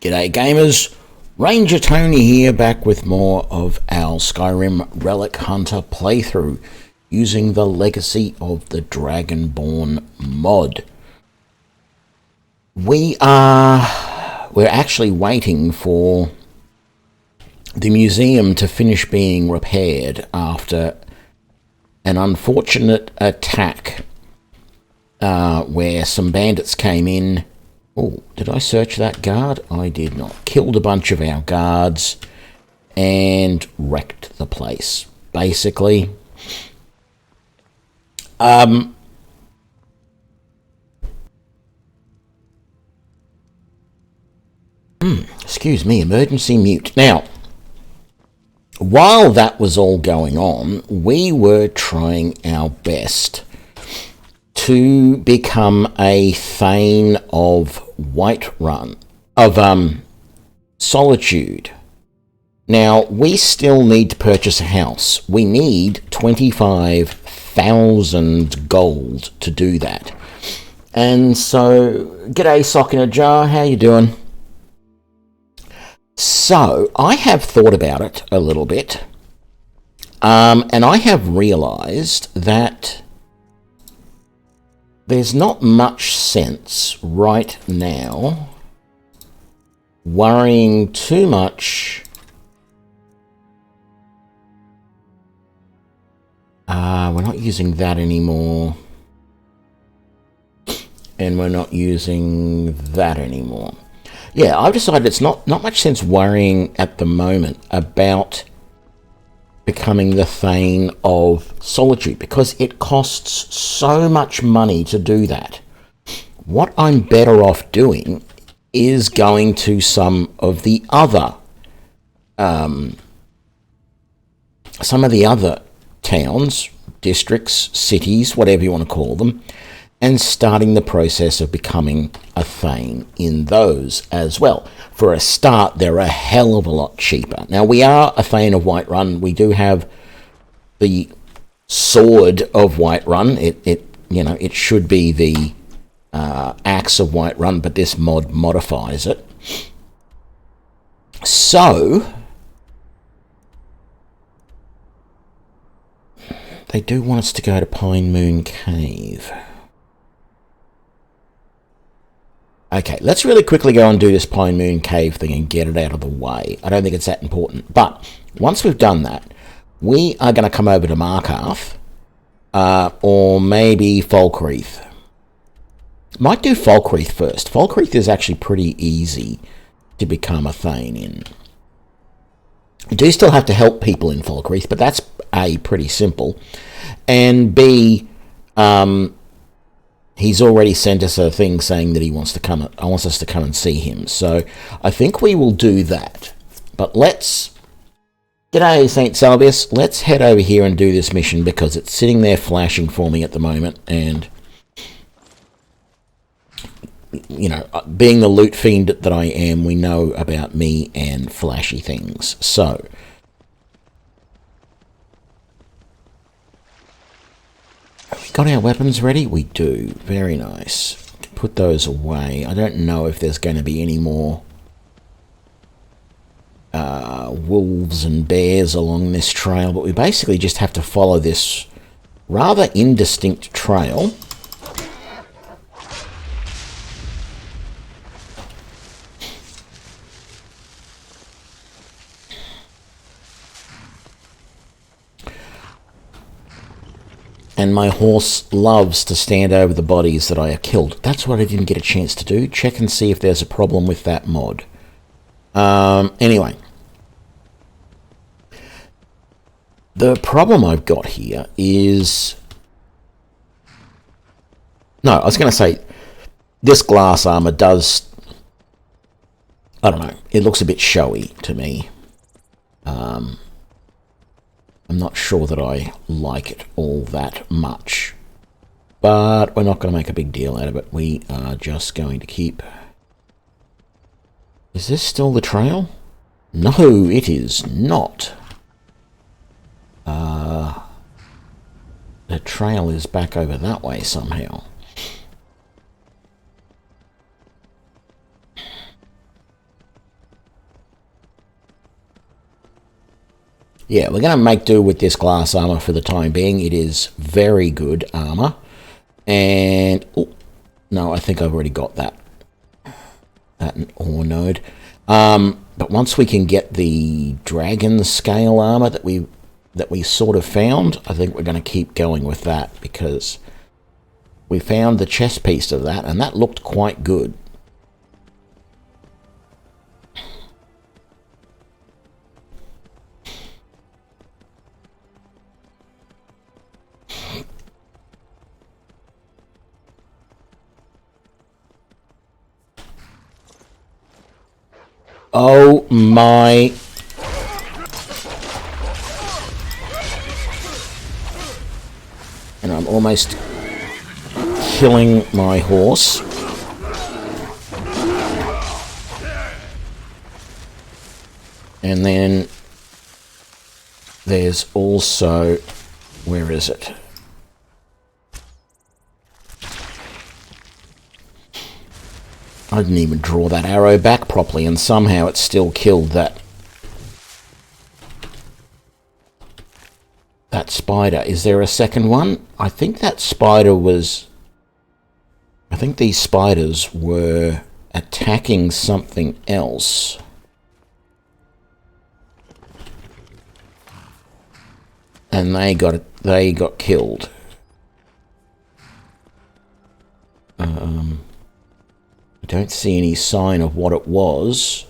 G'day gamers, Ranger Tony here, back with more of our Skyrim Relic Hunter playthrough using the legacy of the Dragonborn mod. We're actually waiting for the museum to finish being repaired after an unfortunate attack where some bandits came in. Oh, did I search that guard? I did not. Killed a bunch of our guards and wrecked the place, basically. Excuse me, emergency mute. Now, while that was all going on, we were trying our best to become a Thane of Solitude. Now, we still need to purchase a house. We need 25,000 gold to do that. And so, g'day sock in a jar, how you doing? So, I have thought about it a little bit, and I have realised that there's not much sense right now worrying too much. We're not using that anymore. And we're not using that anymore. Yeah, I've decided it's not much sense worrying at the moment about becoming the Thane of Solitude, because it costs so much money to do that. What I'm better off doing is going to some of the other towns, districts, cities, whatever you want to call them, and starting the process of becoming a Thane in those as well. For a start, they're a hell of a lot cheaper. Now, we are a Thane of Whiterun. We do have the Sword of Whiterun. It should be the Axe of Whiterun, but this mod modifies it. So, they do want us to go to Pine Moon Cave. Okay, let's really quickly go and do this Pine Moon Cave thing and get it out of the way. I don't think it's that important. But once we've done that, we are going to come over to Markarth, or maybe Falkreath. Might do Falkreath first. Falkreath is actually pretty easy to become a Thane in. You do still have to help people in Falkreath, but that's A, pretty simple, and B, he's already sent us a thing saying that he wants us to come and see him. So I think we will do that. But g'day St. Salvius, let's head over here and do this mission, because it's sitting there flashing for me at the moment, and you know, being the loot fiend that I am, we know about me and flashy things. So got our weapons ready? We do. Very nice. Put those away. I don't know if there's going to be any more wolves and bears along this trail, but we basically just have to follow this rather indistinct trail. And my horse loves to stand over the bodies that I have killed. That's what I didn't get a chance to do. Check and see if there's a problem with that mod. Anyway. The problem I've got here is... No, I was going to say, this glass armor does... I don't know. It looks a bit showy to me. I'm not sure that I like it all that much, but we're not going to make a big deal out of it. We are just going to keep... Is this still the trail? No, it is not. The trail is back over that way somehow. Yeah, we're going to make do with this glass armor for the time being. It is very good armor. And, oh, no, I think I've already got that. That an ore node. But once we can get the dragon scale armor that we sort of found, I think we're going to keep going with that, because we found the chest piece of that, and that looked quite good. Oh my... And I'm almost killing my horse. And then there's also... Where is it? I didn't even draw that arrow back properly, and somehow it still killed that spider. Is there a second one? I think that spider was... I think these spiders were attacking something else. And they got killed. I don't see any sign of what it was.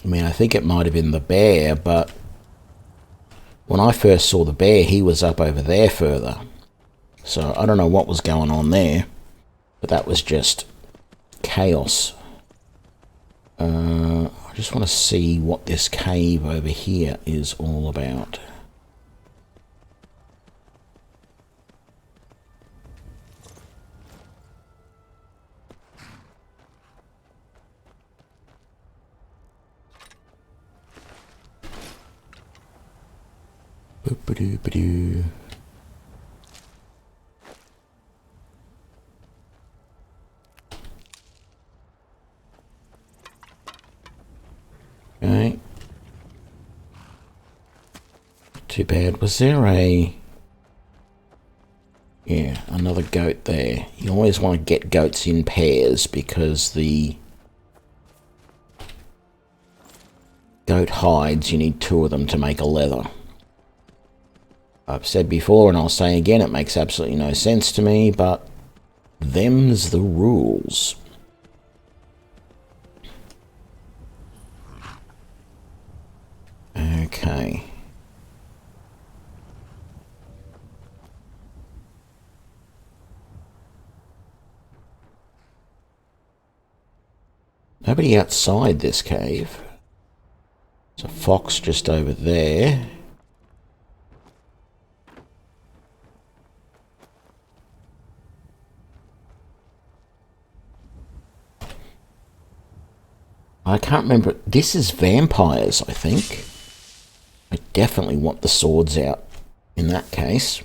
I mean, I think it might have been the bear, but when I first saw the bear, he was up over there further. So I don't know what was going on there. But that was just chaos. I just want to see what this cave over here is all about. Boop-a-doo-ba-doo. Okay. Too bad. Was there a... Yeah, another goat there. You always want to get goats in pairs, because the goat hides, you need 2 of them to make a leather. I've said before, and I'll say again, it makes absolutely no sense to me, but them's the rules. Okay. Nobody outside this cave. There's a fox just over there. I can't remember. This is vampires, I think. I definitely want the swords out in that case.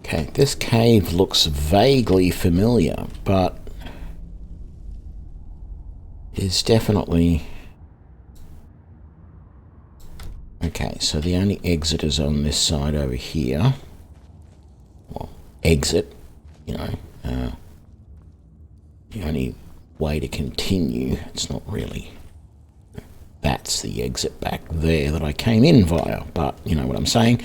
Okay, this cave looks vaguely familiar, but is definitely Okay, so the only exit is on this side over here. Well, exit, you know, the only way to continue. It's not really. That's the exit back there that I came in via, but you know what I'm saying.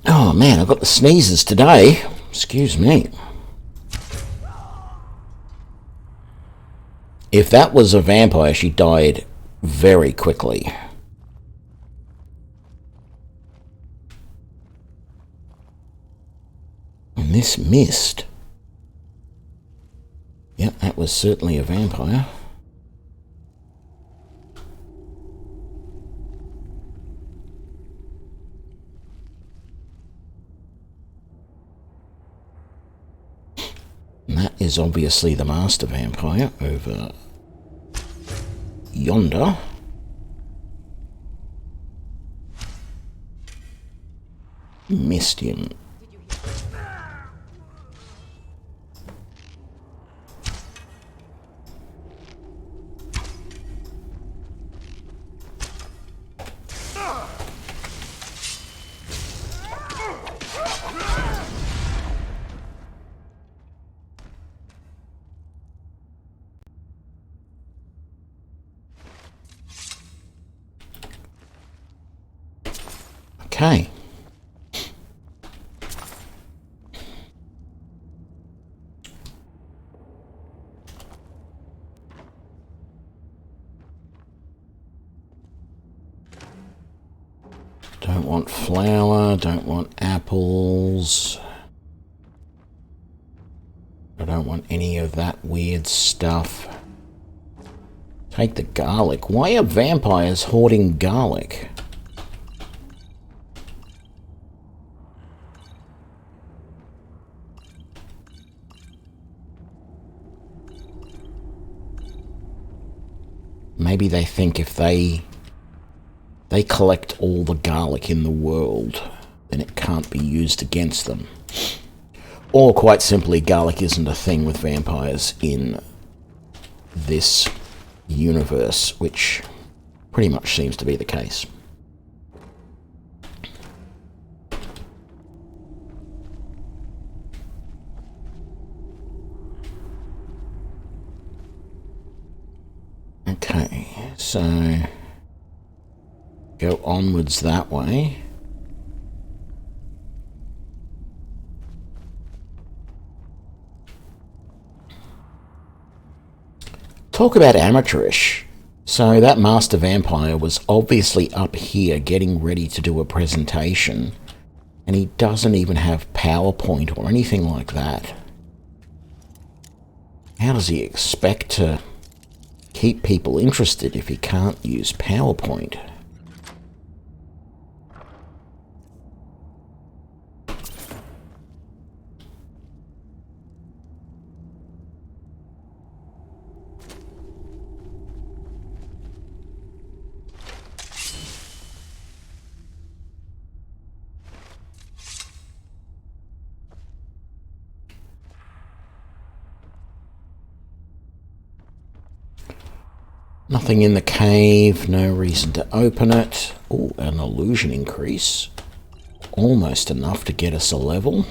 Oh man, I've got the sneezes today. Excuse me. If that was a vampire, she died very quickly. And this mist. Yep, that was certainly a vampire. And that is obviously the master vampire over yonder. Missed him. Okay. Don't want flour, don't want apples. I don't want any of that weird stuff. Take the garlic. Why are vampires hoarding garlic? Maybe they think if they collect all the garlic in the world, then it can't be used against them. Or quite simply, garlic isn't a thing with vampires in this universe, which pretty much seems to be the case. Okay, so go onwards that way. Talk about amateurish. So that master vampire was obviously up here getting ready to do a presentation, and he doesn't even have PowerPoint or anything like that. How does he expect to keep people interested if he can't use PowerPoint? Nothing in the cave, no reason to open it. Oh, an illusion increase. Almost enough to get us a level.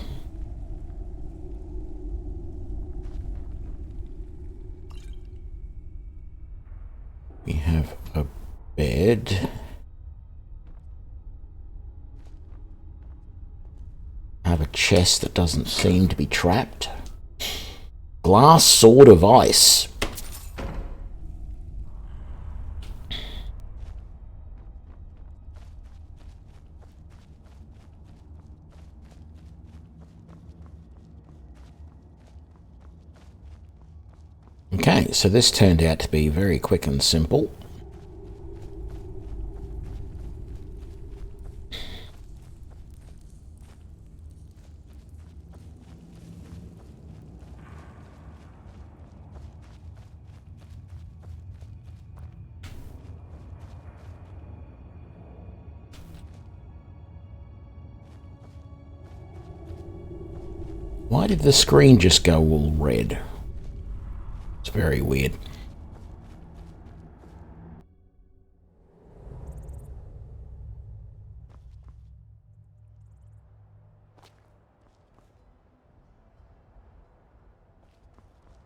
We have a bed. I have a chest that doesn't seem to be trapped. Glass sword of ice. Okay, so this turned out to be very quick and simple. Why did the screen just go all red? It's very weird.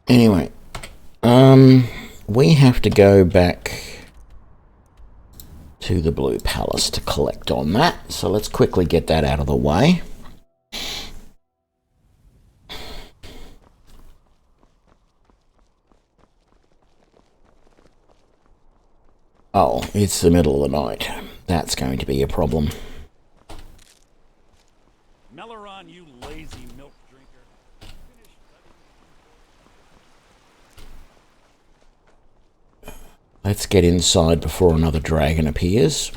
Anyway, we have to go back to the Blue Palace to collect on that. So let's quickly get that out of the way. Oh, it's the middle of the night. That's going to be a problem. Melaron, you lazy milk drinker. Let's get inside before another dragon appears.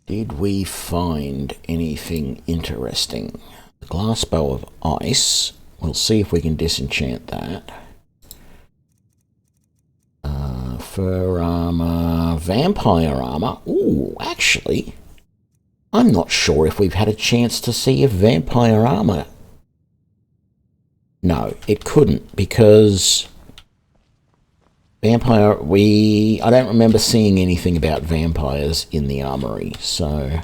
Did we find anything interesting? The glass bow of ice. We'll see if we can disenchant that. Fur armor, vampire armor. Ooh, actually, I'm not sure if we've had a chance to see if vampire armor. No, it couldn't, because vampire, I don't remember seeing anything about vampires in the armory, so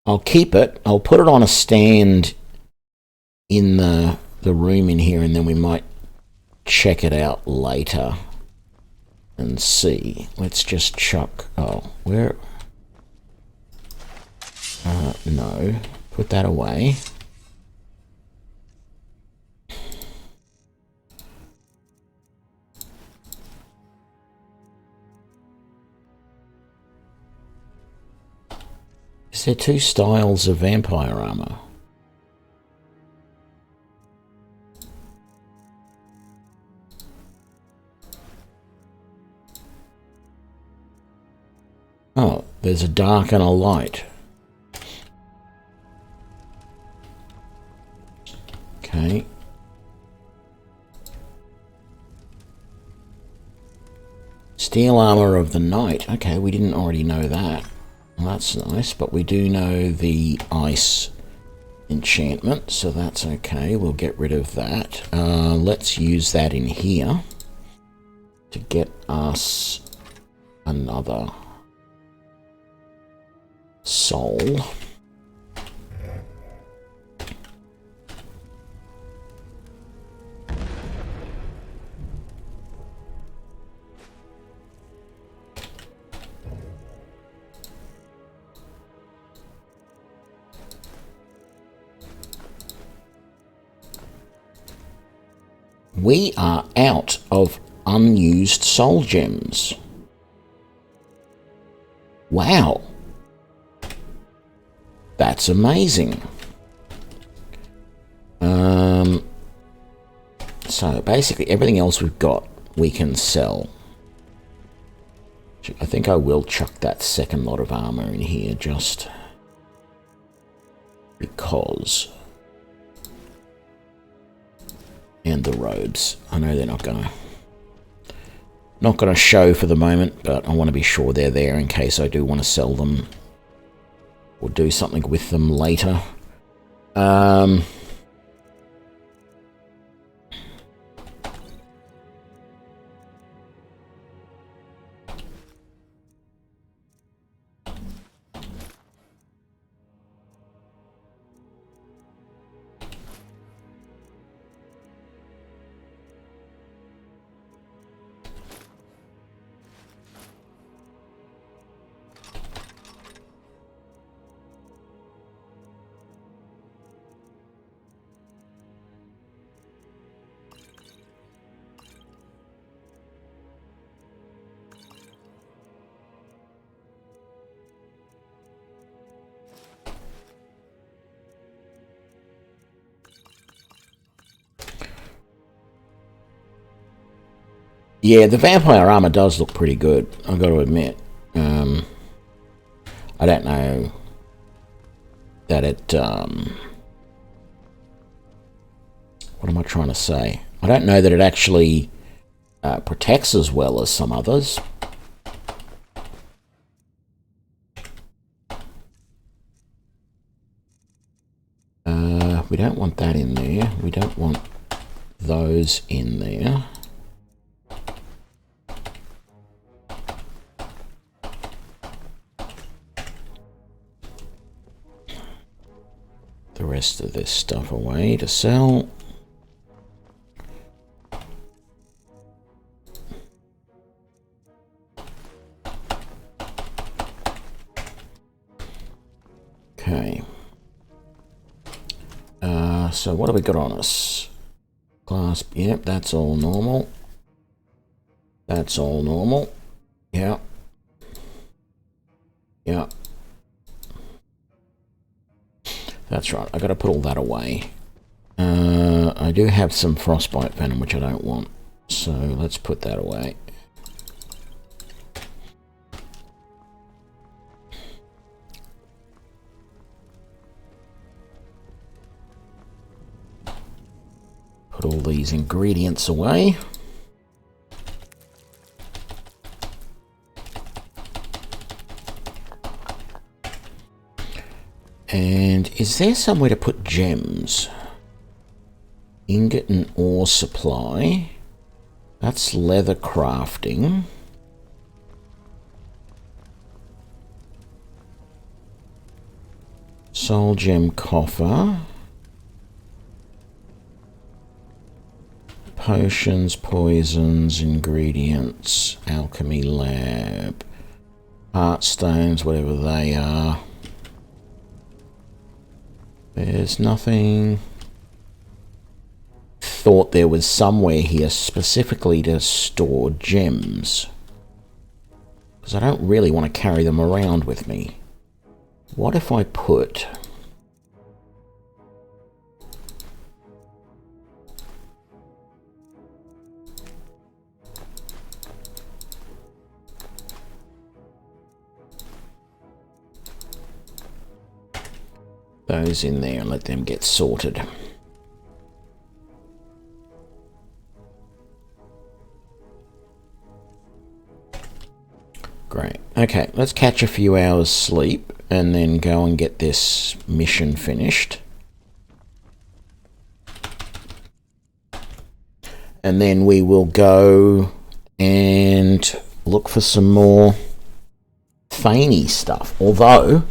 I'll keep it. I'll put it on a stand in the room in here, and then we might check it out later and see. Let's just chuck... Oh, where... no. Put that away. Is there two styles of vampire armor? Oh, there's a dark and a light. Okay. Steel armor of the night. Okay, we didn't already know that. Well, that's nice, but we do know the ice enchantment, so that's okay. We'll get rid of that. Let's use that in here to get us another soul. We are out of unused soul gems. Wow. That's amazing. So basically everything else we've got we can sell. I think I will chuck that second lot of armor in here just because. And the robes. I know they're not gonna show for the moment, but I want to be sure they're there in case I do want to sell them or do something with them later. Yeah, the vampire armor does look pretty good, I've got to admit. I don't know that it... what am I trying to say? I don't know that it actually protects as well as some others. We don't want that in there. We don't want those in there. The rest of this stuff away to sell. Okay. So what have we got on us? Clasp, yep, that's all normal. That's all normal. Yeah. Yeah. That's right, I gotta put all that away. I do have some frostbite venom, which I don't want. So let's put that away. Put all these ingredients away. And is there somewhere to put gems? Ingot and ore supply. That's leather crafting. Soul gem coffer. Potions, poisons, ingredients, alchemy lab, heartstones, whatever they are. There's nothing. Thought there was somewhere here specifically to store gems, because I don't really want to carry them around with me. What if I put... those in there and let them get sorted. Great. Okay, let's catch a few hours sleep and then go and get this mission finished. And then we will go and look for some more Thaney stuff. Although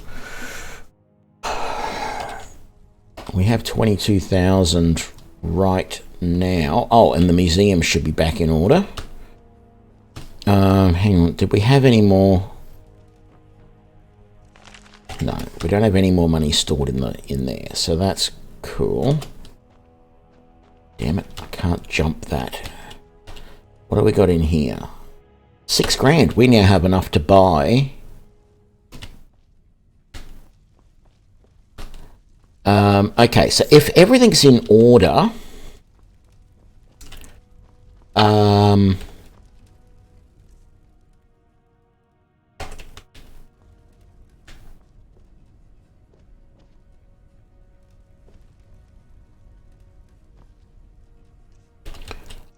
we have 22,000 right now. Oh, and the museum should be back in order. Hang on, did we have any more? No, we don't have any more money stored in there, so that's cool. Damn it, I can't jump that. What have we got in here? 6 grand. We now have enough to buy. Okay, so if everything's in order,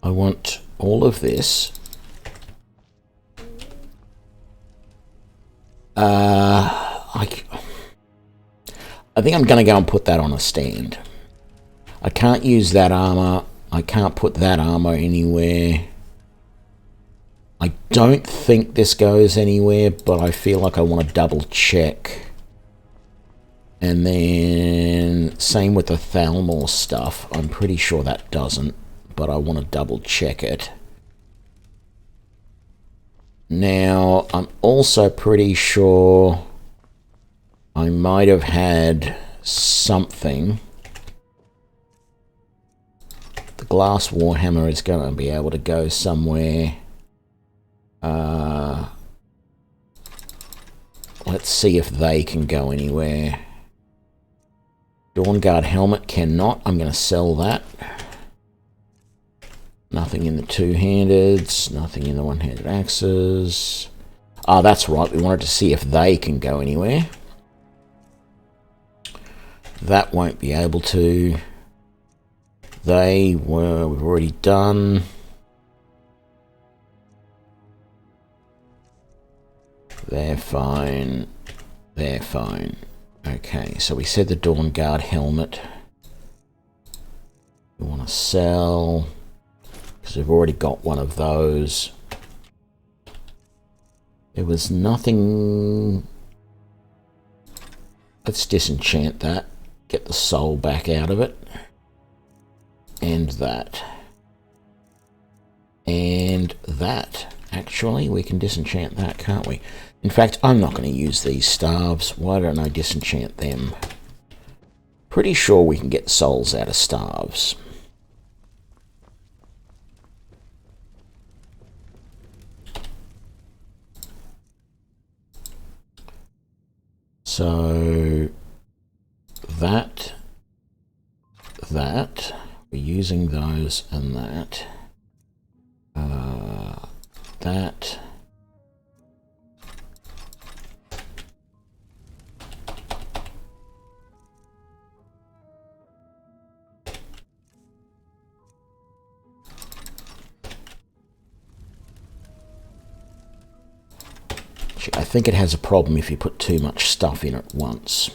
I want all of this. I think I'm going to go and put that on a stand. I can't use that armor. I can't put that armor anywhere. I don't think this goes anywhere, but I feel like I want to double check. And then same with the Thalmor stuff. I'm pretty sure that doesn't, but I want to double check it. Now, I'm also pretty sure I might have had something. The glass warhammer is going to be able to go somewhere. Let's see if they can go anywhere. Dawnguard helmet cannot. I'm going to sell that. Nothing in the two-handeds, nothing in the one-handed axes. Ah, that's right, we wanted to see if they can go anywhere. That won't be able to. We've already done. They're fine. They're fine. Okay, so we said the Dawn Guard helmet. We want to sell, because we've already got one of those. There was nothing. Let's disenchant that. Get the soul back out of it. And that. And that. Actually, we can disenchant that, can't we? In fact, I'm not going to use these staves. Why don't I disenchant them? Pretty sure we can get souls out of staves. So that, we're using those and that. That. I think it has a problem if you put too much stuff in at once.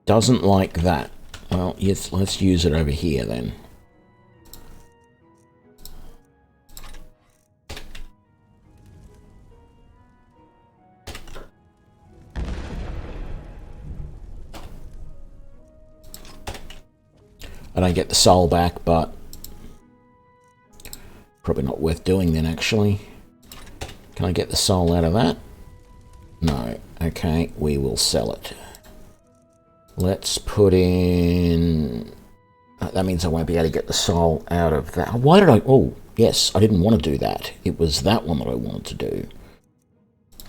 Doesn't like that. Well, yes, let's use it over here then. I don't get the soul back, but probably not worth doing then, actually. Can I get the soul out of that? No. Okay, we will sell it. Let's put in... that means I won't be able to get the soul out of that. Why did I... oh, yes, I didn't want to do that. It was that one that I wanted to do.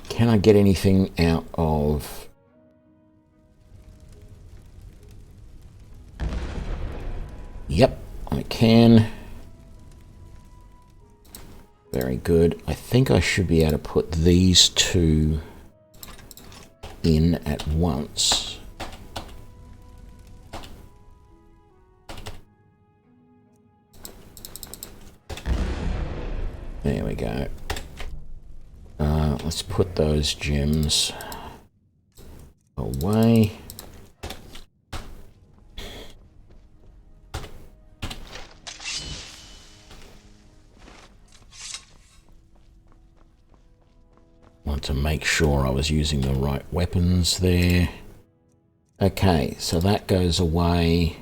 Can I get anything out of... Yep, I can. Very good. I think I should be able to put these two in at once. There we go. Let's put those gems away. Want to make sure I was using the right weapons there. Okay, so that goes away.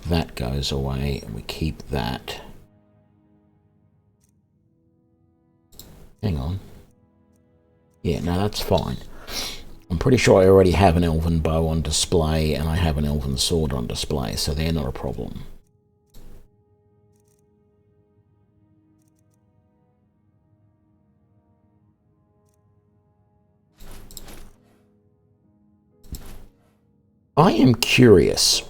That goes away, and we keep that. Hang on. Yeah, no, that's fine. I'm pretty sure I already have an elven bow on display, and I have an elven sword on display, so they're not a problem. I am curious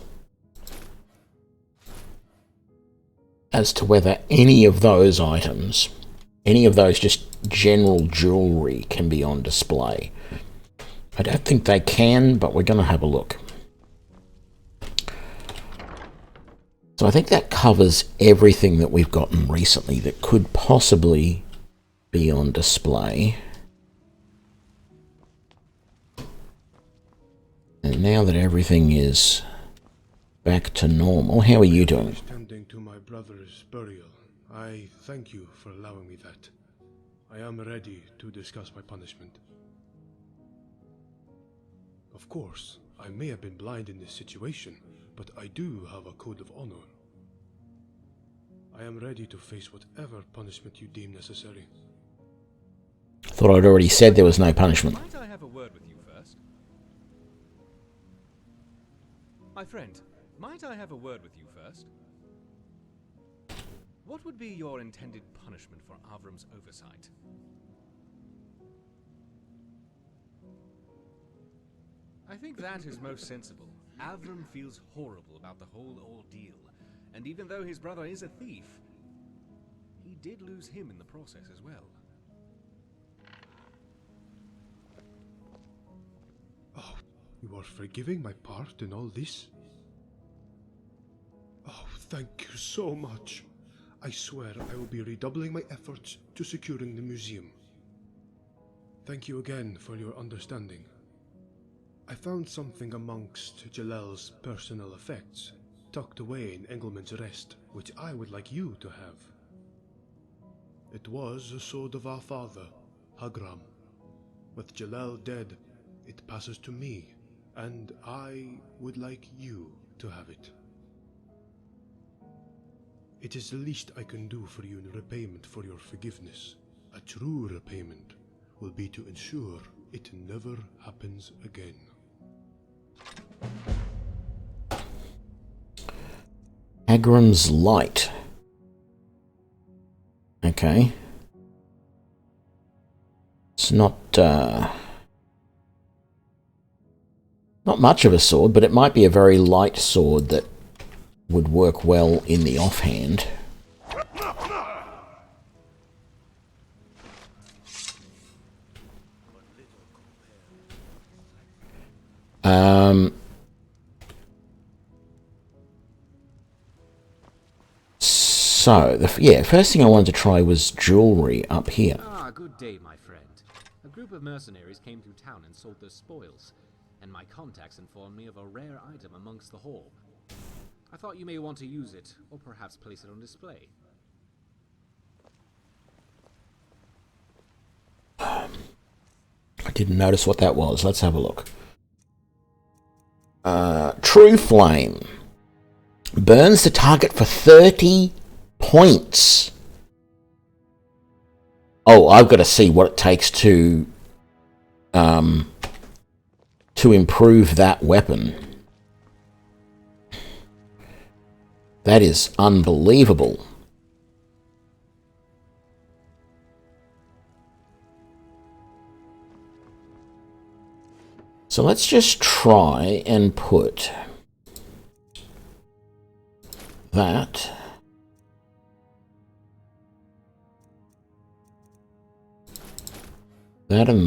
as to whether any of those items, any of those just general jewelry, can be on display. I don't think they can, but we're going to have a look. So I think that covers everything that we've gotten recently that could possibly be on display. And now that everything is back to normal, how are you doing? Tending to my brother's burial, I thank you for allowing me that. I am ready to discuss my punishment. Of course, I may have been blind in this situation, but I do have a code of honor. I am ready to face whatever punishment you deem necessary. Thought I'd already said there was no punishment. Might I have a word with you first? My friend, Might I have a word with you first? What would be your intended punishment for Avram's oversight? I think that is most sensible. Avram feels horrible about the whole ordeal, and even though his brother is a thief, he did lose him in the process as well. Oh, you are forgiving my part in all this? Oh, thank you so much. I swear I will be redoubling my efforts to securing the museum. Thank you again for your understanding. I found something amongst Jalal's personal effects, tucked away in Engelman's Rest, which I would like you to have. It was a sword of our father, Hagram. With Jalal dead, it passes to me, and I would like you to have it. It is the least I can do for you in repayment for your forgiveness. A true repayment will be to ensure it never happens again. Agram's Light. Okay. It's not much of a sword, but it might be a very light sword that would work well in the offhand. So, first thing I wanted to try was jewelry up here. Ah, good day, my friend. A group of mercenaries came through town and sold their spoils, and my contacts informed me of a rare item amongst the haul. I thought you may want to use it, or perhaps place it on display. I didn't notice what that was. Let's have a look. True Flame. Burns the target for 30 points. Oh, I've got to see what it takes to improve that weapon. That is unbelievable. So let's just try and put that and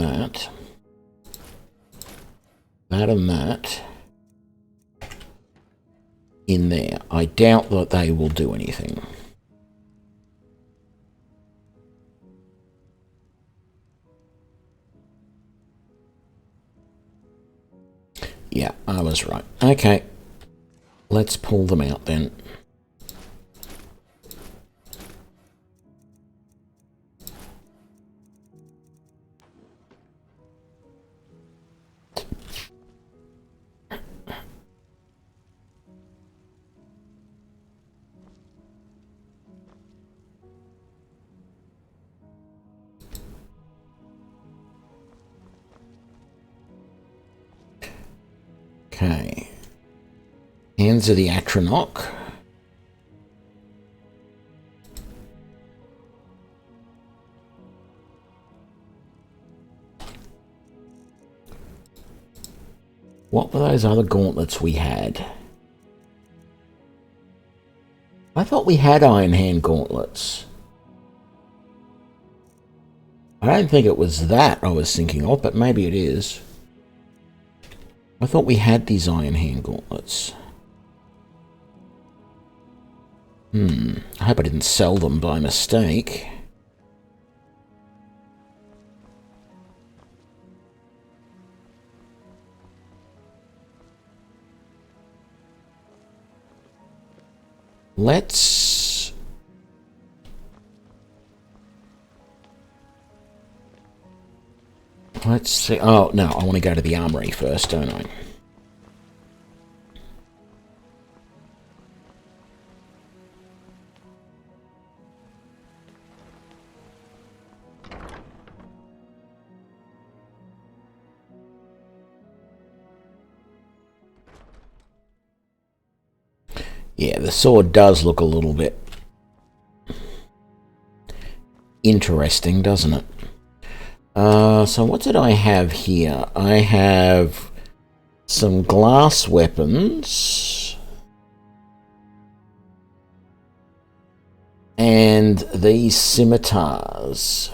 that and that in there. I doubt that they will do anything. Yeah, I was right. Okay, let's pull them out then. Okay. Hands of the Atronach. What were those other gauntlets we had? I thought we had Iron Hand gauntlets. I don't think it was that I was thinking of, but maybe it is. I thought we had these Iron Hand gauntlets. I hope I didn't sell them by mistake. Let's see. Oh, no, I want to go to the armory first, don't I? Yeah, the sword does look a little bit interesting, doesn't it? So what did I have here? I have some glass weapons and these scimitars.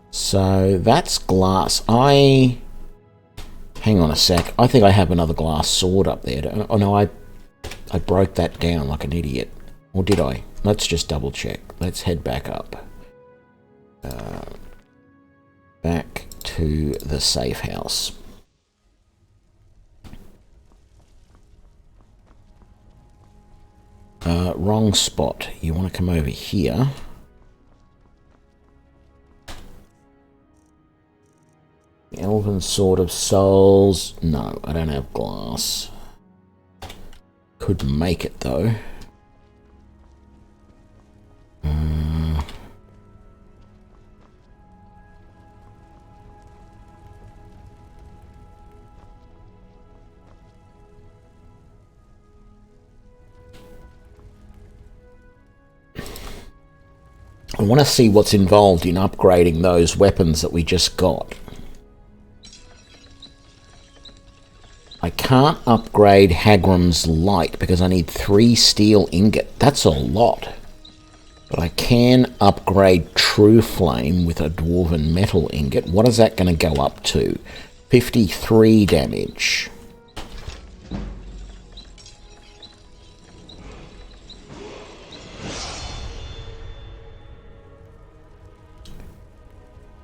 So that's glass. Hang on a sec. I think I have another glass sword up there. Oh no, I broke that down like an idiot. Or did I? Let's just double check. Let's head back up. Back to the safe house. Wrong spot. You want to come over here. Elven Sword of Souls. No, I don't have glass. Could make it though. I want to see what's involved in upgrading those weapons that we just got. I can't upgrade Hagrim's Light because I need 3 steel ingot. That's a lot. But I can upgrade True Flame with a Dwarven Metal Ingot. What is that going to go up to? 53 damage.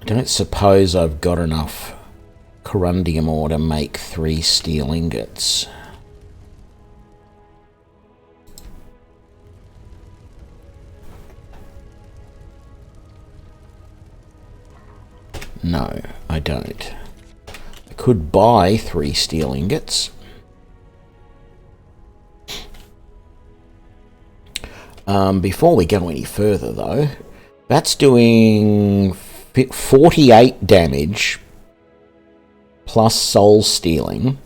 I don't suppose I've got enough corundium ore to make 3 steel ingots. No, I don't. I could buy 3 steel ingots. Before we go any further though, that's doing 48 damage plus soul stealing,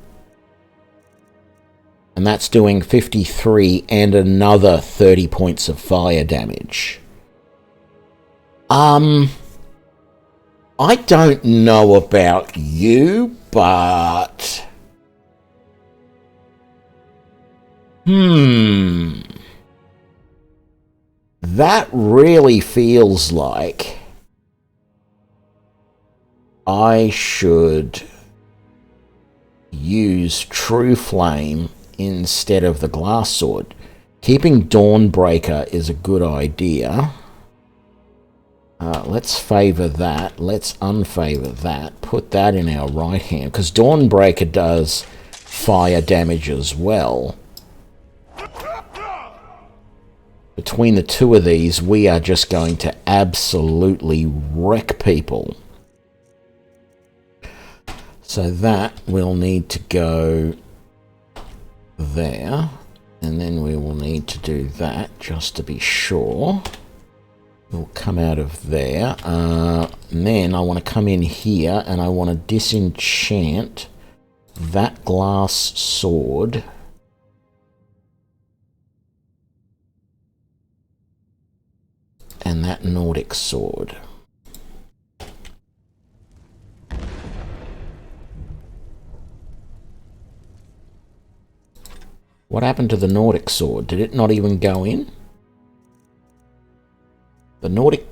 and that's doing 53 and another 30 points of fire damage. I don't know about you, but that really feels like I should use True Flame instead of the glass sword. Keeping Dawnbreaker is a good idea. Let's favour that. Let's unfavour that. Put that in our right hand, because Dawnbreaker does fire damage as well. Between the two of these, we are just going to absolutely wreck people. So that will need to go there, and then we will need to do that just to be sure. We'll come out of there, and then I want to come in here and I want to disenchant that glass sword and that Nordic sword. What happened to the Nordic sword? Did it not even go in? The Nordic...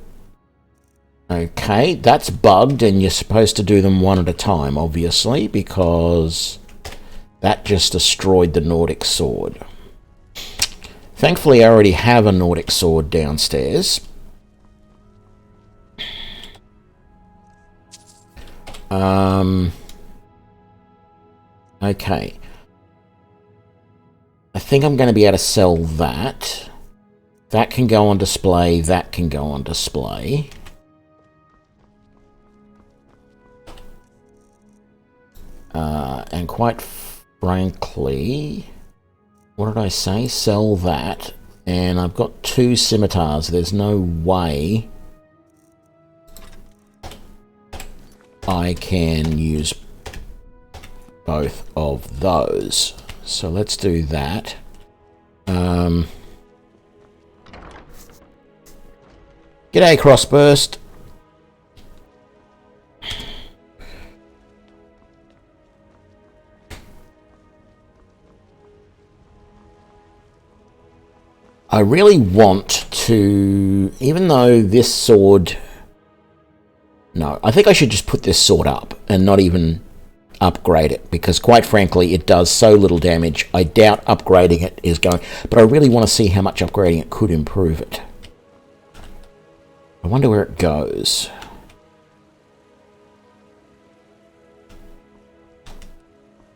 Okay, that's bugged, and you're supposed to do them one at a time, obviously, because that just destroyed the Nordic sword. Thankfully, I already have a Nordic sword downstairs. Okay. I think I'm going to be able to sell that. That can go on display. That can go on display. And quite frankly, what did I say? Sell that. And I've got 2 scimitars. There's no way I can use both of those. So let's do that. G'day, Crossburst. I really want to, even though this sword... No, I think I should just put this sword up and not even upgrade it, because quite frankly it does so little damage. I doubt upgrading it is going... But I really want to see how much upgrading it could improve it. I wonder where it goes.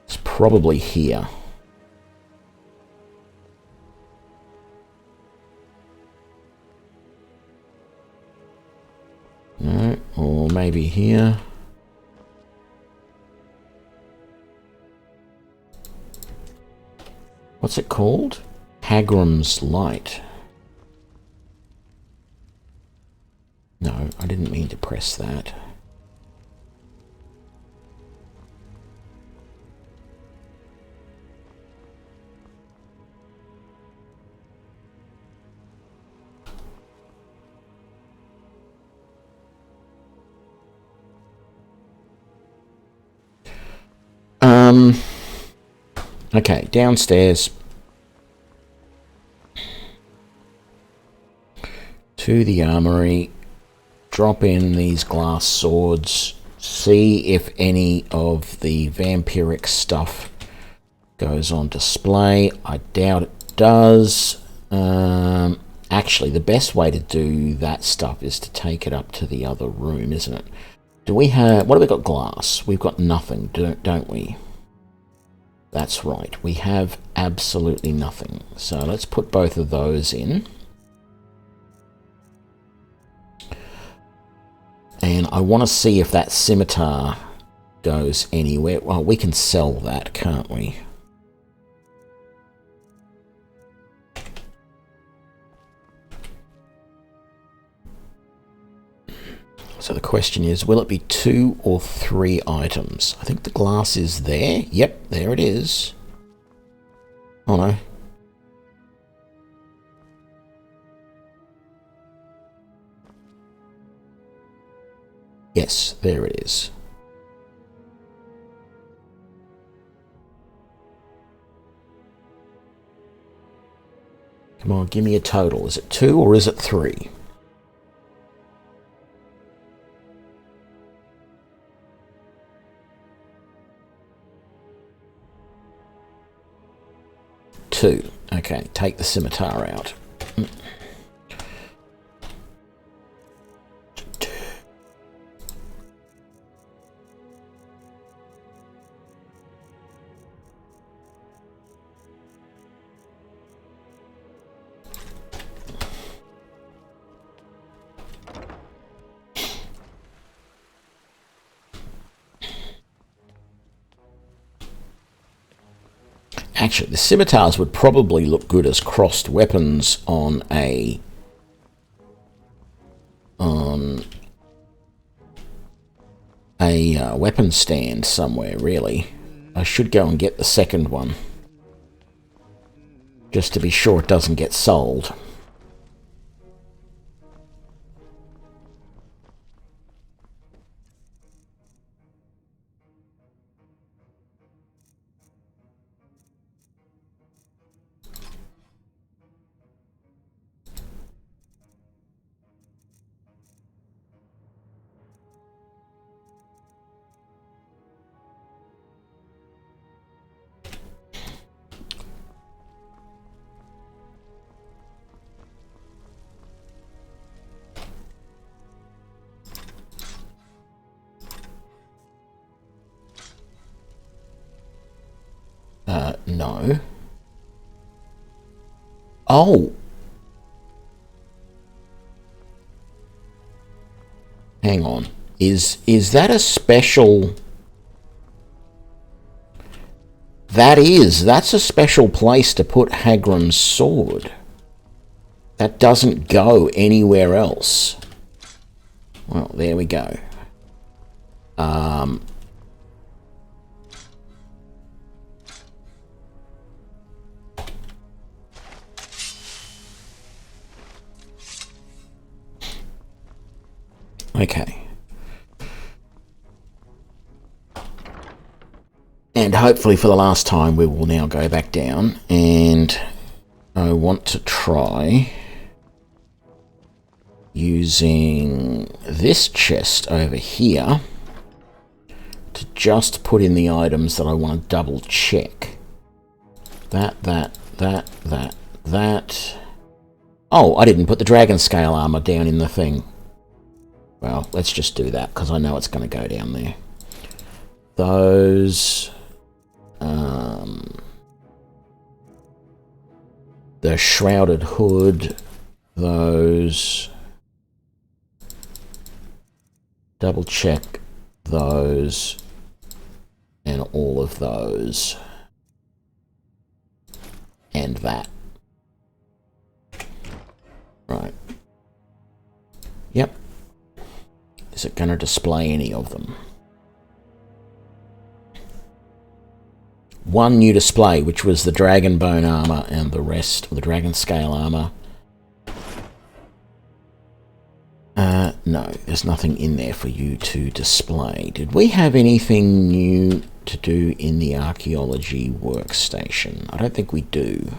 It's probably here. No, or maybe here. What's it called? Hagrim's Light. No, I didn't mean to press that. Okay, downstairs to the armory, drop in these glass swords, see if any of the vampiric stuff goes on display. I doubt it does. Actually, the best way to do that stuff is to take it up to the other room, isn't it? Do we have... What have we got? Glass. We've got nothing, don't we? That's right. We have absolutely nothing. So let's put both of those in. And I want to see if that scimitar goes anywhere. Well, we can sell that, can't we? So the question is, will it be 2 or 3 items? I think the glass is there. Yep, there it is. Oh no. Yes, there it is. Come on, give me a total. Is it 2 or is it 3? Two. Okay, take the scimitar out. Actually, the scimitars would probably look good as crossed weapons on a weapon stand somewhere, really. I should go and get the second one, just to be sure it doesn't get sold. No. Oh. Hang on. Is that a special... That's a special place to put Hagrim's sword. That doesn't go anywhere else. Well, there we go. Okay. And hopefully for the last time we will now go back down, and I want to try using this chest over here to just put in the items that I want to double check. That. Oh, I didn't put the dragon scale armor down in the thing. Well, let's just do that because I know it's going to go down there. Those... the shrouded hood, those, double check those, and all of those, and that. Right. Yep. Is it going to display any of them? One new display, which was the dragon bone armor, and the rest, the dragon scale armor. No, there's nothing in there for you to display. Did we have anything new to do in the archaeology workstation? I don't think we do.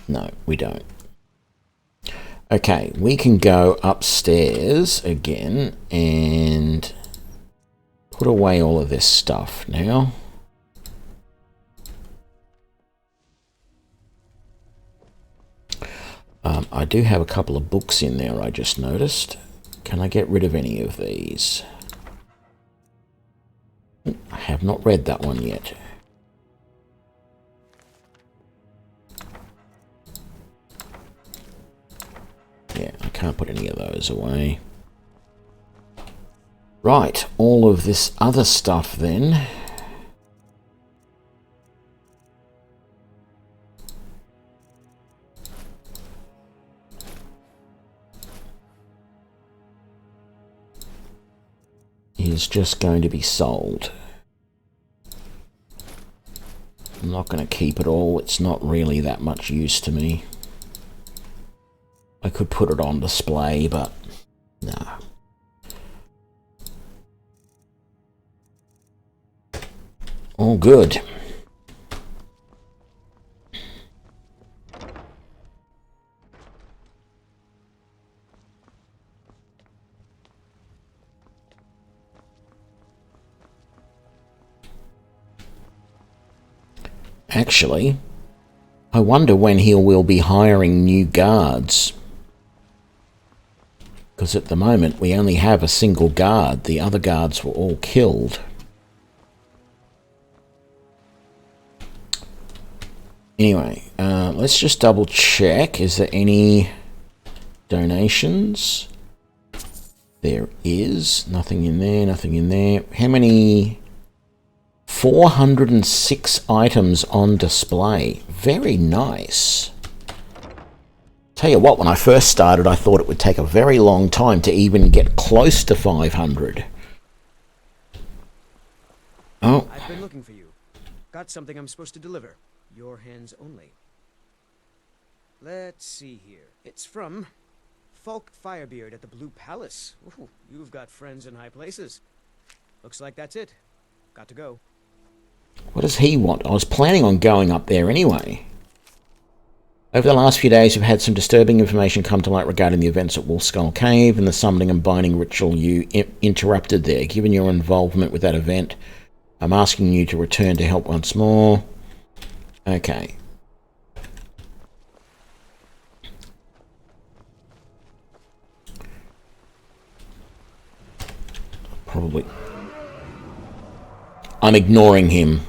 No, we don't. Okay, we can go upstairs again and put away all of this stuff now. I do have a couple of books in there, I just noticed. Can I get rid of any of these? I have not read that one yet. Yeah, I can't put any of those away. Right, all of this other stuff then. Is just going to be sold. I'm not going to keep it all. It's not really that much use to me. I could put it on display, but no. All good. Actually, I wonder when he will be hiring new guards. Because at the moment we only have a single guard. The other guards were all killed. Anyway, let's just double check. Is there any donations? There is. Nothing in there, nothing in there. How many? 406 items on display. Very nice. Tell you what, when I first started, I thought it would take a very long time to even get close to 500. Oh. I've been looking for you. Got something I'm supposed to deliver. Your hands only. Let's see here. It's from Falk Firebeard at the Blue Palace. Ooh, you've got friends in high places. Looks like that's it. Got to go. What does he want? I was planning on going up there anyway. Over the last few days, we've had some disturbing information come to light regarding the events at Wolf Skull Cave and the summoning and binding ritual you interrupted there. Given your involvement with that event, I'm asking you to return to help once more. Okay. Probably. I'm ignoring him.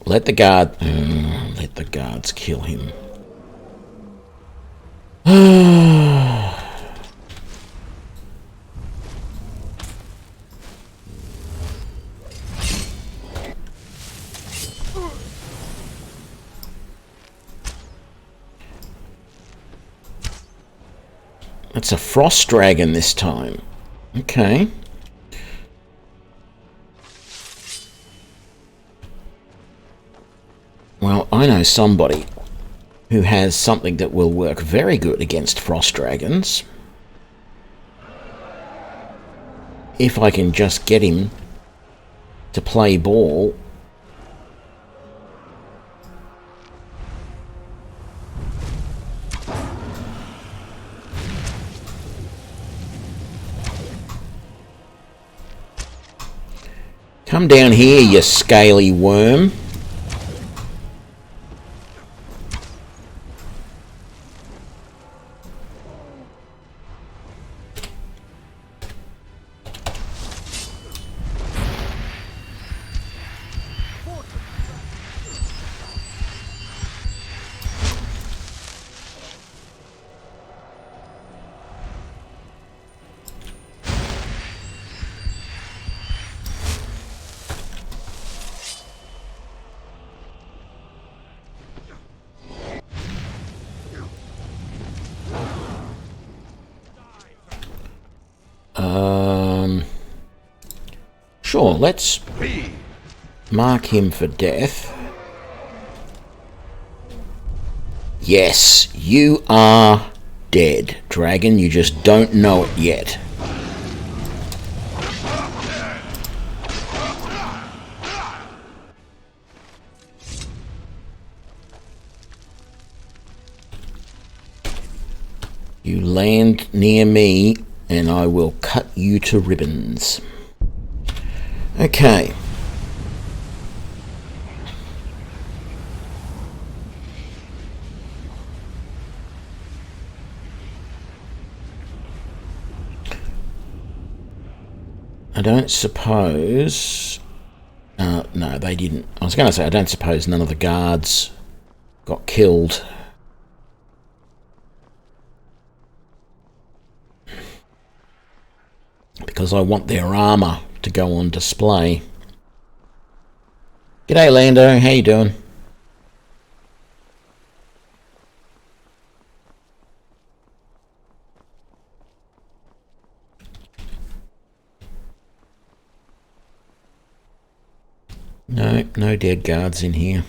Let the guard... let the guards kill him. It's a frost dragon this time. Okay. Well, I know somebody who has something that will work very good against frost dragons. If I can just get him to play ball. Come down here, you scaly worm. Sure, let's mark him for death. Yes, you are dead, dragon. You just don't know it yet. You land near me and I will cut you to ribbons. Okay. I don't suppose... no, they didn't. I was going to say, I don't suppose none of the guards got killed. Because I want their armour to go on display. G'day Lando, how you doing? No, no dead guards in here.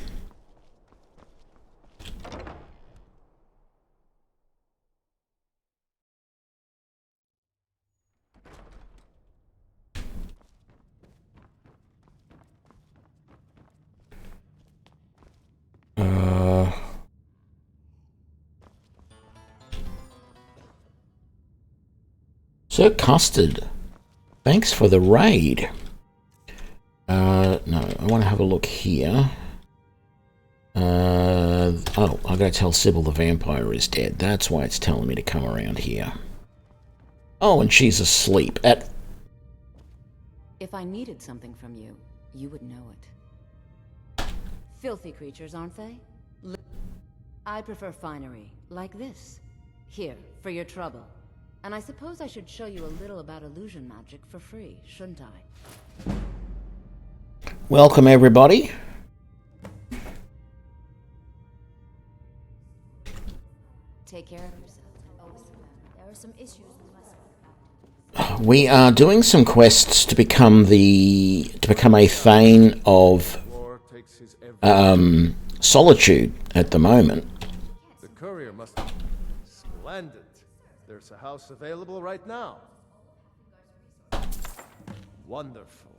Sir Custard, thanks for the raid. No, I want to have a look here. Oh, I gotta tell Sybil the vampire is dead. That's why it's telling me to come around here. Oh, and she's asleep. If I needed something from you, you would know it. Filthy creatures, aren't they? I prefer finery, like this. Here, for your trouble. And I suppose I should show you a little about illusion magic for free, shouldn't I? Welcome, everybody. Take care of yourself. There are some issues with myself. We are doing some quests to become a Thane of Solitude at the moment. The courier must... Splendid. There's a house available right now. Wonderful.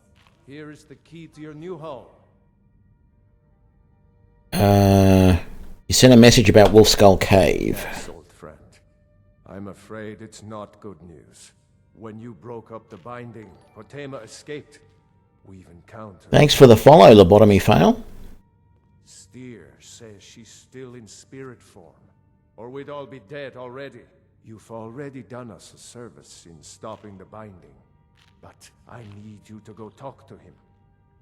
Here is the key to your new home. You sent a message about Wolfskull Cave. Yes, old friend. I'm afraid it's not good news. When you broke up the binding, Potema escaped. We've encountered... Thanks for the follow, Lobotomy Fail. Steer says she's still in spirit form, or we'd all be dead already. You've already done us a service in stopping the binding, but I need you to go talk to him,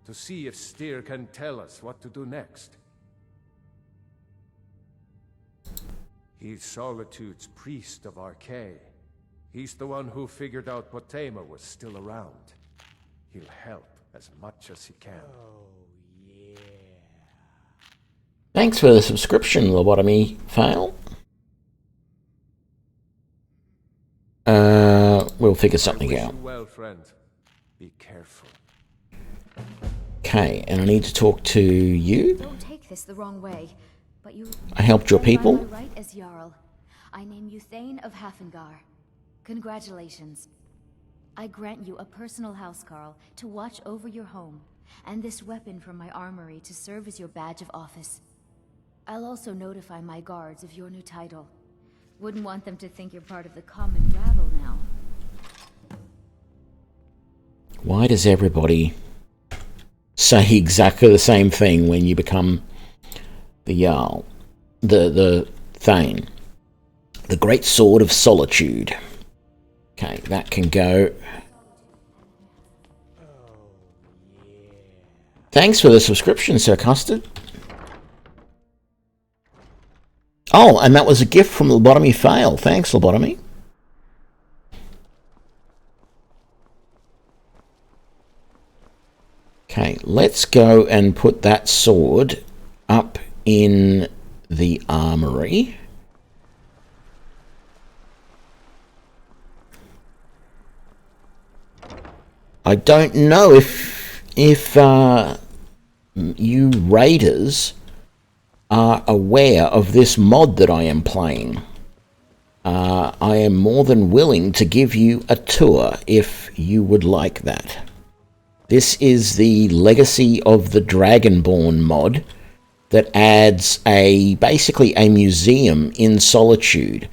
to see if Steer can tell us what to do next. He's Solitude's priest of Archery. He's the one who figured out Potema was still around. He'll help as much as he can. Thanks for the subscription, Lobotomy Fail. We'll figure something out. Well, friend. Be careful. Okay, and I need to talk to you. Don't take this the wrong way. But you I helped your people. By my right as Jarl, I name you Thane of Hafengar. Congratulations. I grant you a personal housecarl to watch over your home, and this weapon from my armory to serve as your badge of office. I'll also notify my guards of your new title. Wouldn't want them to think you're part of the common rabble now. Why does everybody say exactly the same thing when you become the Jarl? The Thane. The Great Sword of Solitude. Okay, that can go. Thanks for the subscription, Sir Custard. Oh, and that was a gift from Lobotomy Fail. Thanks, Lobotomy. Okay, let's go and put that sword up in the armory. I don't know if you raiders are aware of this mod that I am playing. I am more than willing to give you a tour if you would like that. This is the Legacy of the Dragonborn mod that adds basically a museum in Solitude,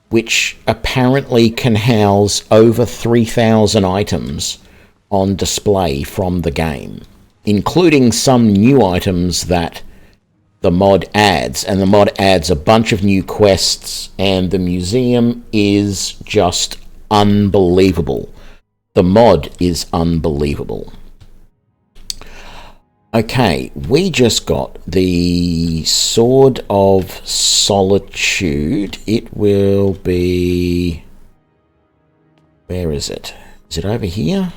which apparently can house over 3,000 items on display from the game, including some new items that the mod adds. And the mod adds a bunch of new quests, and the museum is just unbelievable. The mod is unbelievable. Okay, we just got the Sword of Solitude. It will be... where is it? Is it over here?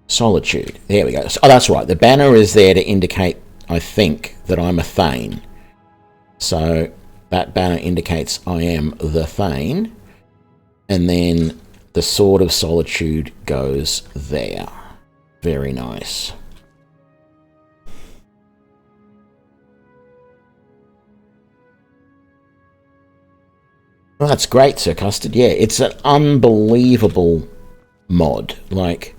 Solitude. There we go. Oh, that's right. The banner is there to indicate, I think, that I'm a Thane. So that banner indicates I am the Thane. And then the Sword of Solitude goes there. Very nice. Well, that's great, Sir Custard. Yeah, it's an unbelievable mod. Like,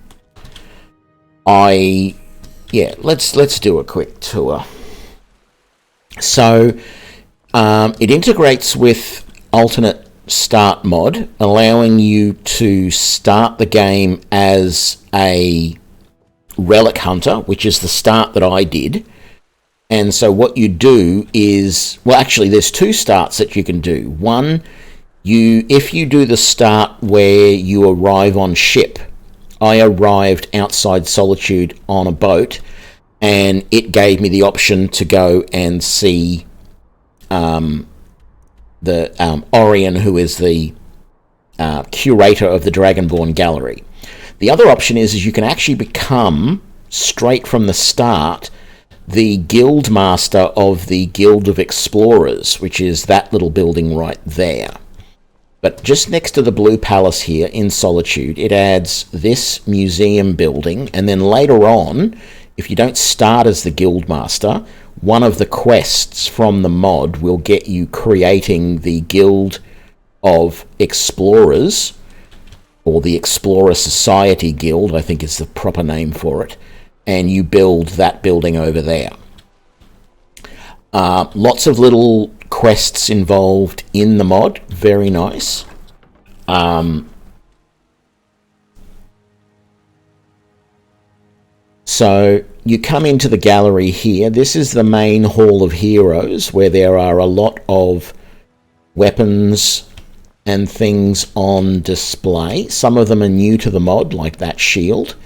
let's do a quick tour. So, it integrates with alternate start mod, allowing you to start the game as a Relic Hunter, which is the start that I did. And so what you do is, well, actually there's two starts that you can do. One, if you do the start where you arrive on ship. I arrived outside Solitude on a boat, and it gave me the option to go and see the Orion, who is the curator of the Dragonborn Gallery. The other option is you can actually become, straight from the start, the guild master of the Guild of Explorers, which is that little building right there. But just next to the Blue Palace here in Solitude, it adds this museum building, and then later on, if you don't start as the Guildmaster, one of the quests from the mod will get you creating the Guild of Explorers, or the Explorer Society Guild, I think is the proper name for it, and you build that building over there. Lots of little quests involved in the mod. Very nice. So you come into the gallery here. This is the main Hall of Heroes, where there are a lot of weapons and things on display. Some of them are new to the mod, like that shield.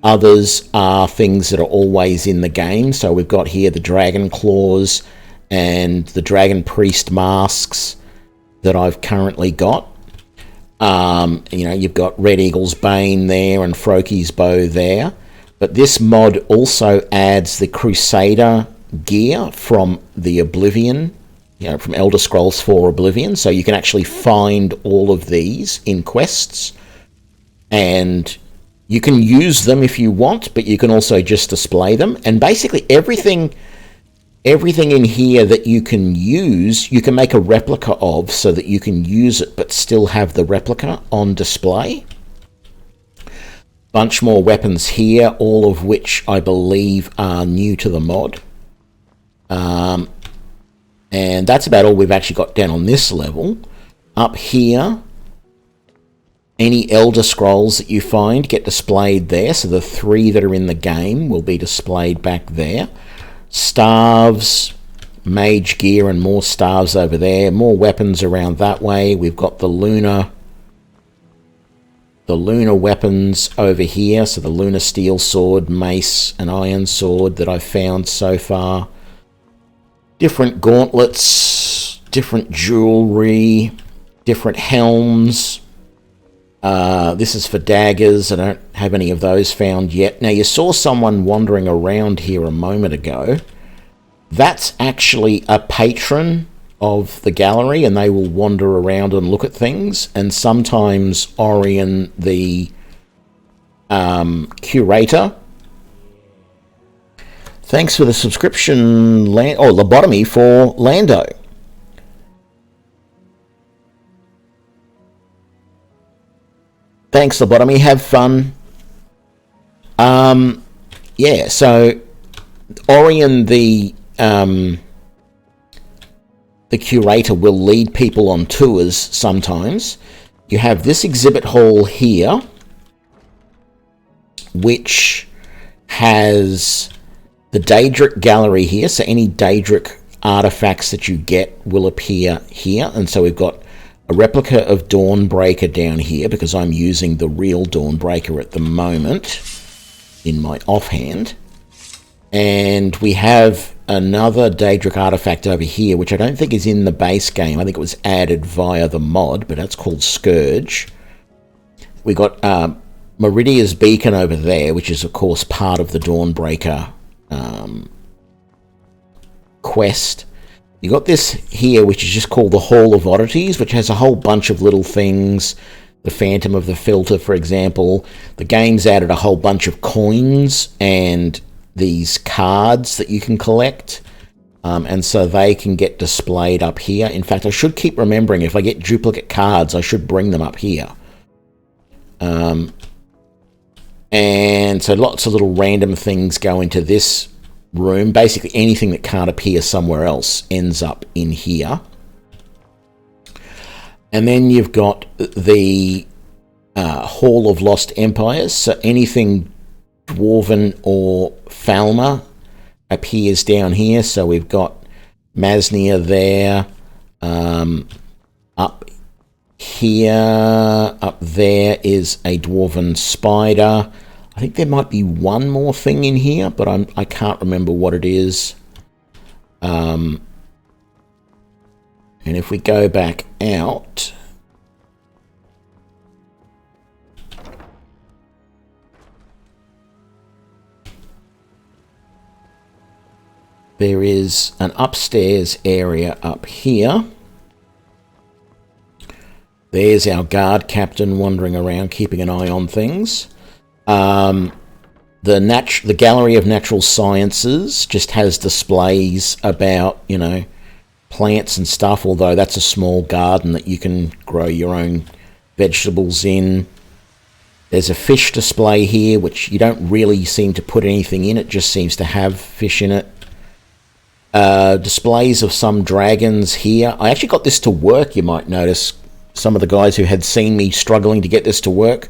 Others are things that are always in the game. So we've got here the Dragon Claws and the Dragon Priest masks that I've currently got. You've got Red Eagle's Bane there and Froki's Bow there. But this mod also adds the Crusader gear from the Oblivion, from Elder Scrolls 4 Oblivion. So you can actually find all of these in quests. And You can use them if you want, but you can also just display them. And basically everything in here that you can use, you can make a replica of so that you can use it but still have the replica on display. Bunch more weapons here, all of which I believe are new to the mod. And that's about all we've actually got down on this level. Up here, any Elder Scrolls that you find get displayed there. So the 3 that are in the game will be displayed back there. Staves, mage gear, and more staves over there. More weapons around that way. We've got the lunar weapons over here. So the lunar steel sword, mace, and iron sword that I've found so far. Different gauntlets, different jewelry, different helms. This is for daggers. I don't have any of those found yet. Now, you saw someone wandering around here a moment ago. That's actually a patron of the gallery, and they will wander around and look at things. And sometimes Orion, the curator... Thanks for the subscription, lobotomy for Lando. Thanks, lobotomy. Have fun. Yeah, so Orion, the curator, will lead people on tours sometimes. You have this exhibit hall here, which has the Daedric gallery here. So any Daedric artifacts that you get will appear here. And so we've got a replica of Dawnbreaker down here, because I'm using the real Dawnbreaker at the moment in my offhand. And we have another Daedric artifact over here, which I don't think is in the base game. I think it was added via the mod, but that's called Scourge. We got Meridia's Beacon over there, which is, of course, part of the Dawnbreaker quest. You got this here, which is just called the Hall of Oddities, which has a whole bunch of little things. The Phantom of the Filter, for example. The game's added a whole bunch of coins and these cards that you can collect. And so they can get displayed up here. In fact, I should keep remembering, if I get duplicate cards, I should bring them up here. And so lots of little random things go into this room. Basically anything that can't appear somewhere else ends up in here. And then you've got the Hall of Lost Empires. So anything Dwarven or Falmer appears down here. So we've got Masnia there. Up here, up there is a Dwarven Spider. I think there might be one more thing in here, but I can't remember what it is. And if we go back out, there is an upstairs area up here. There's our guard captain wandering around, keeping an eye on things. The Gallery of Natural Sciences just has displays about, plants and stuff, although that's a small garden that you can grow your own vegetables in. There's a fish display here, which you don't really seem to put anything in. It just seems to have fish in it. Displays of some dragons here. I actually got this to work, you might notice. Some of the guys who had seen me struggling to get this to work.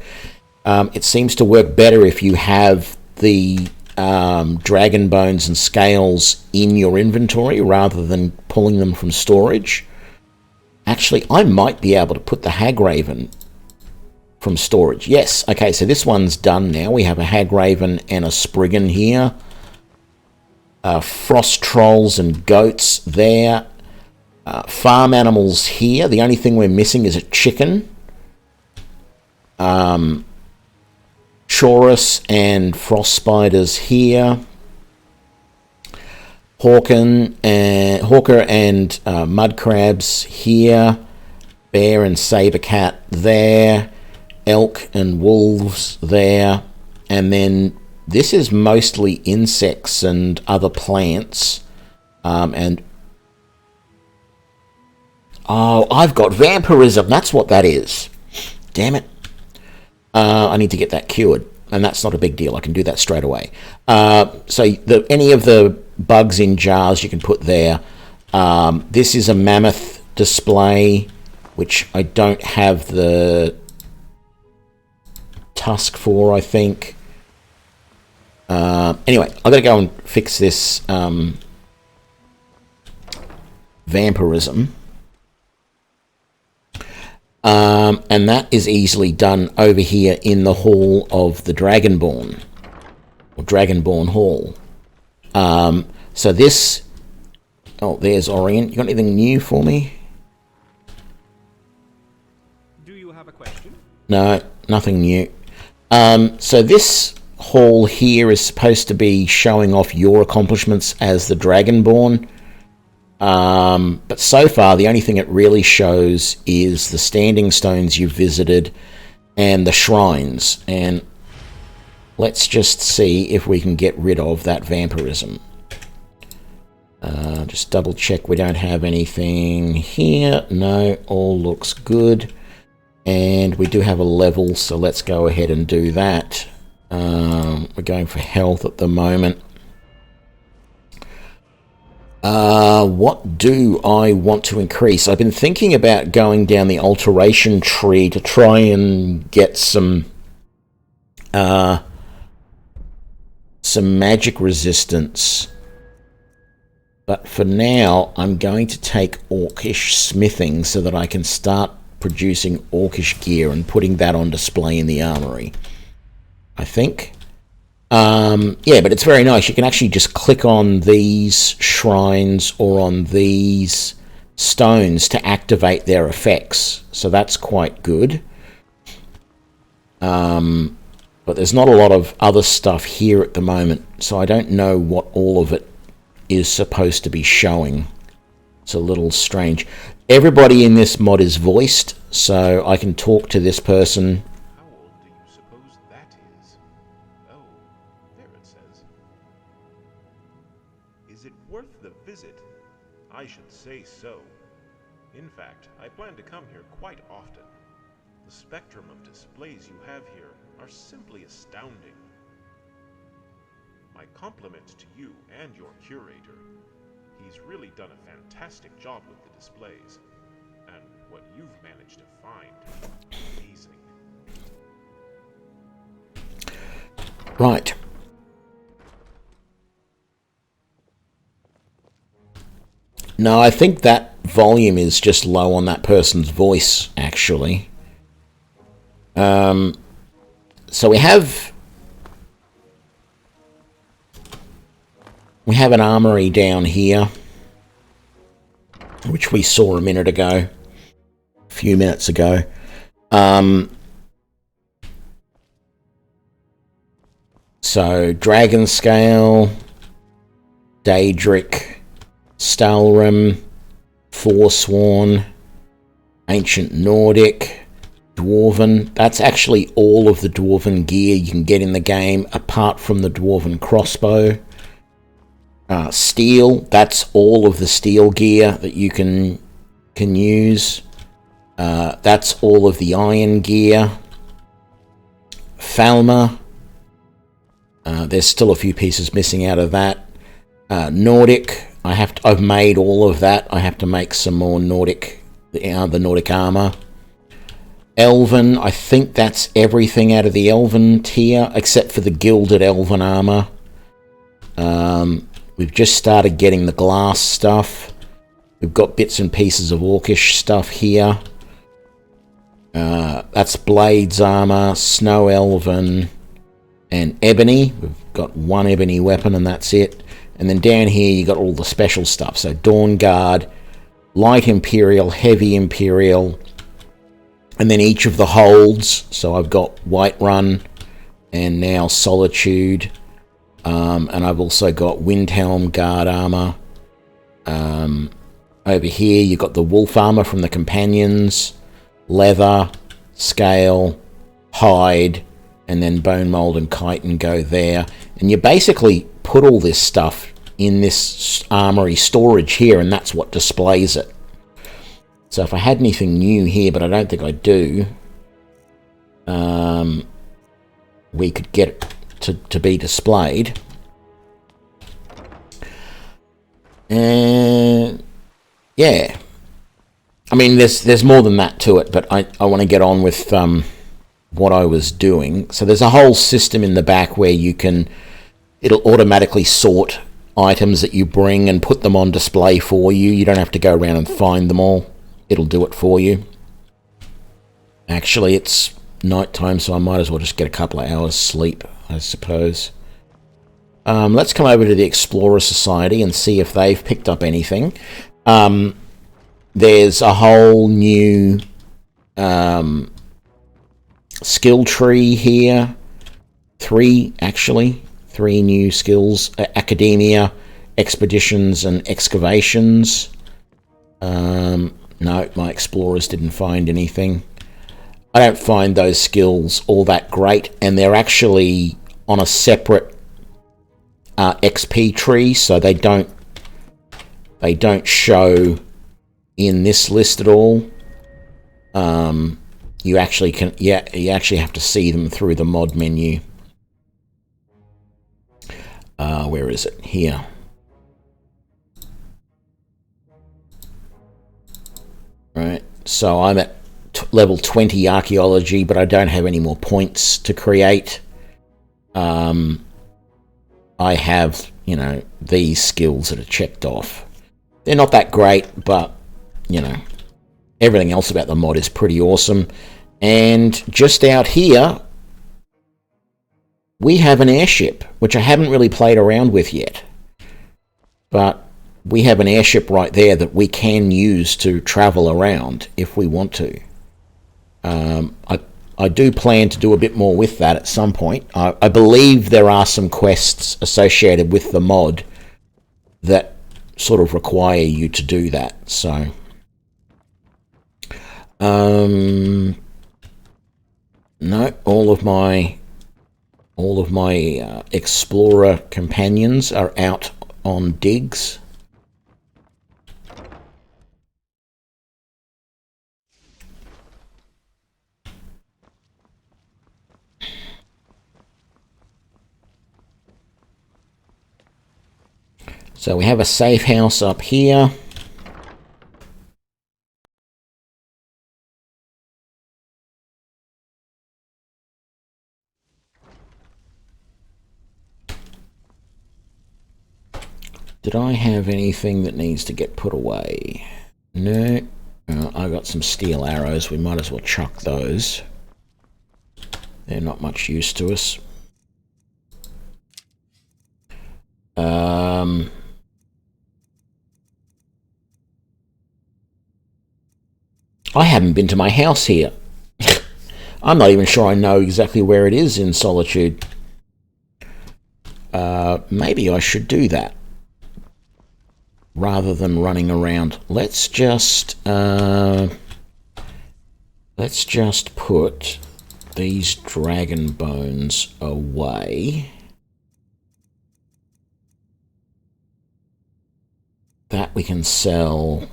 It seems to work better if you have the dragon bones and scales in your inventory rather than pulling them from storage. Actually, I might be able to put the Hagraven from storage. Yes, okay, so this one's done now. We have a Hagraven and a Spriggan here. Frost trolls and goats there. Farm animals here. The only thing we're missing is a chicken. Chorus and frost spiders here. Hawker and mud crabs here. Bear and saber cat there. Elk and wolves there. And then this is mostly insects and other plants. And oh, I've got vampirism. That's what that is. Damn it. I need to get that cured. And that's not a big deal. I can do that straight away. So any of the bugs in jars you can put there. This is a mammoth display, which I don't have the tusk for, I think. Anyway, I've got to go and fix this vampirism. And that is easily done over here in the Hall of the Dragonborn, or Dragonborn Hall. So this... Oh, there's Orion. You got anything new for me? Do you have a question? No, nothing new. So this hall here is supposed to be showing off your accomplishments as the Dragonborn. But so far, the only thing it really shows is the standing stones you've visited and the shrines. And let's just see if we can get rid of that vampirism. Just double check we don't have anything here. No, all looks good. And we do have a level, so let's go ahead and do that. We're going for health at the moment. What do I want to increase? I've been thinking about going down the alteration tree to try and get some magic resistance. But for now, I'm going to take Orcish smithing so that I can start producing Orcish gear and putting that on display in the armory, I think. Yeah, but it's very nice. You can actually just click on these shrines or on these stones to activate their effects. So that's quite good. But there's not a lot of other stuff here at the moment, so I don't know what all of it is supposed to be showing. It's a little strange. Everybody in this mod is voiced, so I can talk to this person. How old do you suppose that is? Oh, there it says. Is it worth the visit? I should say so. In fact, I plan to come here quite often. The spectrum of displays you have here are simply astounding. My compliments to you and your curator. He's really done a fantastic job with the displays. And what you've managed to find, amazing. Right. No, I think that volume is just low on that person's voice, actually. So we have an armory down here, which we saw a minute ago, a few minutes ago. So Dragon Scale, Daedric, Stalrim, Forsworn, Ancient Nordic, Dwarven. That's actually all of the Dwarven gear you can get in the game, apart from the Dwarven crossbow. Steel, that's all of the steel gear that you can use. That's all of the iron gear. Falmer, there's still a few pieces missing out of that. Nordic, I've made all of that. I have to make some more Nordic, the Nordic armor. Elven, I think that's everything out of the Elven tier, except for the Gilded Elven armor. We've just started getting the glass stuff. We've got bits and pieces of Orcish stuff here. That's Blades armor, Snow Elven, and Ebony. We've got one Ebony weapon and that's it. And then down here you got all the special stuff. So Dawn Guard, Light Imperial, Heavy Imperial, and then each of the holds. So I've got Whiterun and now Solitude. And I've also got Windhelm Guard armor. Over here you've got the Wolf armor from the Companions, Leather, Scale, Hide, and then bone mold and chitin go there. And you basically put all this stuff in this armory storage here, and that's what displays it. So if I had anything new here, but I don't think I do, we could get it to be displayed. And yeah, I mean, there's more than that to it, but I want to get on with what I was doing. So there's a whole system in the back where it'll automatically sort items that you bring and put them on display for you. You don't have to go around and find them all. It'll do it for you. Actually, it's nighttime, so I might as well just get a couple of hours sleep, I suppose. Let's come over to the Explorer Society and see if they've picked up anything. There's a whole new skill tree here. Three new skills: academia, expeditions, and excavations. No, my explorers didn't find anything. I don't find those skills all that great, and they're actually on a separate XP tree, so they don't show in this list at all. You actually have to see them through the mod menu. Where is it? Here. Right. So I'm at level 20 archaeology, but I don't have any more points to create. I have, these skills that are checked off. They're not that great, but, everything else about the mod is pretty awesome. And just out here, we have an airship, which I haven't really played around with yet. But we have an airship right there that we can use to travel around if we want to. I do plan to do a bit more with that at some point. I believe there are some quests associated with the mod that sort of require you to do that. So, no, all of my explorer companions are out on digs. So we have a safe house up here. Did I have anything that needs to get put away? No. I got some steel arrows. We might as well chuck those. They're not much use to us. I haven't been to my house here. I'm not even sure I know exactly where it is in Solitude. Maybe I should do that rather than running around. Let's just put these dragon bones away. That we can sell.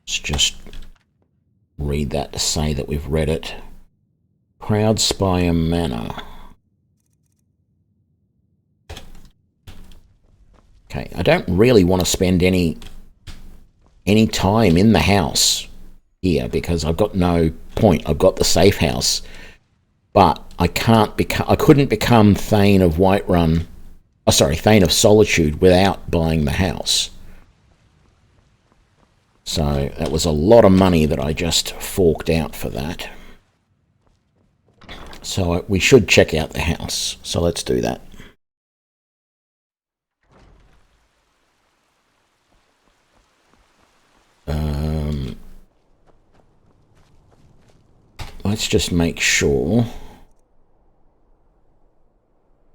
Let's just read that to say that we've read it. Proud Spire Manor. Okay, I don't really want to spend any time in the house here because I've got no point. I've got the safe house, but I couldn't become Thane of Whiterun. Oh, sorry, Thane of Solitude without buying the house. So that was a lot of money that I just forked out for that. So we should check out the house. So let's do that. Let's just make sure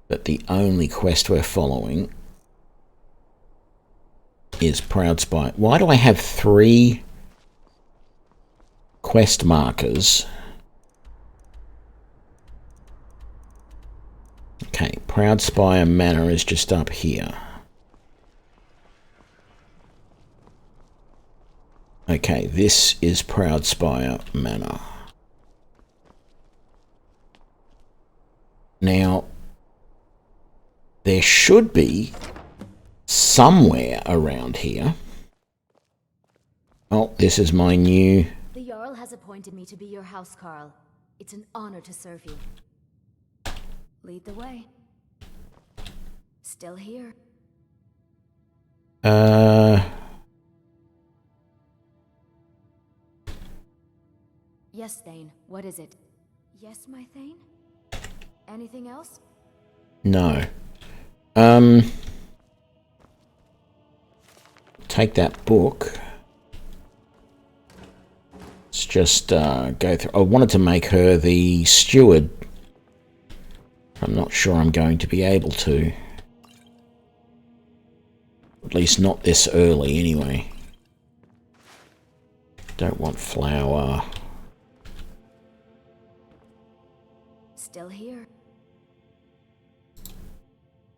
that the only quest we're following is Proud Spire. Why do I have 3 quest markers Proudspire Manor is just up here. Okay, this is Proudspire Manor. Now, there should be somewhere around here. Oh, this is my new... The Jarl has appointed me to be your housecarl. It's an honor to serve you. Lead the way. Still here. Yes, Thane. What is it? Yes, my Thane? Anything else? No. Take that book. Let's just go through. I wanted to make her the steward. I'm not sure I'm going to be able to. At least not this early, anyway. Don't want flour. Still here.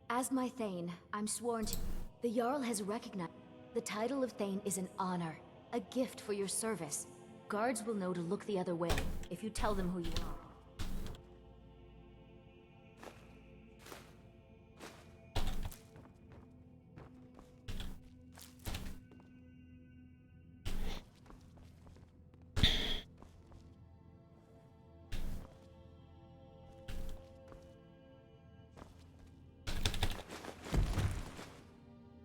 As my Thane, I'm sworn to... The Jarl has recognized... The title of Thane is an honor. A gift for your service. Guards will know to look the other way, if you tell them who you are.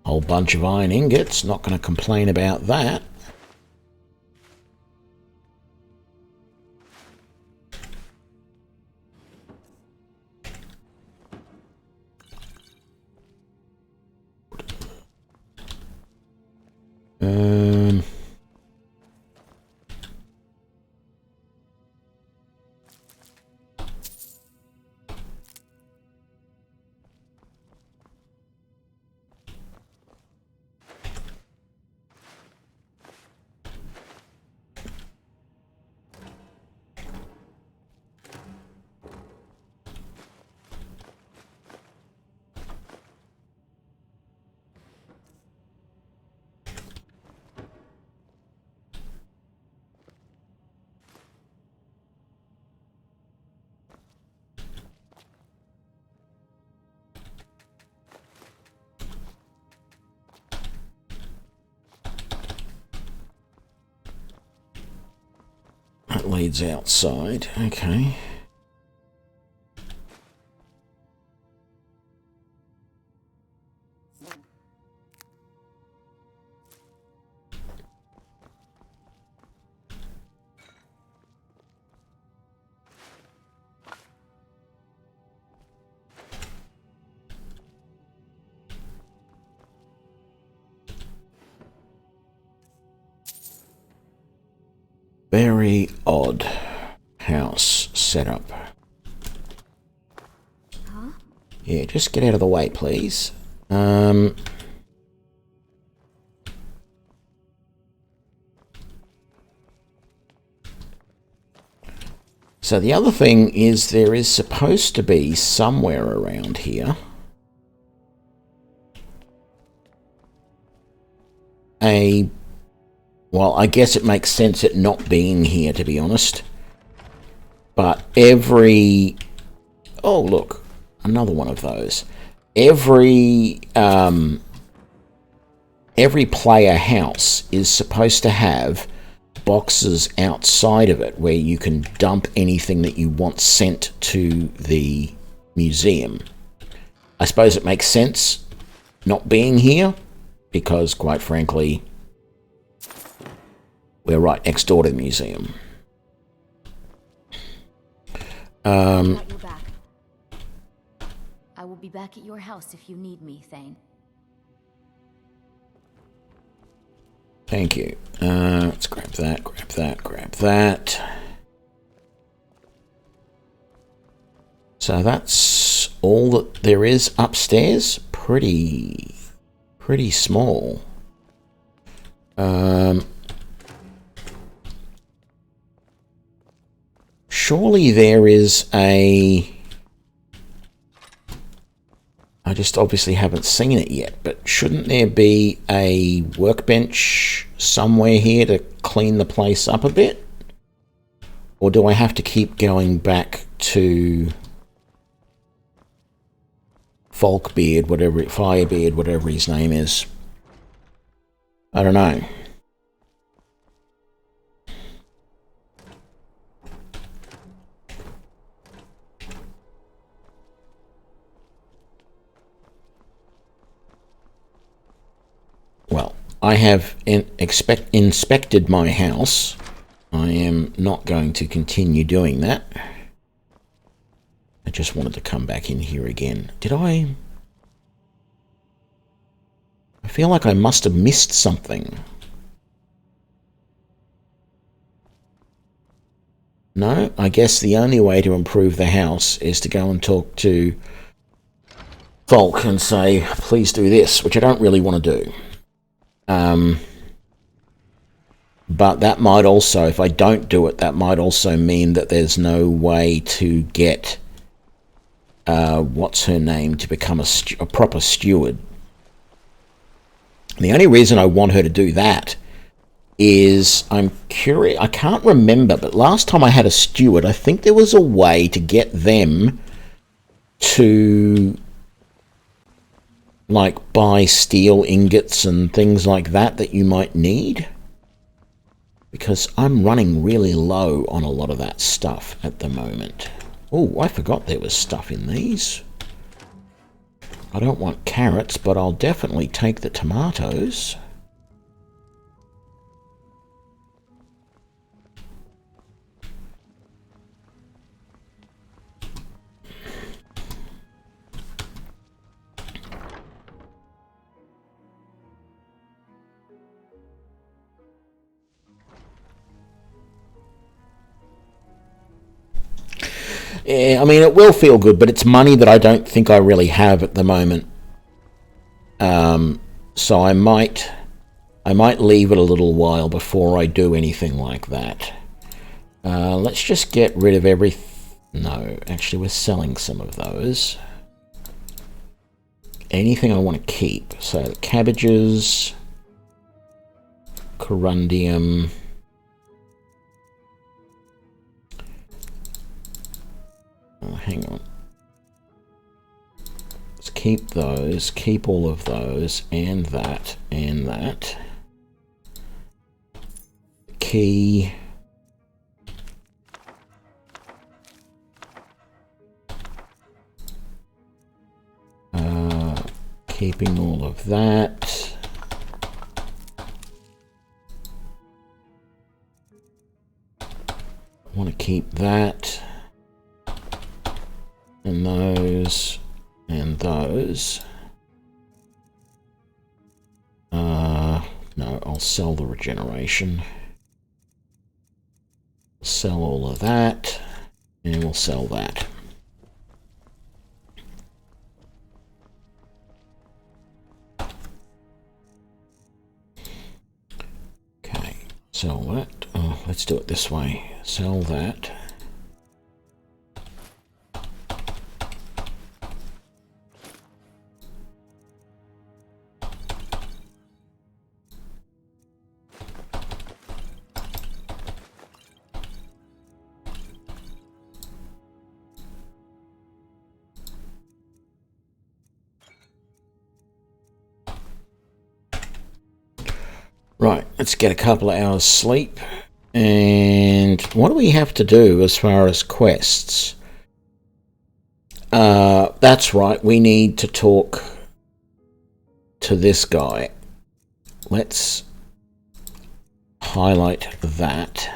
Whole bunch of iron ingots, not going to complain about that. That leads outside, okay. Very odd house setup. Huh? Yeah, just get out of the way, please. So the other thing is there is supposed to be somewhere around here well, I guess it makes sense it not being here, to be honest. But every... Oh, look. Another one of those. Every player house is supposed to have boxes outside of it where you can dump anything that you want sent to the museum. I suppose it makes sense not being here because, quite frankly, we're right next door to the museum. Got your back. I will be back at your house if you need me, Thane. Thank you. Let's grab that, grab that, grab that. So that's all that there is upstairs. Pretty small. Surely there is a... I just obviously haven't seen it yet, but shouldn't there be a workbench somewhere here to clean the place up a bit? Or do I have to keep going back to Firebeard, whatever his name is? I don't know. Well, I have inspected my house. I am not going to continue doing that. I just wanted to come back in here again. Did I? I feel like I must have missed something. No, I guess the only way to improve the house is to go and talk to Volk and say, please do this, which I don't really want to do. But that might also, if I don't do it, that might also mean that there's no way to get, what's her name, to become a proper steward. And the only reason I want her to do that is I'm curious, I can't remember, but last time I had a steward, I think there was a way to get them to like buy steel ingots and things like that you might need, because I'm running really low on a lot of that stuff at the moment. Oh, I forgot there was stuff in these. I don't want carrots, but I'll definitely take the tomatoes. Yeah, I mean, it will feel good, but it's money that I don't think I really have at the moment. So I might leave it a little while before I do anything like that. Let's just get rid of everything. No, actually, we're selling some of those. Anything I want to keep. So the cabbages, corundium. Oh, hang on. Let's keep those, keep all of those, and that, and that. Key. Keeping all of that. I want to keep that. And those, and those. No, I'll sell the regeneration. Sell all of that, and we'll sell that. Okay, sell that. Oh, let's do it this way. Sell that. Right, let's get a couple of hours sleep. And what do we have to do as far as quests? That's right, we need to talk to this guy. Let's highlight that.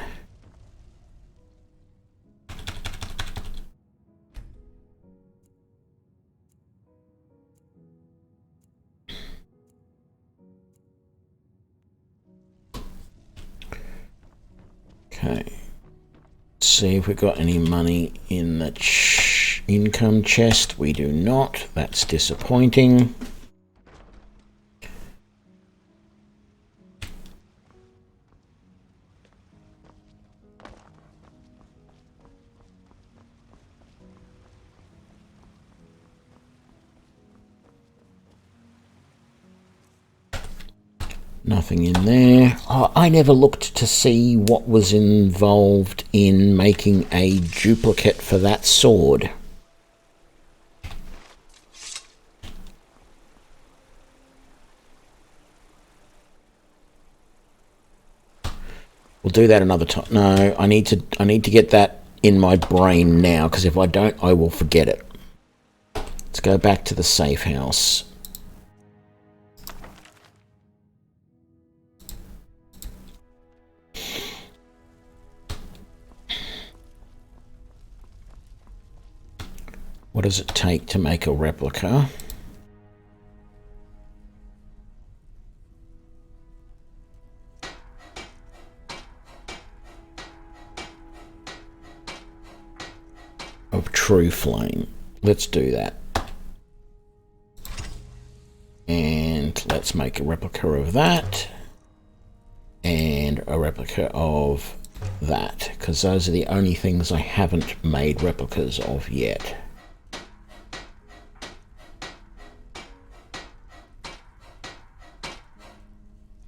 Okay, let's see if we've got any money in the income chest. We do not. That's disappointing. Nothing in there. Oh, I never looked to see what was involved in making a duplicate for that sword. We'll do that another time. No, I need to get that in my brain now, because if I don't, I will forget it. Let's go back to the safe house. What does it take to make a replica? Of True Flame. Let's do that. And let's make a replica of that. And a replica of that. Because those are the only things I haven't made replicas of yet.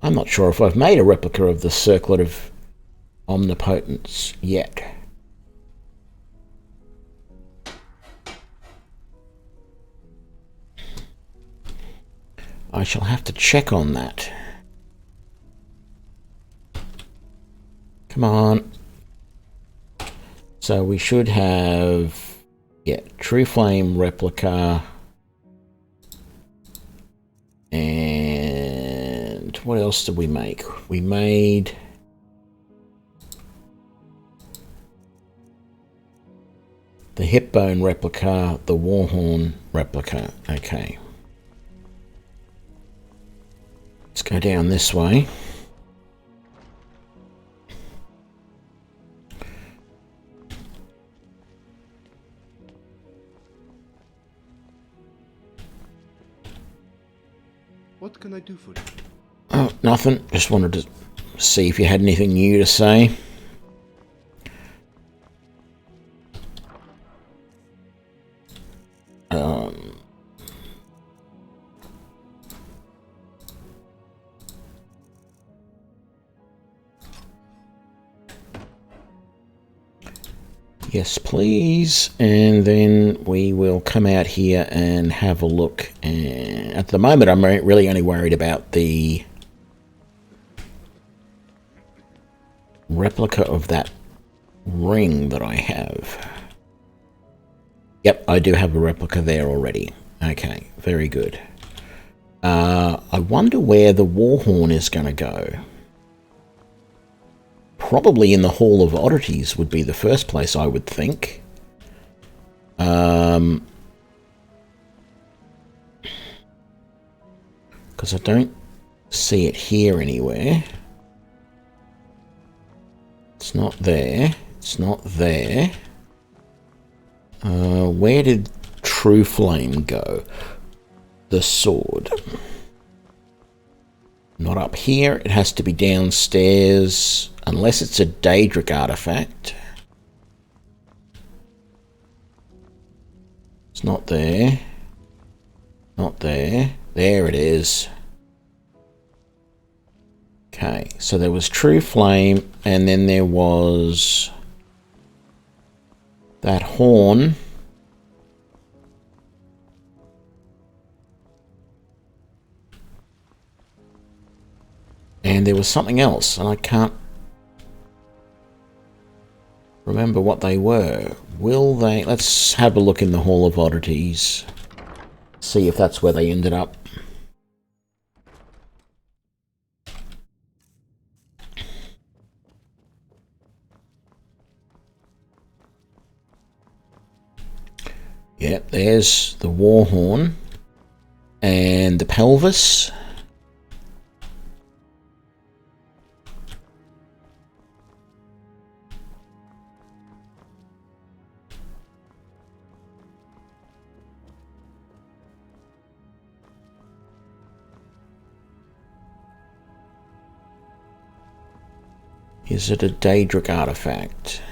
I'm not sure if I've made a replica of the Circlet of Omnipotence yet. I shall have to check on that. Come on. So we should have, yeah, True Flame replica. And what else did we make? We made the hip bone replica, the warhorn replica. Okay. Let's go down this way. What can I do for you? Oh, nothing. Just wanted to see if you had anything new to say. Yes, please. And then we will come out here and have a look. And at the moment, I'm really only worried about the replica of that ring that I have. Yep, I do have a replica there already. Okay, very good. I wonder where the warhorn is going to go. Probably in the Hall of Oddities would be the first place, I would think. Because I don't see it here anywhere. It's not there. It's not there. Where did True Flame go? The sword. Not up here. It has to be downstairs. Unless it's a Daedric artifact. It's not there. Not there. There it is. Okay, so there was True Flame, and then there was that horn. And there was something else, and I can't remember what they were. Will they... Let's have a look in the Hall of Oddities. See if that's where they ended up. Yep, there's the Warhorn. And the pelvis. Is it a Daedric artifact?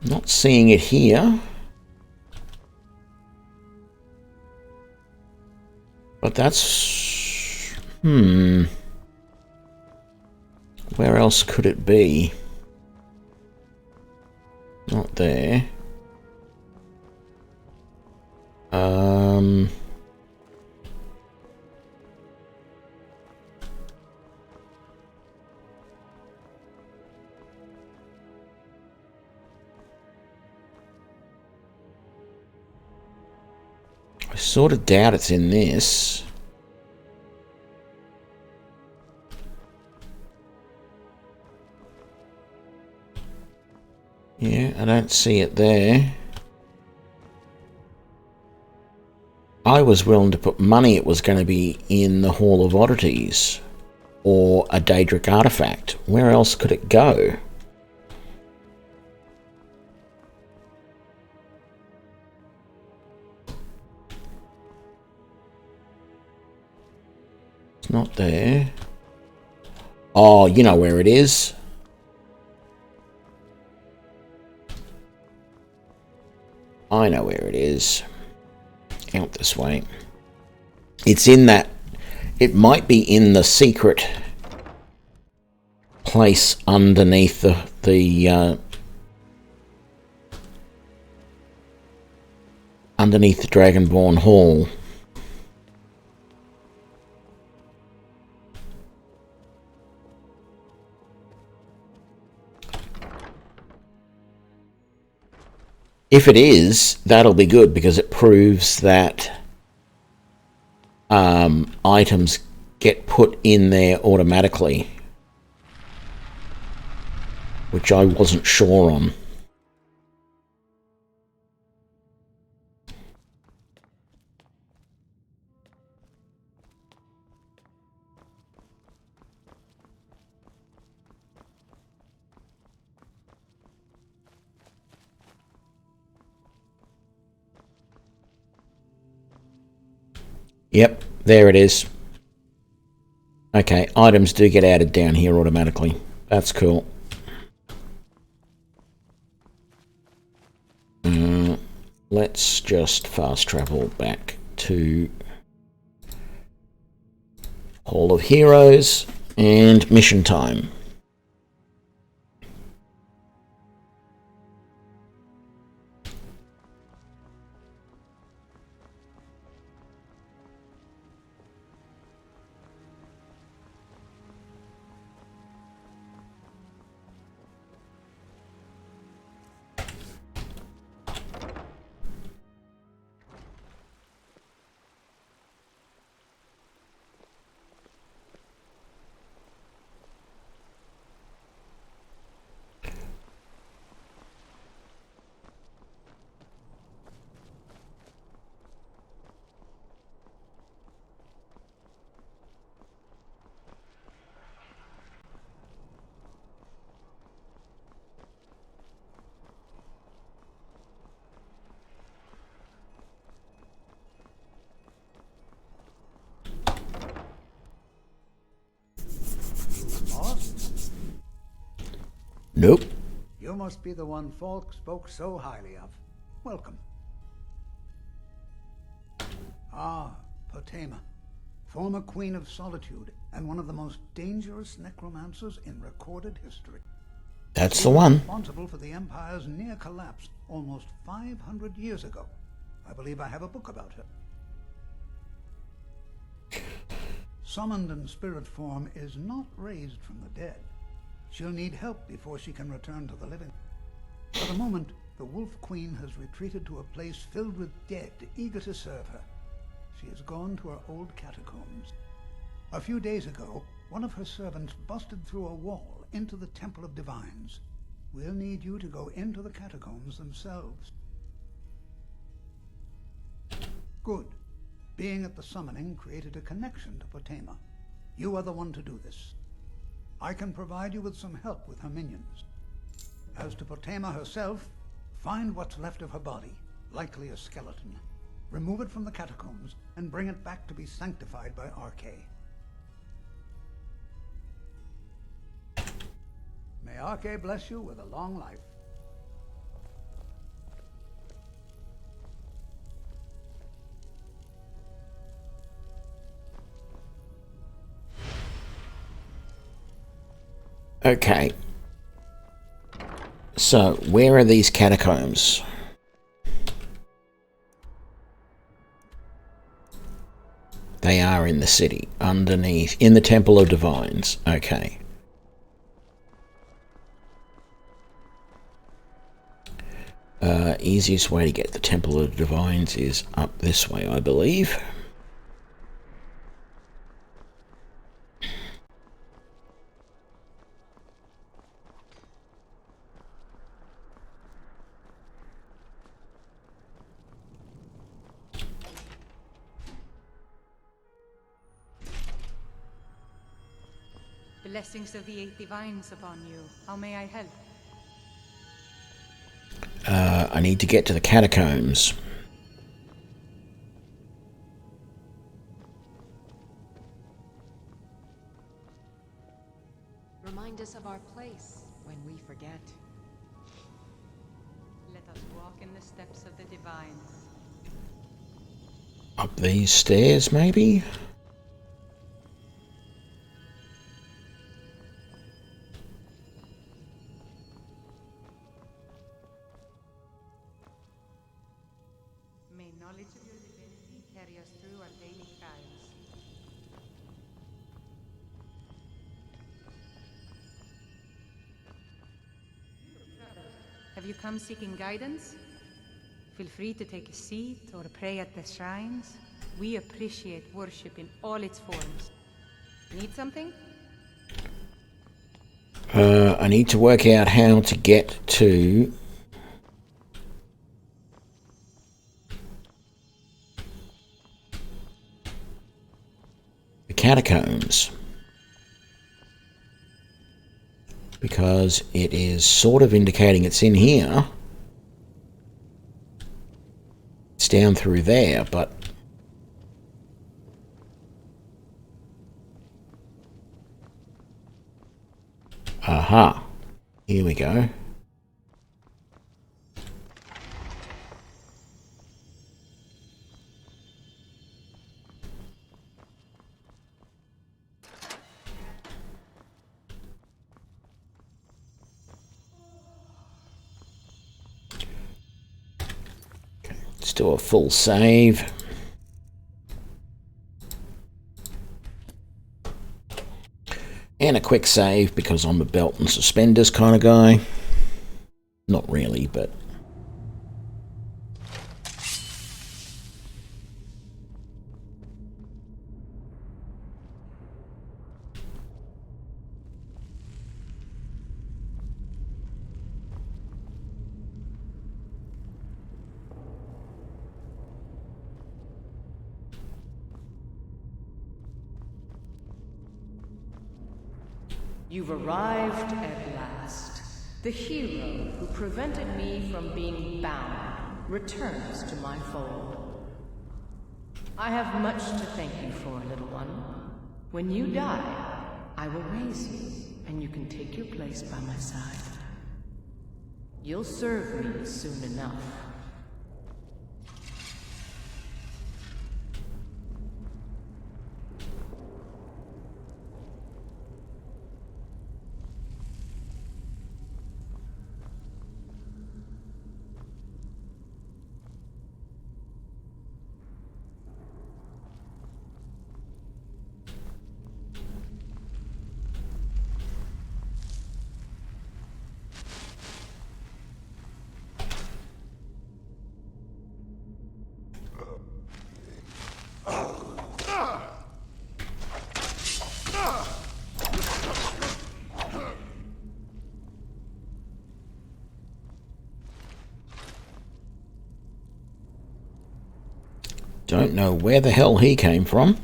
Not seeing it here. But that's... Where else could it be? Not there. I sort of doubt it's in this. Yeah, I don't see it there. I was willing to put money it was going to be in the Hall of Oddities or a Daedric artifact. Where else could it go? It's not there. Oh, you know where it is. I know where it is. Out this way. It's in that... It might be in the secret place underneath the underneath the Dragonborn Hall. If it is, that'll be good because it proves that items get put in there automatically, which I wasn't sure on. Yep, there it is. Okay, items do get added down here automatically. That's cool. Let's just fast travel back to Hall of Heroes and mission time. Nope. You must be the one Falk spoke so highly of. Welcome. Ah, Potema, former Queen of Solitude and one of the most dangerous necromancers in recorded history. That's the one. Responsible for the Empire's near collapse almost 500 years ago. I believe I have a book about her. Summoned in spirit form is not raised from the dead. She'll need help before she can return to the living. For the moment, the Wolf Queen has retreated to a place filled with dead, eager to serve her. She has gone to her old catacombs. A few days ago, one of her servants busted through a wall into the Temple of Divines. We'll need you to go into the catacombs themselves. Good. Being at the summoning created a connection to Potema. You are the one to do this. I can provide you with some help with her minions. As to Potema herself, find what's left of her body, likely a skeleton. Remove it from the catacombs and bring it back to be sanctified by Archery. May Archery bless you with a long life. Okay. So, where are these catacombs? They are in the city, underneath, in the Temple of Divines. Okay. Easiest way to get the Temple of Divines is up this way, I believe. Blessings of the Eight Divines upon you. How may I help? I need to get to the catacombs. Remind us of our place when we forget. Let us walk in the steps of the Divines. Up these stairs, maybe? May knowledge of your divinity carry us through our daily trials. Have you come seeking guidance? Feel free to take a seat or pray at the shrines. We appreciate worship in all its forms. Need something? I need to work out how to get to the catacombs, because it is sort of indicating it's in here. It's down through there, but aha, here we go. Let's do a full save. And a quick save because I'm a belt and suspenders kind of guy. Not really, but... You've arrived at last. The hero who prevented me from being bound returns to my fold. I have much to thank you for, little one. When you die, I will raise you, and you can take your place by my side. You'll serve me soon enough. Don't know where the hell he came from.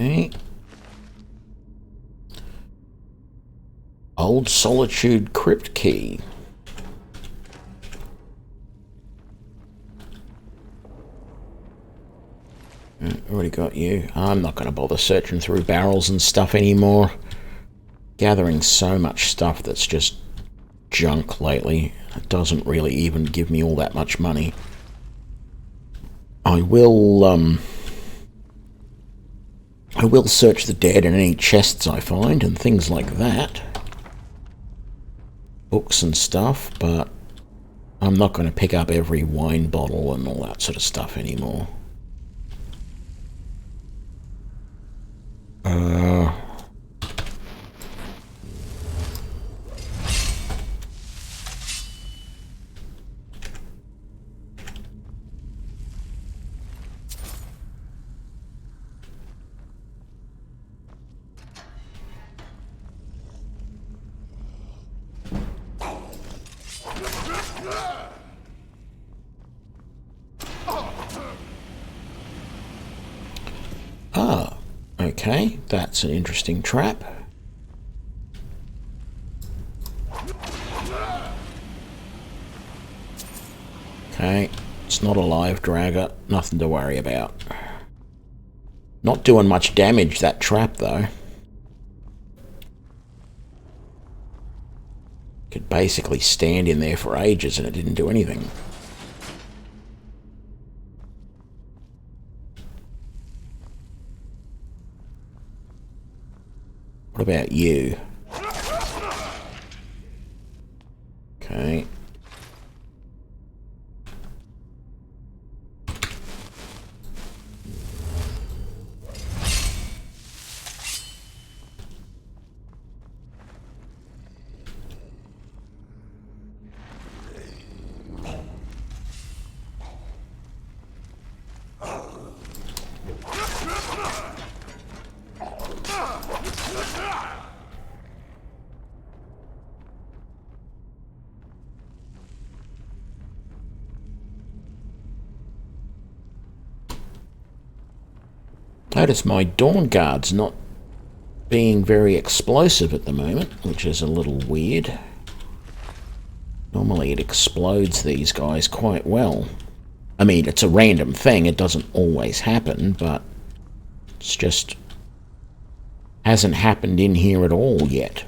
Okay. Old Solitude Crypt Key. Already got you. I'm not going to bother searching through barrels and stuff anymore. Gathering so much stuff that's just junk lately. It doesn't really even give me all that much money. I will search the dead and any chests I find and things like that. Books and stuff, but I'm not going to pick up every wine bottle and all that sort of stuff anymore. Okay, that's an interesting trap. Okay, it's not a live dragger, nothing to worry about. Not doing much damage, that trap, though. Could basically stand in there for ages and it didn't do anything. What about you? Okay. Notice my Dawn Guard's not being very explosive at the moment, which is a little weird. Normally it explodes these guys quite well. I mean, it's a random thing, it doesn't always happen, but it's just hasn't happened in here at all yet.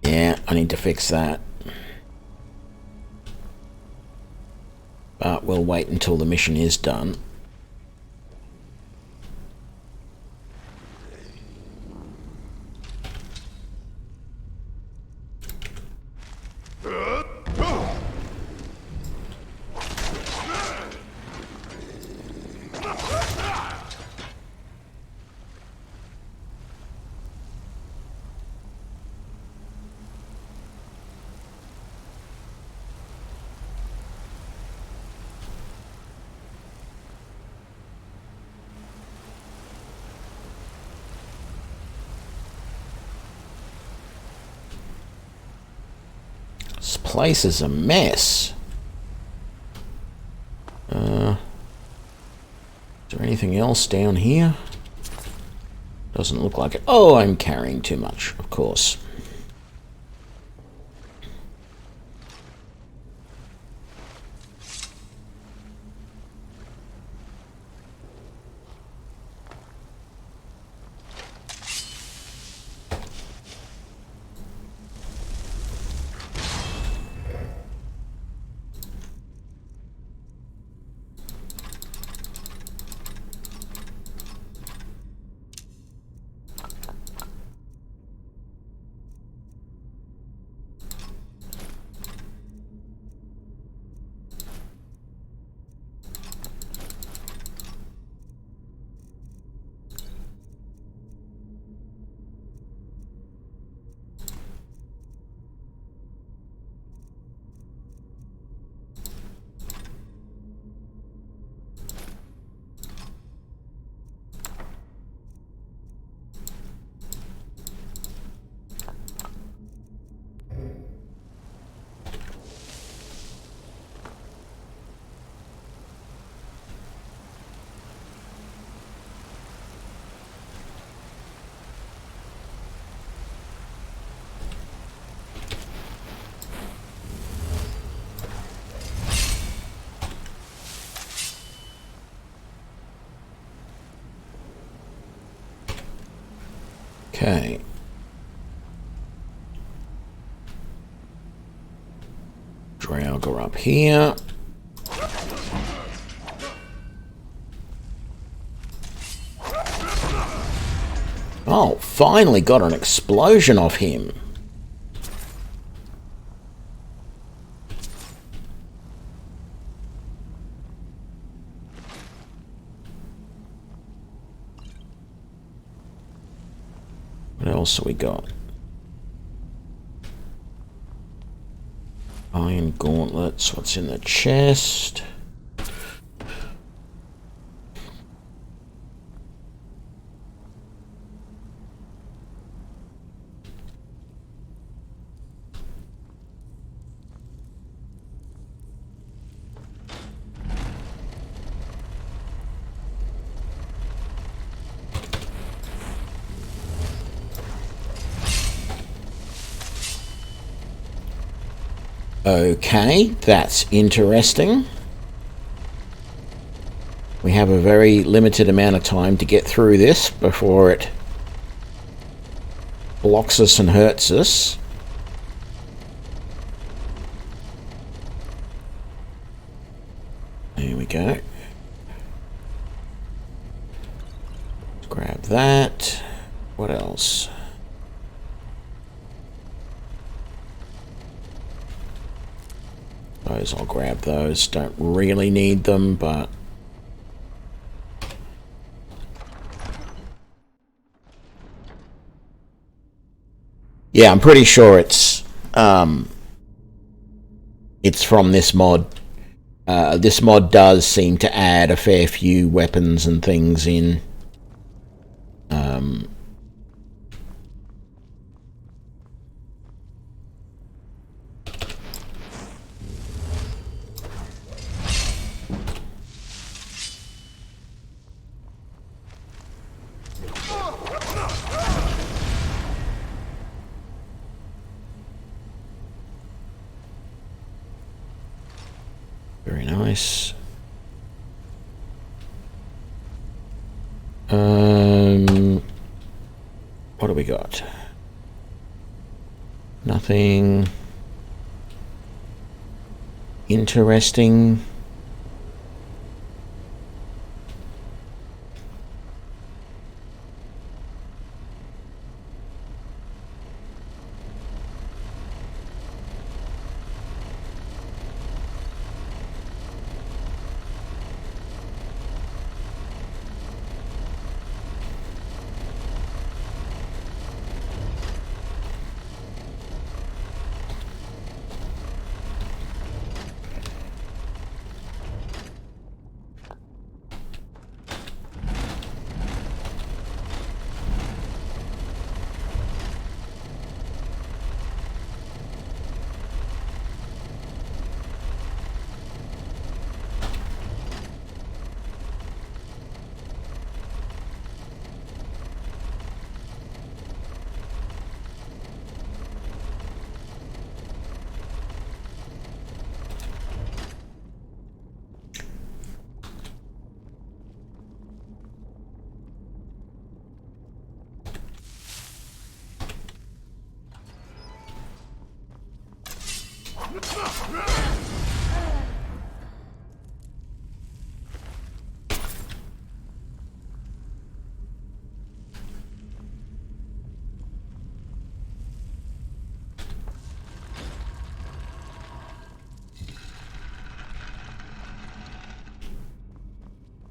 Yeah, I need to fix that. But we'll wait until the mission is done. This place is a mess. Is there anything else down here? Doesn't look like it. Oh, I'm carrying too much, of course. Okay. Draugr up here. Oh, finally got an explosion off him. What else have we got? Iron gauntlets. What's in the chest? Okay, that's interesting. We have a very limited amount of time to get through this before it blocks us and hurts us. There we go. Let's grab that. What else? Those, I'll grab those. Don't really need them, but... yeah, I'm pretty sure it's from this mod. This mod does seem to add a fair few weapons and things in. Very nice. What do we got? Nothing interesting.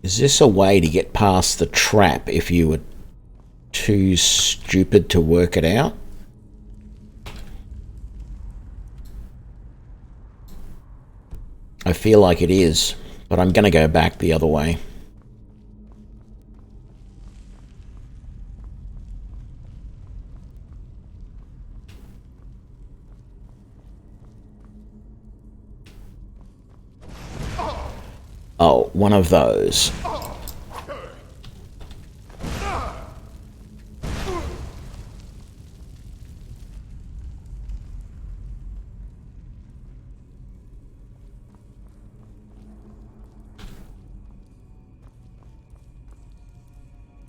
Is this a way to get past the trap if you were too stupid to work it out? I feel like it is, but I'm going to go back the other way. Oh, one of those.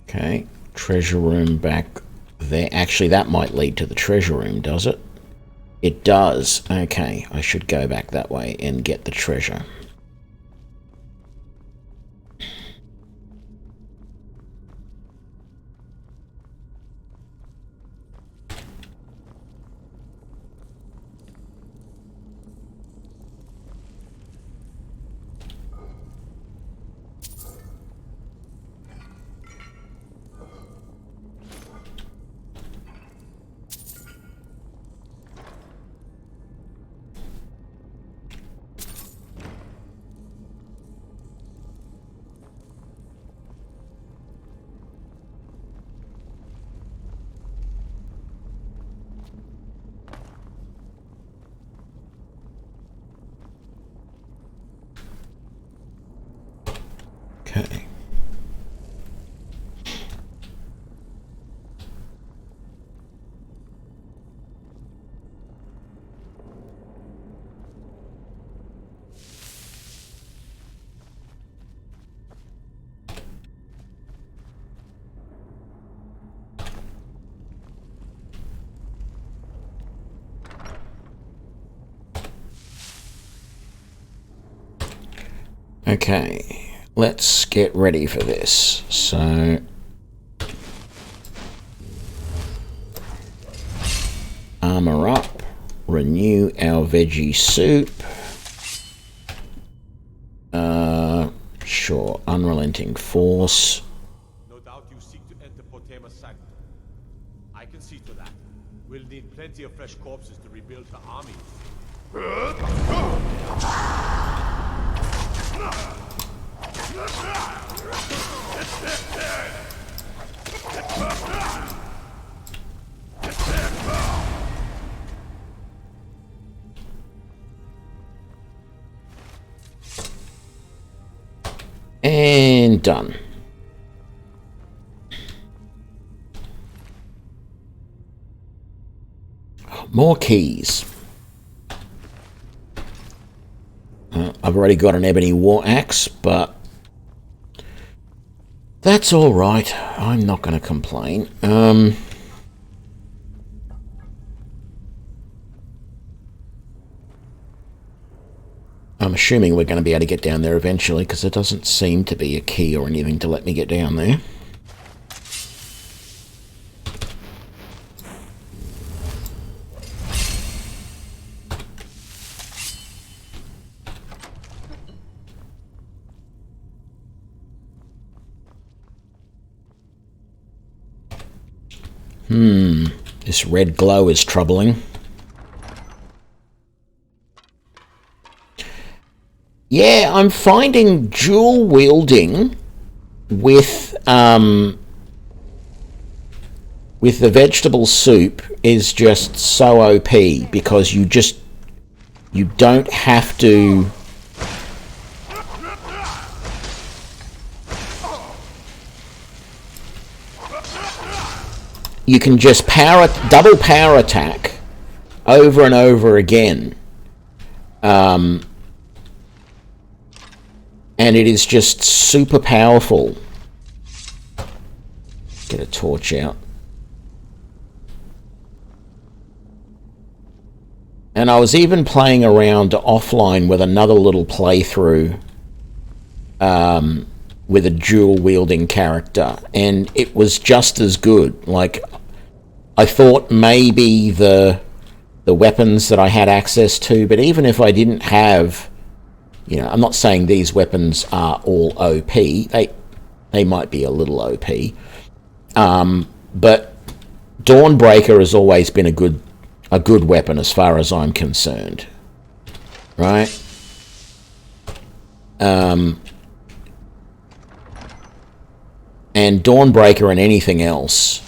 Okay, treasure room back there. Actually, that might lead to the treasure room, does it? It does. Okay, I should go back that way and get the treasure. Okay. Okay, let's get ready for this. So, armor up, renew our veggie soup. Sure, unrelenting force. No doubt you seek to enter Potema's sanctum. I can see to that. We'll need plenty of fresh corpses to rebuild the army. And done. More keys. I've already got an ebony war axe, but that's all right. I'm not going to complain. I'm assuming we're going to be able to get down there eventually, because there doesn't seem to be a key or anything to let me get down there. This red glow is troubling. Yeah, I'm finding dual wielding with the vegetable soup is just so OP, because you don't have to you can just double power attack over and over again. And it is just super powerful. Get a torch out. And I was even playing around offline with another little playthrough with a dual wielding character, and it was just as good. Like, I thought maybe the weapons that I had access to, but even if I didn't have, you know, I'm not saying these weapons are all OP. They might be a little OP. But Dawnbreaker has always been a good weapon as far as I'm concerned. Right? And Dawnbreaker and anything else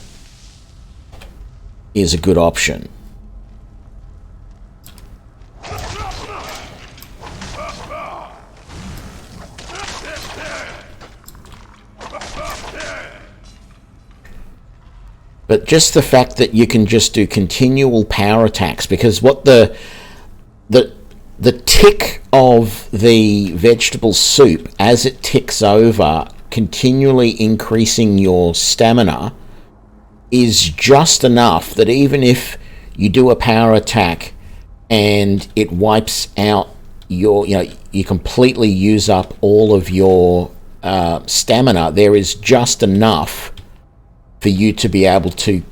is a good option. But just the fact that you can just do continual power attacks, because what the tick of the vegetable soup, as it ticks over, continually increasing your stamina, is just enough that even if you do a power attack and it wipes out your, you completely use up all of your stamina, there is just enough for you to be able to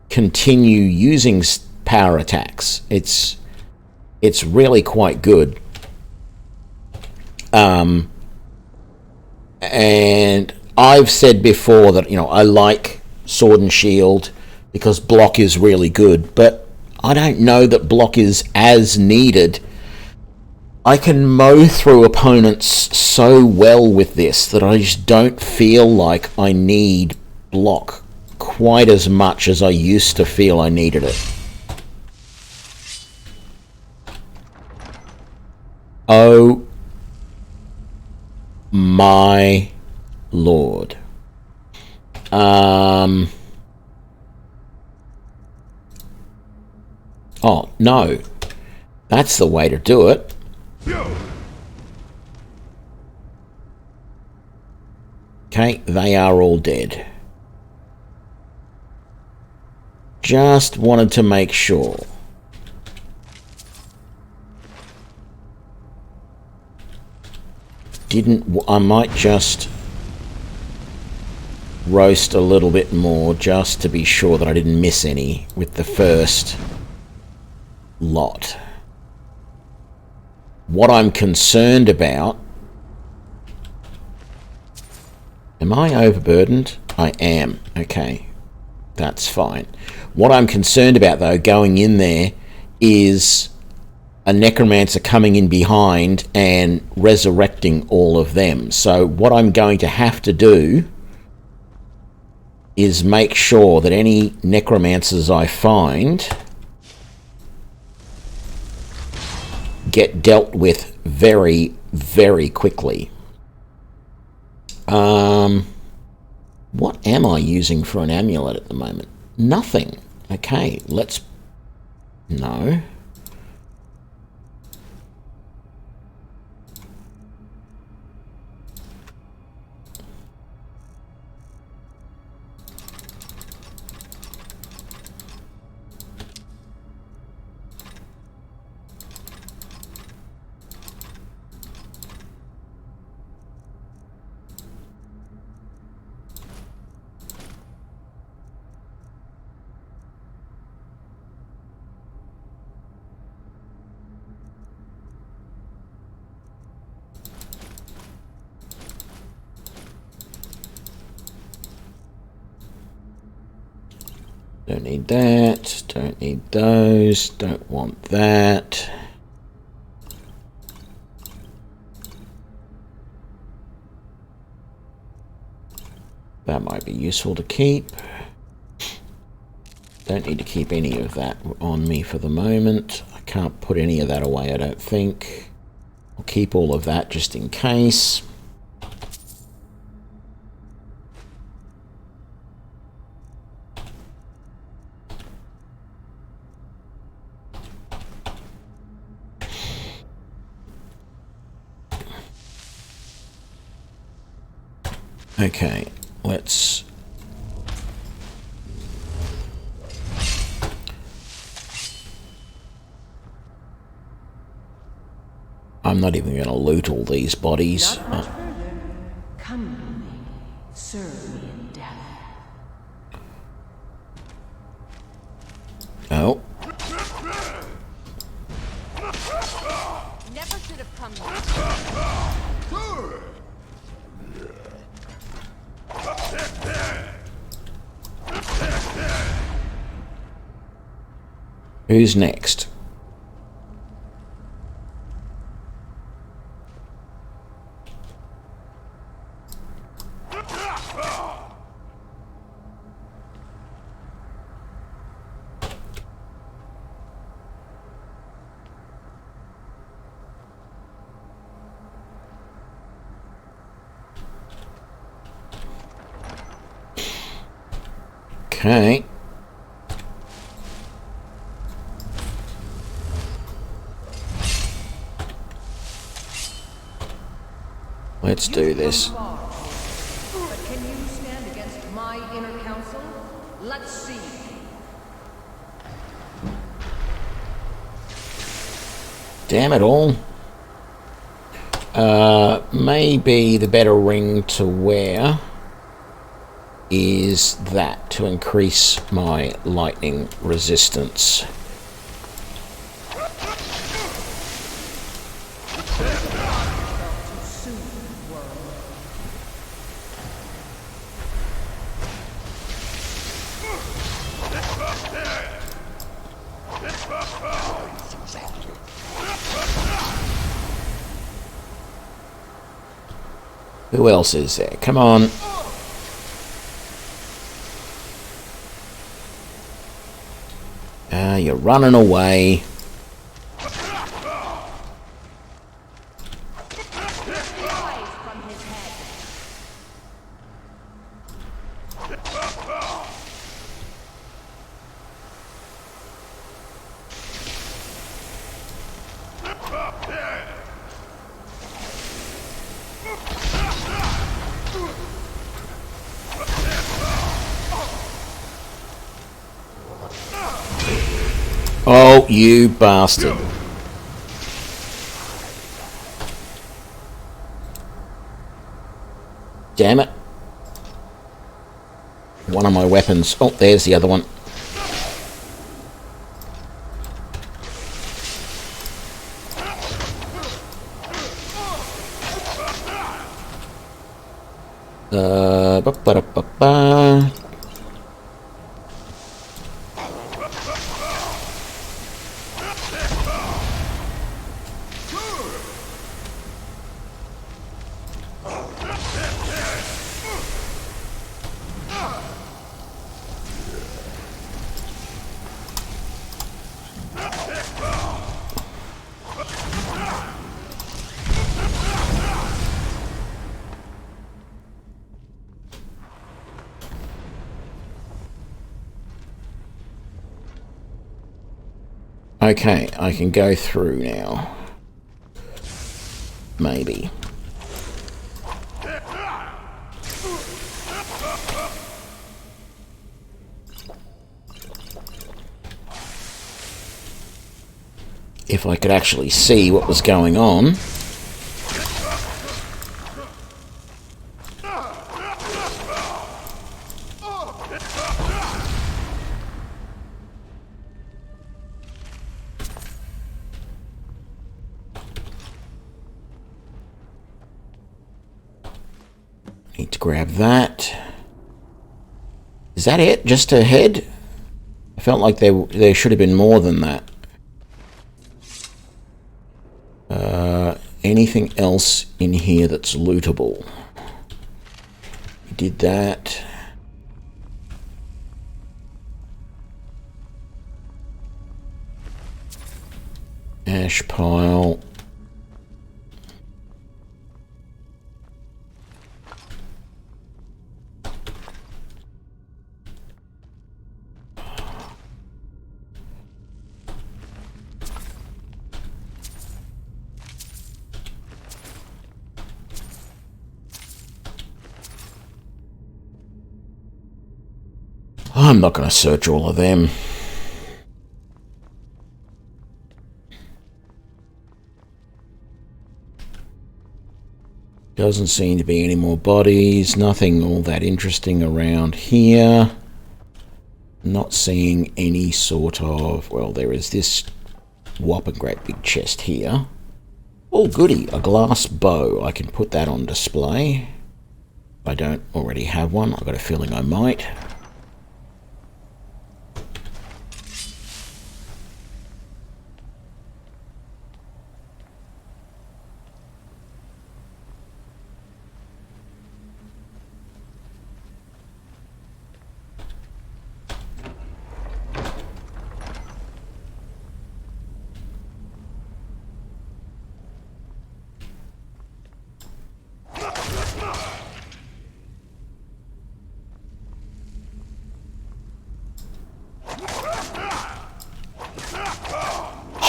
continue using power attacks. It's really quite good. And I've said before that, I like Sword and Shield because block is really good, but I don't know that block is as needed. I can mow through opponents so well with this that I just don't feel like I need block quite as much as I used to feel I needed it. Oh my lord. Oh, no. That's the way to do it. Okay, they are all dead. Just wanted to make sure. I might just roast a little bit more just to be sure that I didn't miss any with the first lot. What I'm concerned about... Am I overburdened? I am. Okay. That's fine. What I'm concerned about, though, going in there, is a necromancer coming in behind and resurrecting all of them. So what I'm going to have to do is make sure that any necromancers I find get dealt with very, very quickly. What am I using for an amulet at the moment? Nothing. Okay, let's... No. Don't need that, don't need those, don't want that. That might be useful to keep. Don't need to keep any of that on me for the moment. I can't put any of that away, I don't think. I'll keep all of that just in case. Okay, let's... I'm not even going to loot all these bodies. Not much further. Come with me. Serve me in death. Oh. Never should have come here. Who's next? Okay. Let's do this. But can you stand against my inner council? Let's see. Damn it all. Maybe the better ring to wear is that, to increase my lightning resistance. Who else is there? Come on. You're running away. Oh, you bastard. Damn it. One of my weapons. Oh, there's the other one. Ba-ba-da-ba-ba. Okay, I can go through now. Maybe. If I could actually see what was going on. Need to grab that. Is that it? Just a head? I felt like there should have been more than that. Anything else in here that's lootable? Did that. Ash pile. I'm not going to search all of them. Doesn't seem to be any more bodies. Nothing all that interesting around here. Not seeing any sort of... Well, there is this whopping great big chest here. Oh, goody. A glass bow. I can put that on display. I don't already have one. I've got a feeling I might.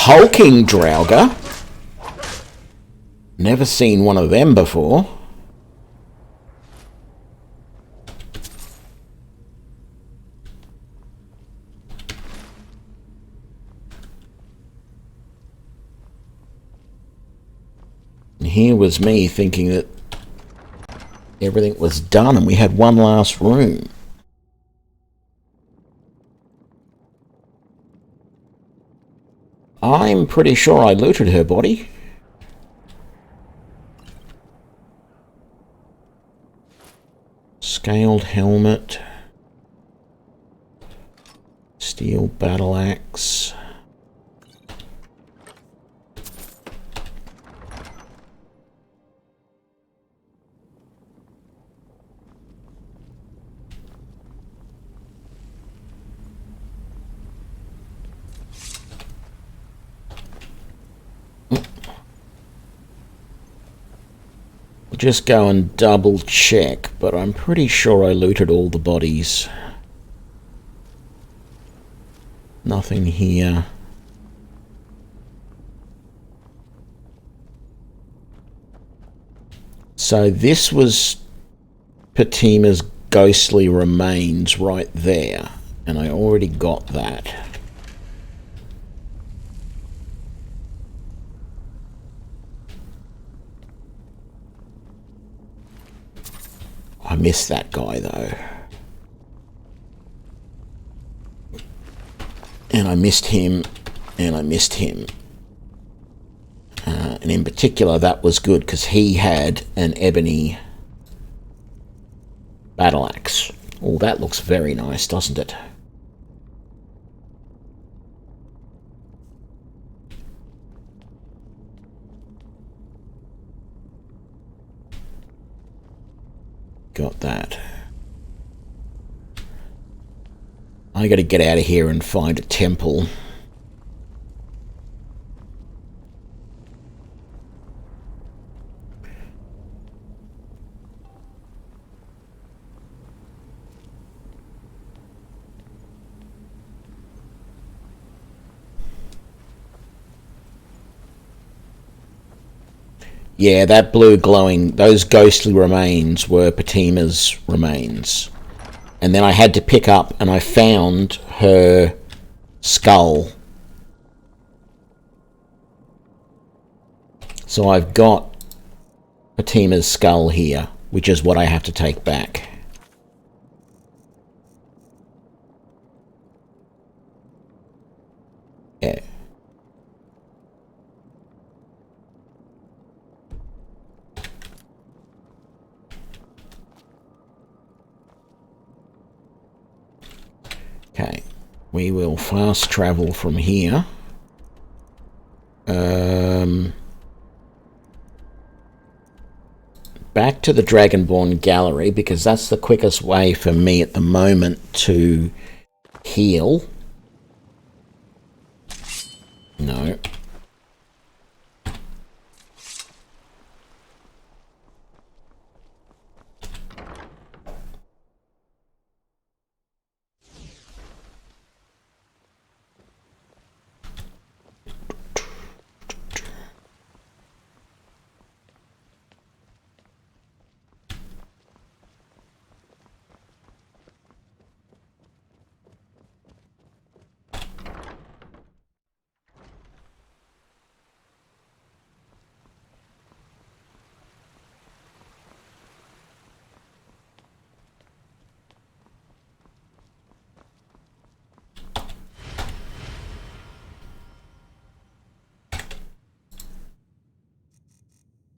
Hulking Draugr. Never seen one of them before. here was me thinking that everything was done and we had one last room. I'm pretty sure I looted her body. Scaled helmet. Steel battle axe. Just go and double check, but I'm pretty sure I looted all the bodies. Nothing here. So this was Patima's ghostly remains right there, and I already got that. I missed that guy though. And I missed him, and I missed him. And in particular that was good because he had an ebony battle axe. Oh, that looks very nice, doesn't it? Got that. I gotta get out of here and find a temple. Yeah, that blue glowing, those ghostly remains were Patima's remains. And then I had to pick up, and I found her skull. So I've got Patima's skull here, which is what I have to take back. Yeah. Okay, we will fast travel from here. Back to the Dragonborn gallery, because that's the quickest way for me at the moment to heal. No.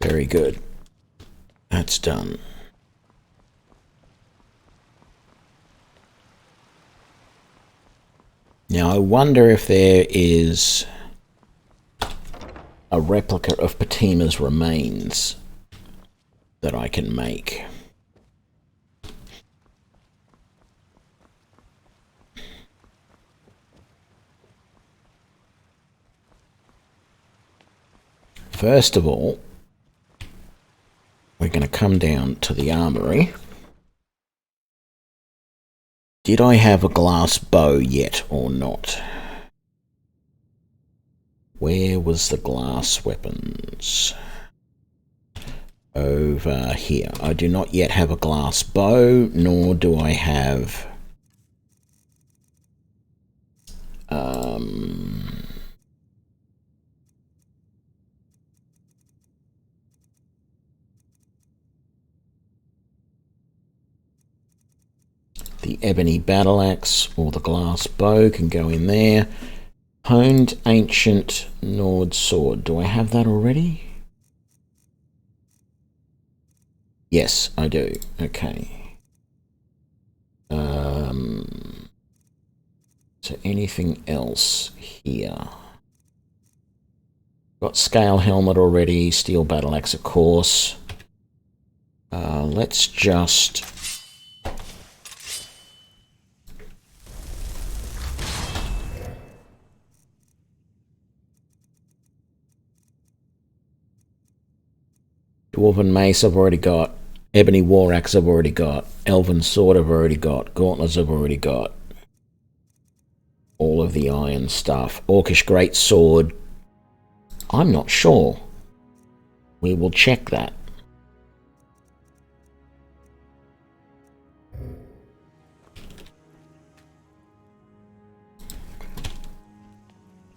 Very good. That's done. Now I wonder if there is a replica of Patima's remains that I can make. First of all, we're going to come down to the armory. Did I have a glass bow yet or not? Where was the glass weapons? Over here. I do not yet have a glass bow, nor do I have The ebony battle axe or the glass bow can go in there. Honed ancient Nord sword. Do I have that already? Yes, I do. Okay. So anything else here? Got scale helmet already. Steel battle axe, of course. Let's just... Dwarven mace I've already got. Ebony war axe I've already got. Elven sword I've already got. Gauntlets I've already got. All of the iron stuff. Orcish great sword. I'm not sure. We will check that.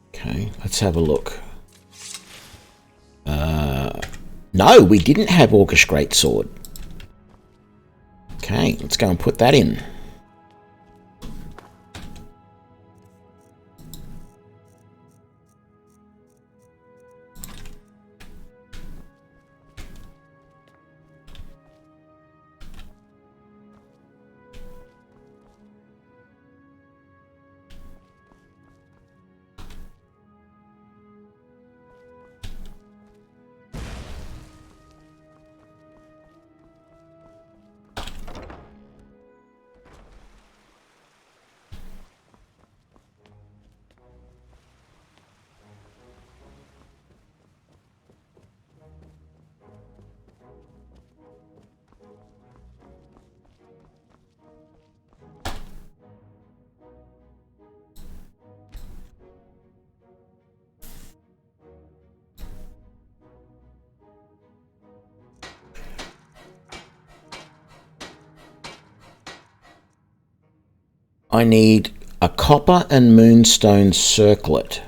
Okay, let's have a look. No, we didn't have Orcish Greatsword. Okay, let's go and put that in. I need a copper and moonstone circlet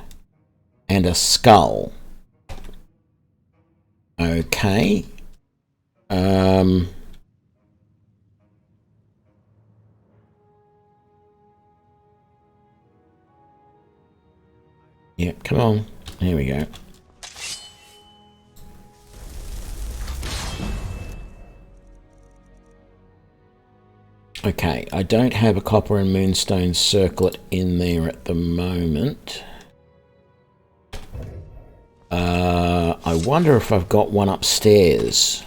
and a skull. Okay. Yeah, come on. Here we go. Okay, I don't have a copper and moonstone circlet in there at the moment. I wonder if I've got one upstairs.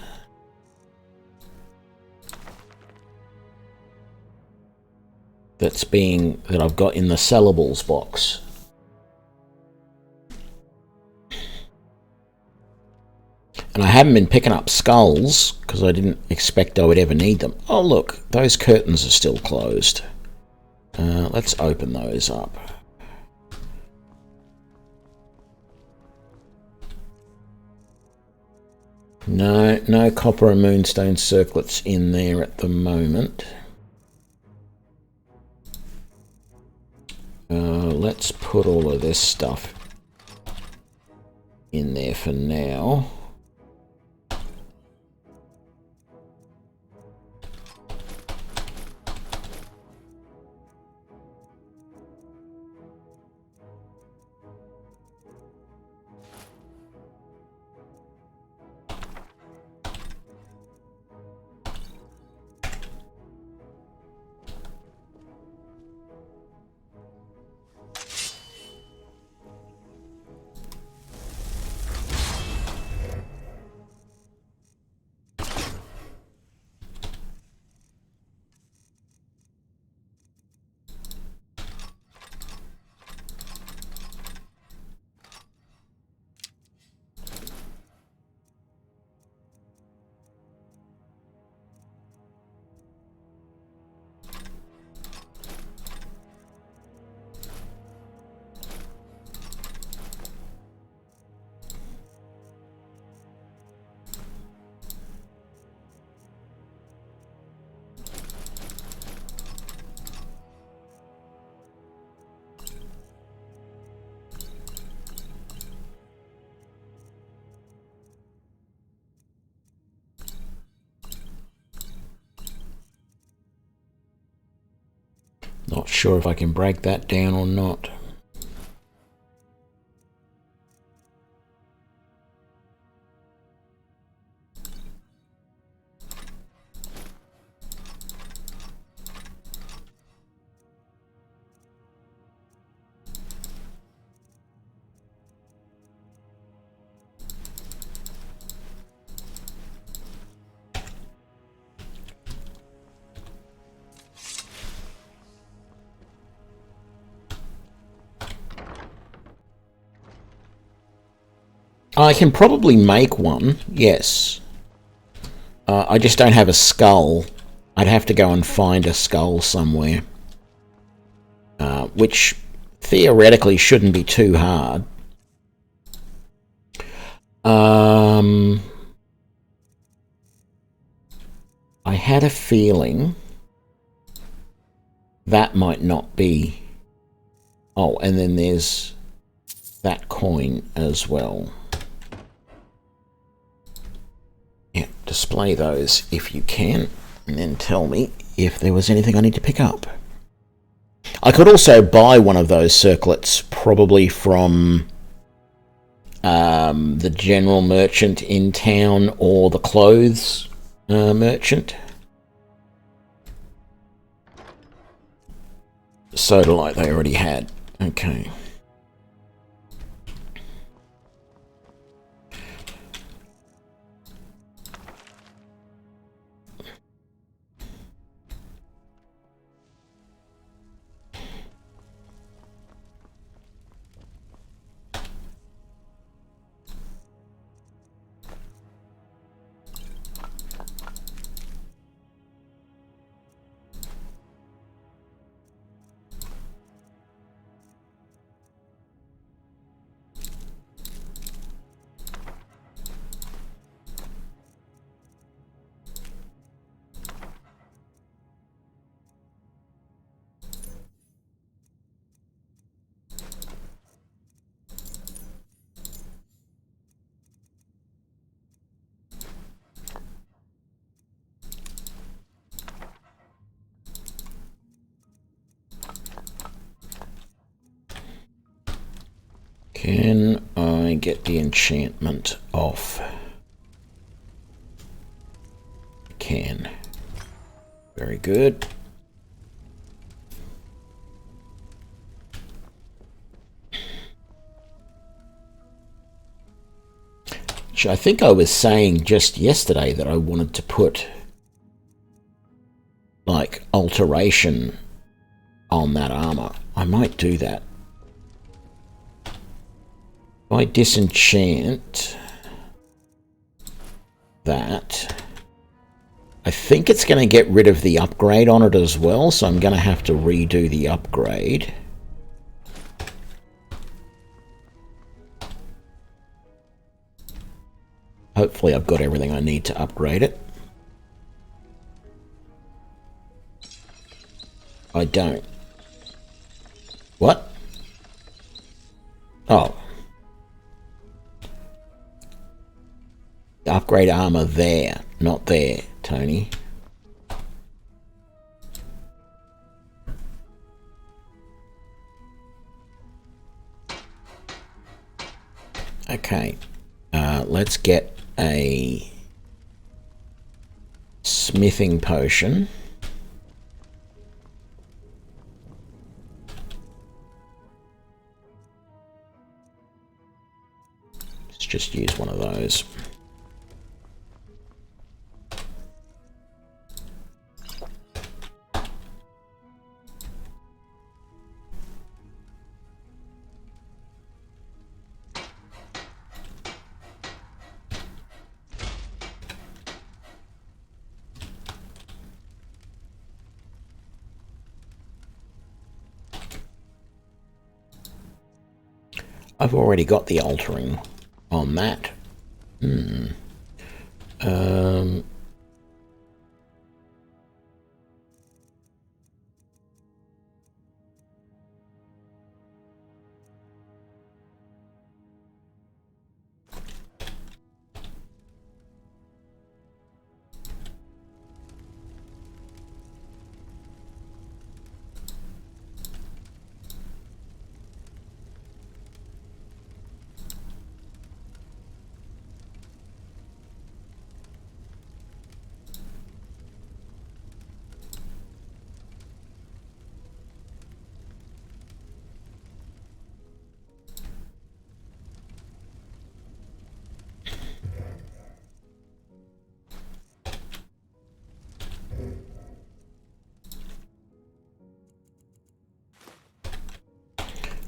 That I've got in the sellables box. And I haven't been picking up skulls because I didn't expect I would ever need them. Oh look, those curtains are still closed. Let's open those up. No copper and moonstone circlets in there at the moment. Let's put all of this stuff in there for now. sure if I can break that down or not. I can probably make one, yes. I just don't have a skull. I'd have to go and find a skull somewhere. Which theoretically shouldn't be too hard. I had a feeling that might not be... Oh, and then there's that coin as well. Yeah, display those if you can, and then tell me if there was anything I need to pick up. I could also buy one of those circlets, probably from the general merchant in town or the clothes merchant. Sodalite they already had. Okay. Can I get the enchantment off? I can. Very good. Which I think I was saying just yesterday that I wanted to put like alteration on that armor. I might do that. If I disenchant that, I think it's going to get rid of the upgrade on it as well, so I'm going to have to redo the upgrade. Hopefully I've got everything I need to upgrade it. I don't. What? Oh. Upgrade armor there, not there, Tony. Okay. Let's get a smithing potion. Let's just use one of those. I've already got the altering on that.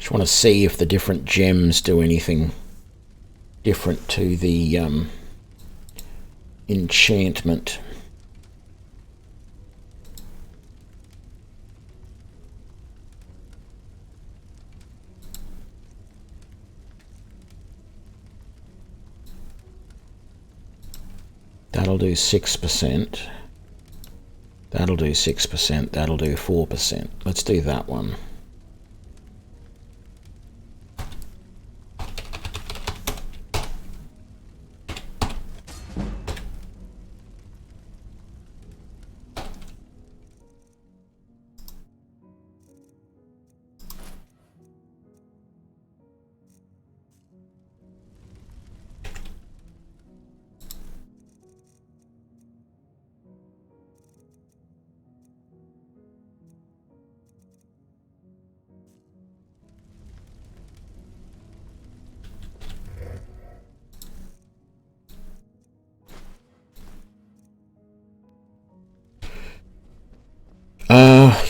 Just want to see if the different gems do anything different to the enchantment. That'll do 6%. That'll do 6%. That'll do 4%. Let's do that one.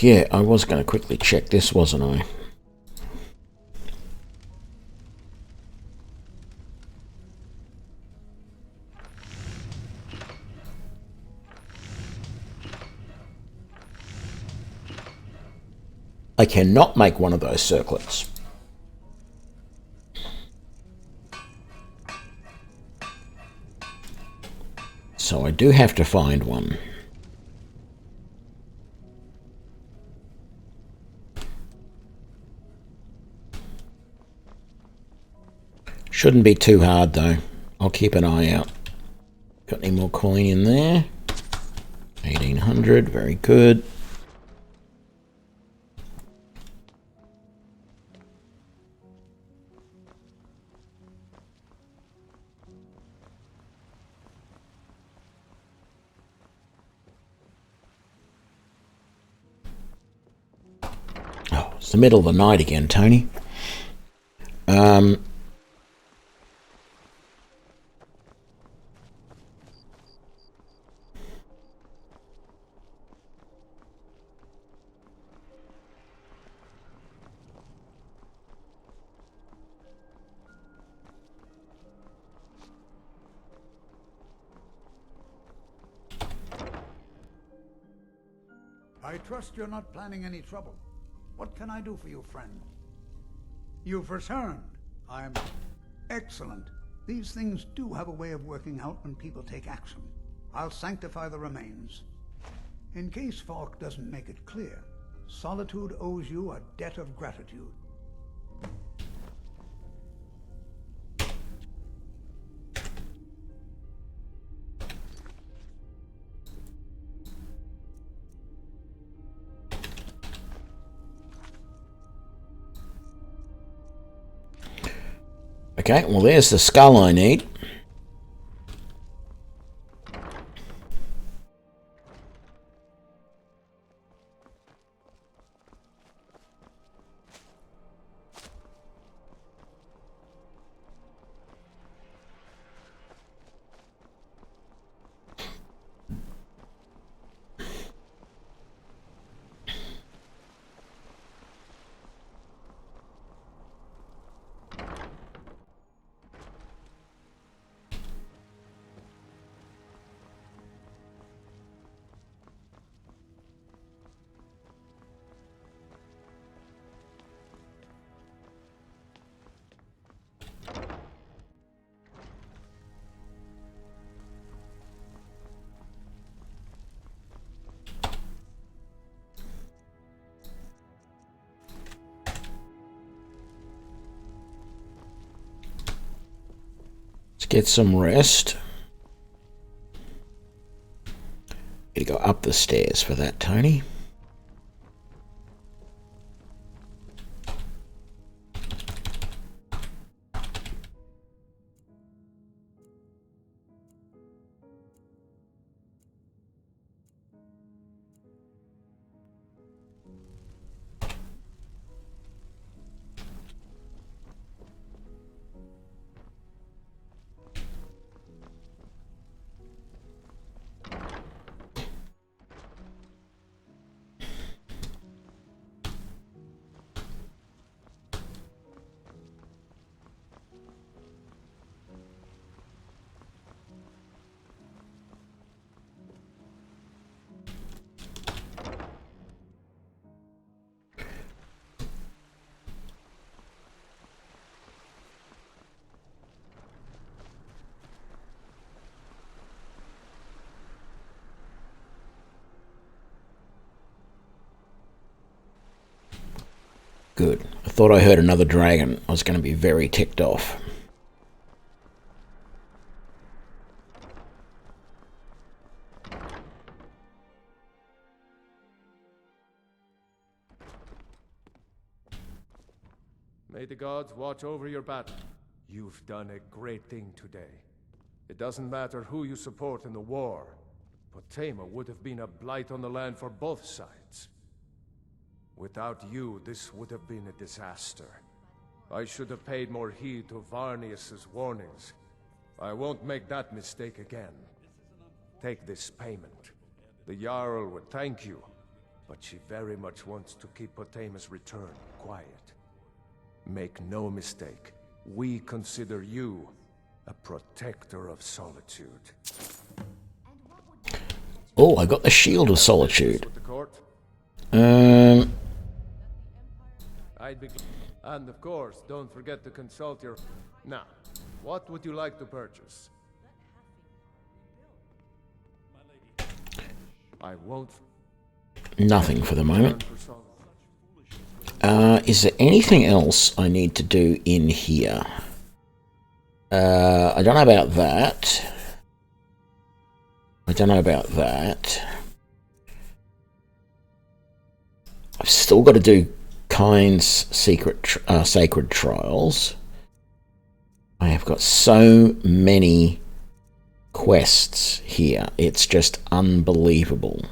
Yeah, I was going to quickly check this, wasn't I? I cannot make one of those circlets. So I do have to find one. Shouldn't be too hard though. I'll keep an eye out. Got any more coin in there? 1800, very good. Oh, it's the middle of the night again, Tony. I trust you're not planning any trouble. What can I do for you, friend? You've returned. I'm... Excellent. These things do have a way of working out when people take action. I'll sanctify the remains. In case Falk doesn't make it clear, Solitude owes you a debt of gratitude. Okay, well there's the skull I need. Let's get some rest. Need to go up the stairs for that, Tony. Good. I thought I heard another dragon. I was going to be very ticked off. May the gods watch over your battle. You've done a great thing today. It doesn't matter who you support in the war, but Tama would have been a blight on the land for both sides. Without you, this would have been a disaster. I should have paid more heed to Varnius's warnings. I won't make that mistake again. Take this payment. The Jarl would thank you, but she very much wants to keep Potama's return quiet. Make no mistake, we consider you a protector of solitude. Oh, I got the Shield of Solitude. And of course, don't forget to consult your... Now, what would you like to purchase? I won't... Nothing for the moment. Is there anything else I need to do in here? I don't know about that. I've still got to do Kind's sacred trials. I have got so many quests here. It's just unbelievable.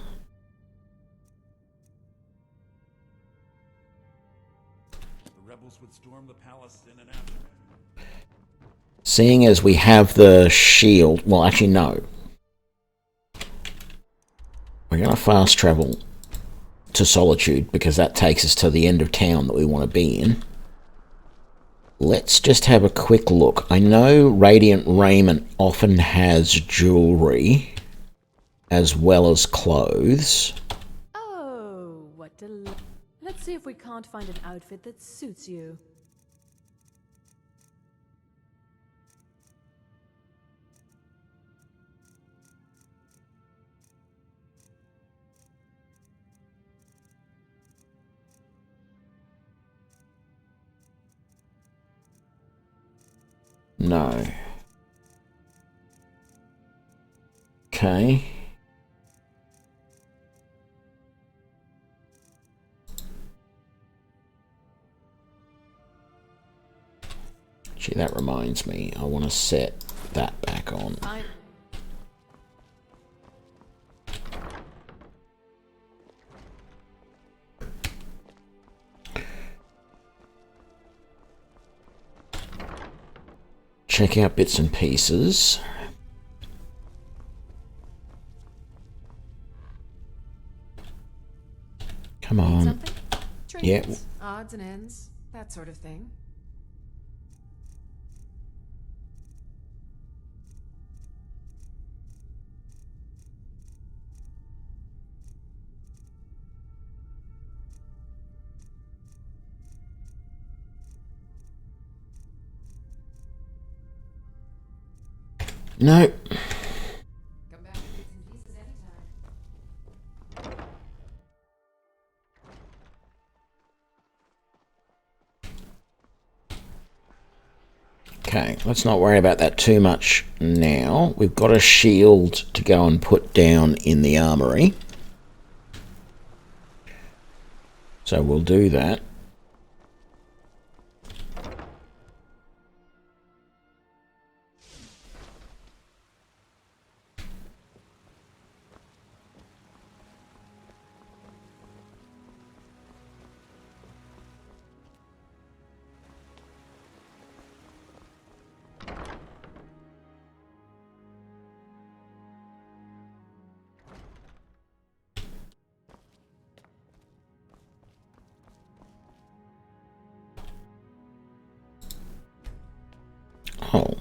Seeing as we have the shield, well, actually, no. We're going to fast travel to Solitude because that takes us to the end of town that we want to be in. Let's just have a quick look. I know Radiant Raiment often has jewelry as well as clothes. Oh, what let's see if we can't find an outfit that suits you. No. Okay. Gee, that reminds me. I want to set that back on. Check out bits and pieces. Come on. Something? Yeah. Trinkets, odds and ends, that sort of thing. No. Come back with bits and pieces anytime. Okay, let's not worry about that too much now. We've got a shield to go and put down in the armory. So we'll do that. Oh.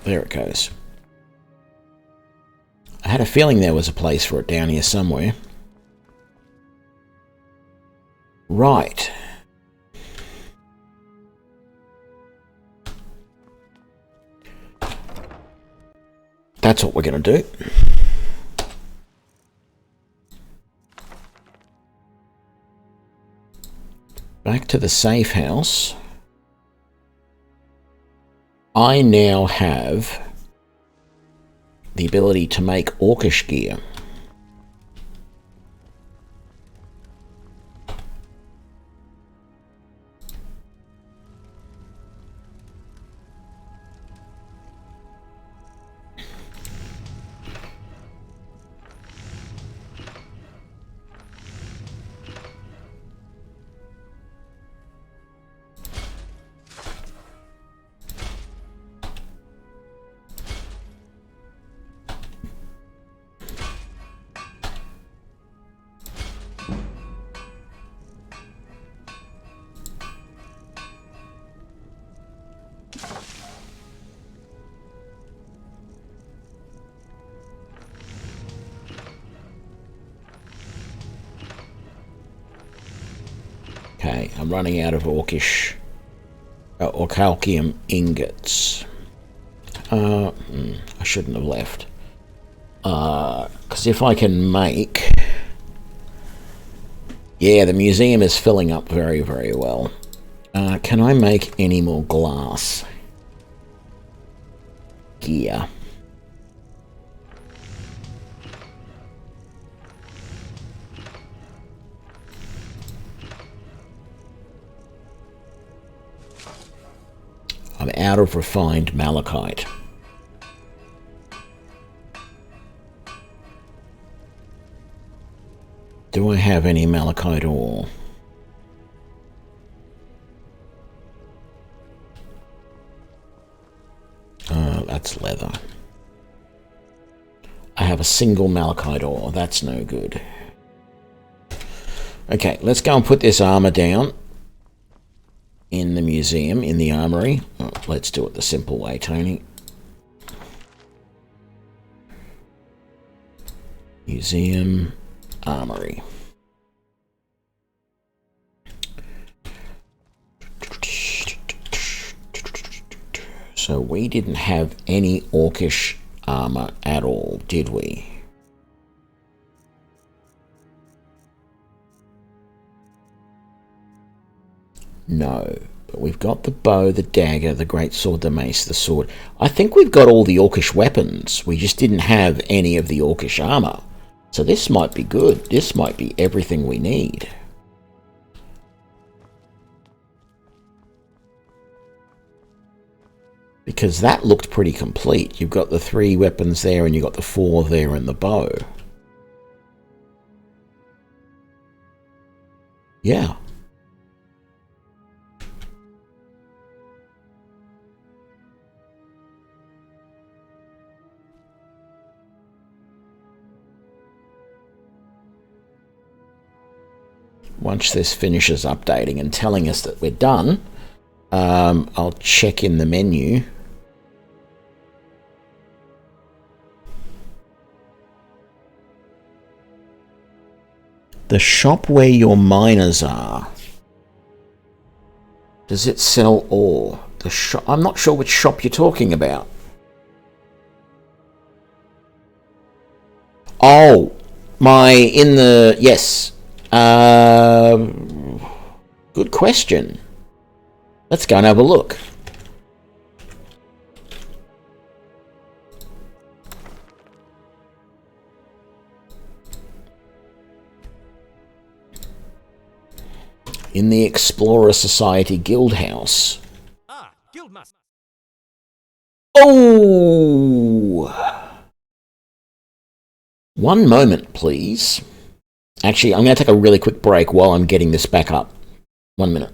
there it goes. I had a feeling there was a place for it down here somewhere. Right. That's what we're going to do. Back to the safe house. I now have the ability to make orcish gear. Okay, I'm running out of orcish or calcium ingots. I shouldn't have left. Because if I can make... Yeah, the museum is filling up very, very well. Can I make any more glass gear? I'm out of refined malachite. Do I have any malachite ore? That's leather. I have a single malachite ore. That's no good. Okay, let's go and put this armor down in the museum, in the armory. Oh, let's do it the simple way, Tony. Museum, armory. So we didn't have any orcish armor at all, did we? No, but we've got the bow, the dagger, the great sword, the mace, the sword. I think we've got all the orcish weapons. We just didn't have any of the orcish armor. So this might be good. This might be everything we need. Because that looked pretty complete. You've got the 3 weapons there and you've got the 4 there and the bow. Yeah. Once this finishes updating and telling us that we're done, I'll check in the menu. The shop where your miners are. Does it sell ore? The shop. I'm not sure which shop you're talking about. Oh, yes. Good question. Let's go and have a look. In the Explorer Society Guild House. Ah, Guildmaster. Oh! One moment, please. Actually, I'm going to take a really quick break while I'm getting this back up. 1 minute.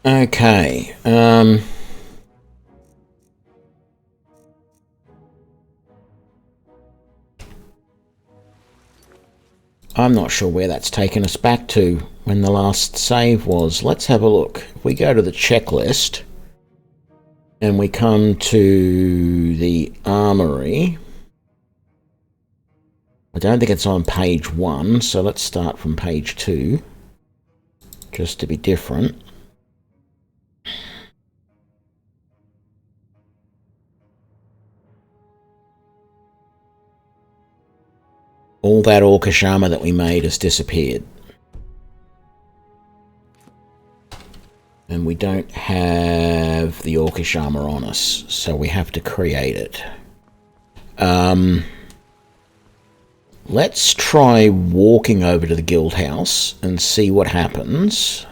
Okay. I'm not sure where that's taken us back to when the last save was. Let's have a look. If we go to the checklist and we come to the armory, I don't think it's on page 1, so let's start from page 2, just to be different. All that orcish armor that we made has disappeared. And we don't have the orcish armor on us, so we have to create it. Let's try walking over to the guild house and see what happens.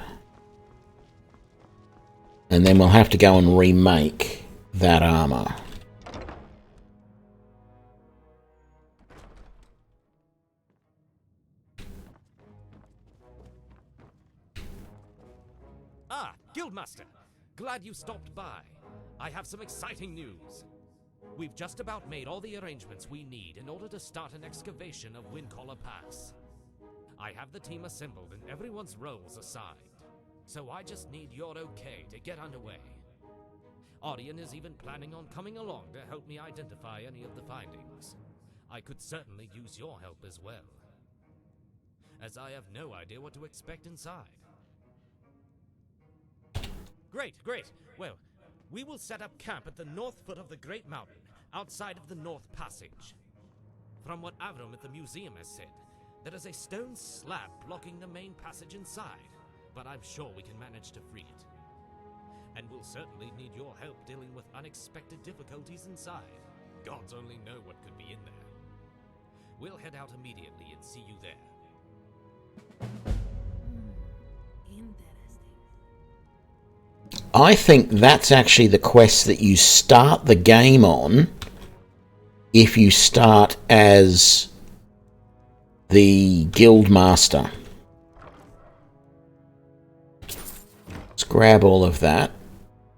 And then we'll have to go and remake that armor. Guildmaster, glad you stopped by. I have some exciting news. We've just about made all the arrangements we need in order to start an excavation of Windcaller Pass. I have the team assembled and everyone's roles assigned, so I just need your okay to get underway. Aryan is even planning on coming along to help me identify any of the findings. I could certainly use your help as well, as I have no idea what to expect inside. Great. Well, we will set up camp at the north foot of the Great Mountain, outside of the North Passage. From what Avram at the museum has said, there is a stone slab blocking the main passage inside, but I'm sure we can manage to free it. And we'll certainly need your help dealing with unexpected difficulties inside. Gods only know what could be in there. We'll head out immediately and see you there. I think that's actually the quest that you start the game on if you start as the guild master. Let's grab all of that.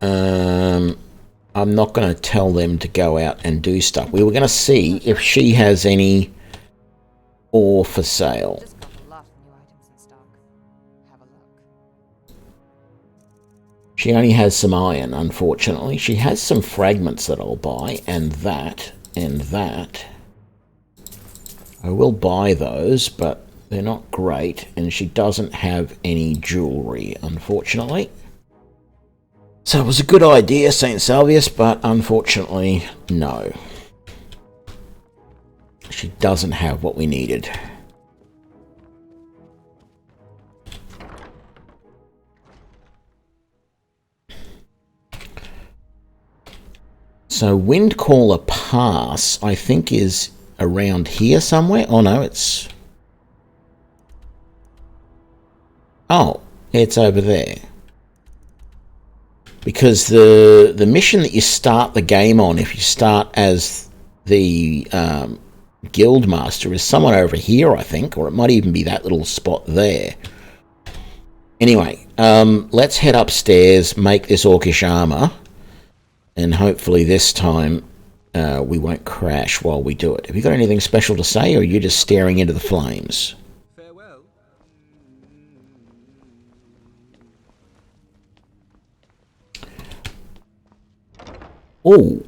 I'm not going to tell them to go out and do stuff. We were going to see if she has any ore for sale. She only has some iron, unfortunately. She has some fragments that I'll buy, and that, and that. I will buy those, but they're not great, and she doesn't have any jewellery, unfortunately. So it was a good idea, St. Salvius, but unfortunately, no. She doesn't have what we needed. So Windcaller Pass, I think, is around here somewhere. Oh no, it's... Oh, it's over there. Because the mission that you start the game on, if you start as the guild master, is somewhere over here, I think, or it might even be that little spot there. Anyway, let's head upstairs, make this orcish armor, and hopefully this time we won't crash while we do it. Have you got anything special to say, or are you just staring into the flames? Farewell. Oh.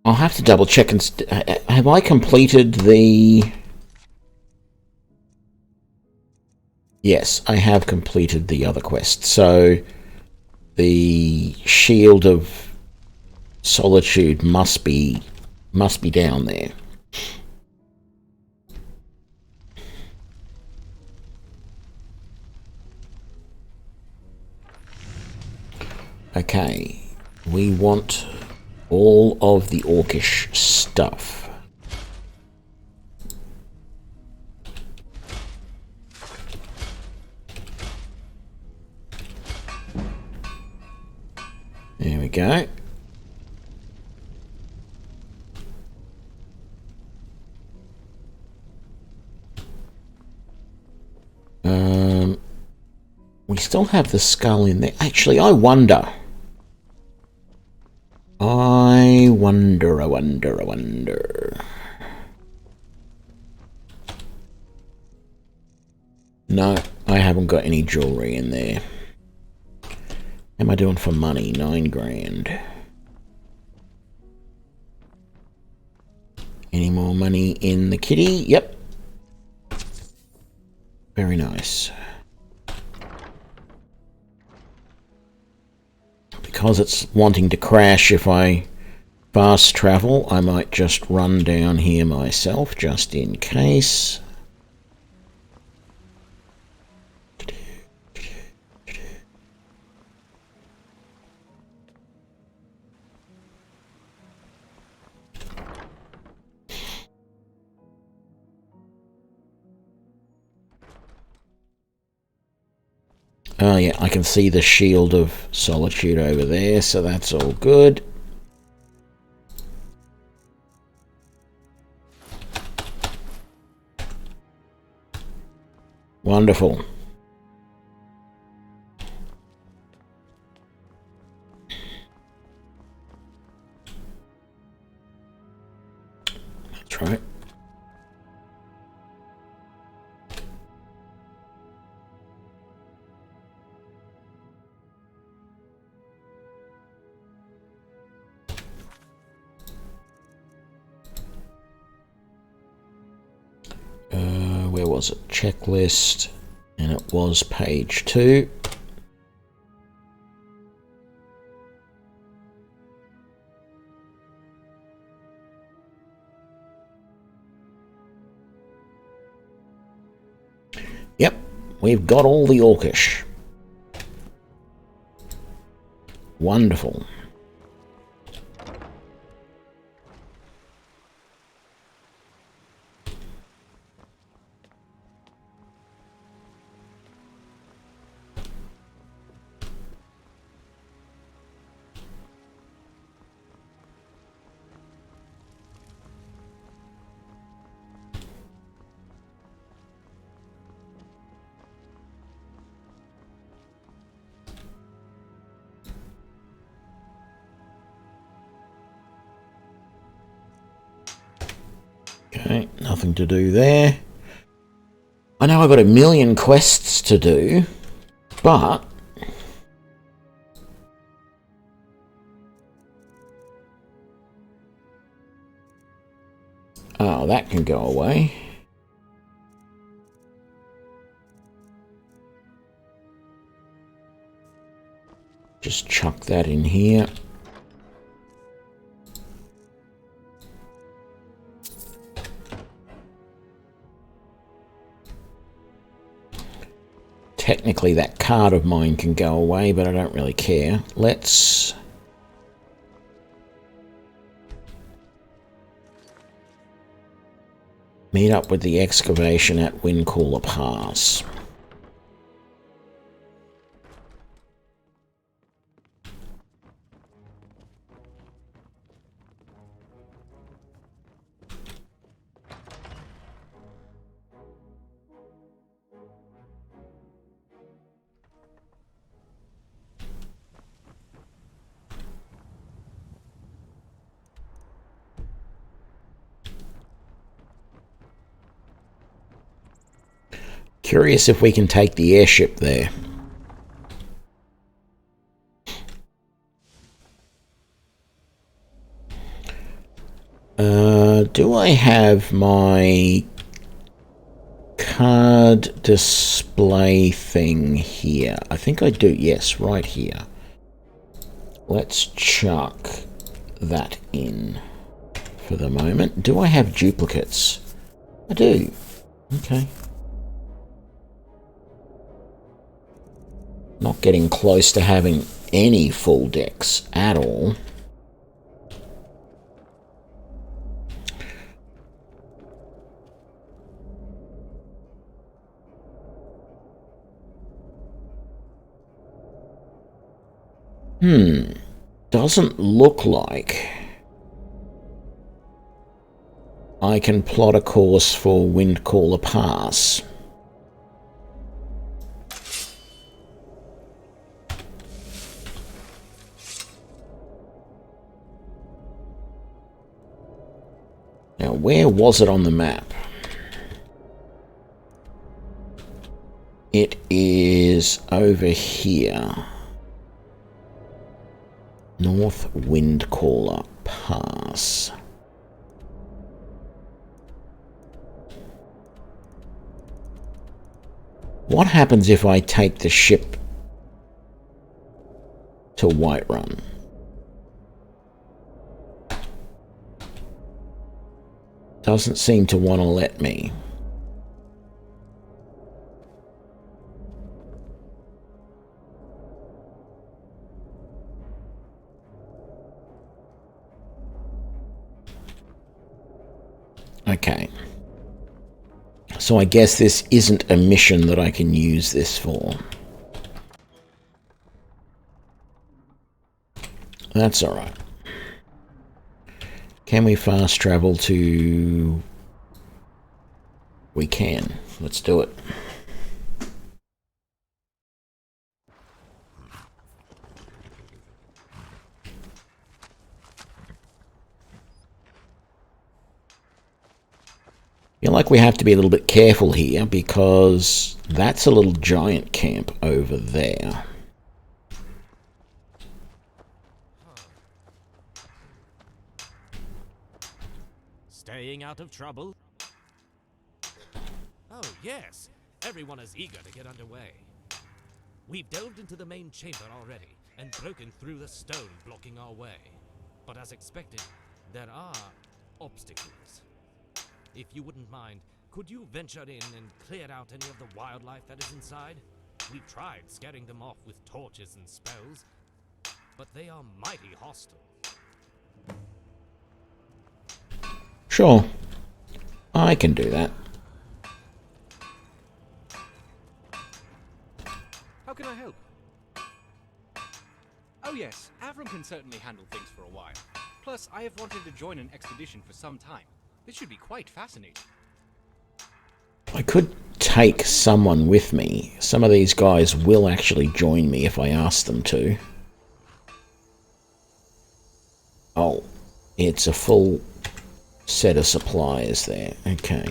I'll have to double check and... have I completed the... Yes, I have completed the other quest. So the Shield of Solitude must be down there. Okay, we want all of the orcish stuff. There we go. still have the skull in there. Actually, I wonder. I wonder. No, I haven't got any jewelry in there. How am I doing for money? 9 grand. Any more money in the kitty? Yep. Very nice. Because it's wanting to crash if I fast travel, I might just run down here myself, just in case. Oh yeah, I can see the Shield of Solitude over there, so that's all good. Wonderful. That's right. Where was it? Checklist, and it was page 2. Yep, we've got all the Orcish. Wonderful. Okay, nothing to do there. I know I've got a million quests to do, but oh, that can go away. Just chuck that in here. Technically that card of mine can go away, but I don't really care. Let's meet up with the excavation at Windcaller Pass. Curious if we can take the airship there. Do I have my card display thing here? I think I do. Yes, right here. Let's chuck that in for the moment. Do I have duplicates? I do. Okay. Not getting close to having any full decks at all. Doesn't look like I can plot a course for Windcaller Pass. Now, where was it on the map? It is over here. North Windcaller Pass. What happens if I take the ship to Whiterun? Doesn't seem to want to let me. Okay. So I guess this isn't a mission that I can use this for. That's alright. Can we fast travel to... We can. Let's do it. I feel like we have to be a little bit careful here because that's a little giant camp over there. Staying out of trouble? Oh, yes. Everyone is eager to get underway. We've delved into the main chamber already and broken through the stone blocking our way. But as expected, there are obstacles. If you wouldn't mind, could you venture in and clear out any of the wildlife that is inside? We tried scaring them off with torches and spells, but they are mighty hostile. Sure. I can do that. How can I help? Oh yes, Avram can certainly handle things for a while. Plus, I have wanted to join an expedition for some time. This should be quite fascinating. I could take someone with me. Some of these guys will actually join me if I ask them to. Oh, it's a full set of supplies there. Okay.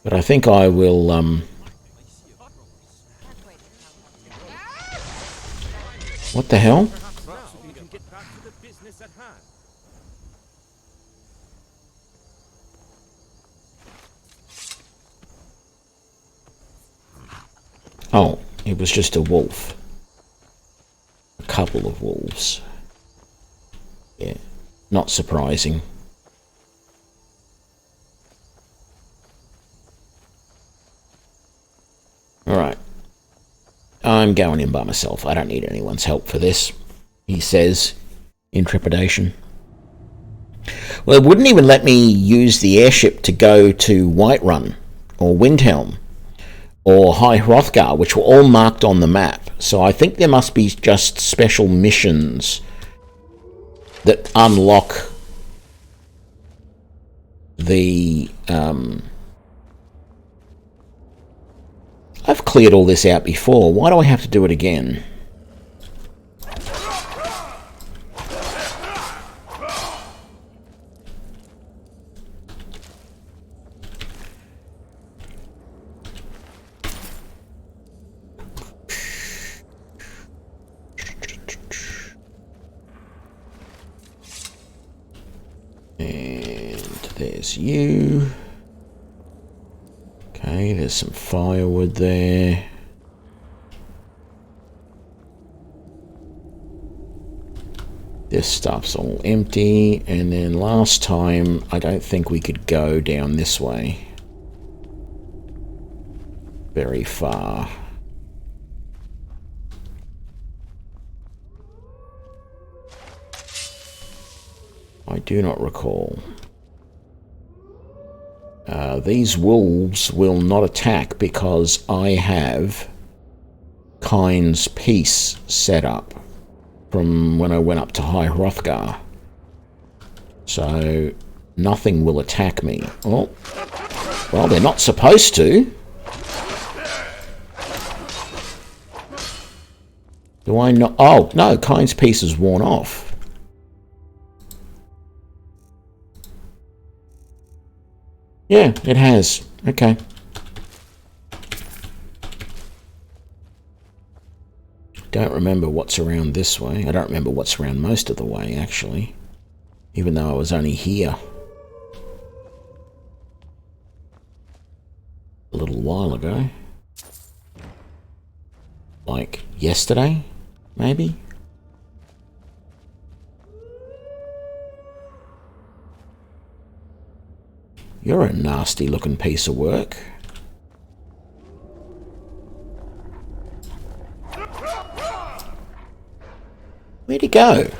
But I think I will, What the hell? Oh, it was just a wolf. A couple of wolves. Yeah, not surprising. Alright. I'm going in by myself. I don't need anyone's help for this, he says in trepidation. Well, it wouldn't even let me use the airship to go to Whiterun or Windhelm or High Hrothgar, which were all marked on the map. So I think there must be just special missions that unlock the... I've cleared all this out before. Why do I have to do it again? There's you. Okay, there's some firewood there. This stuff's all empty. And then last time, I don't think we could go down this way very far. I do not recall. These wolves will not attack because I have Kind's Peace set up from when I went up to High Hrothgar. So nothing will attack me. Oh, well, they're not supposed to. Do I not? Oh, no, Kind's Peace is worn off. Yeah, it has. Okay. Don't remember what's around this way. I don't remember what's around most of the way, actually. Even though I was only here a little while ago. Like yesterday, maybe? You're a nasty looking piece of work. Where'd he go?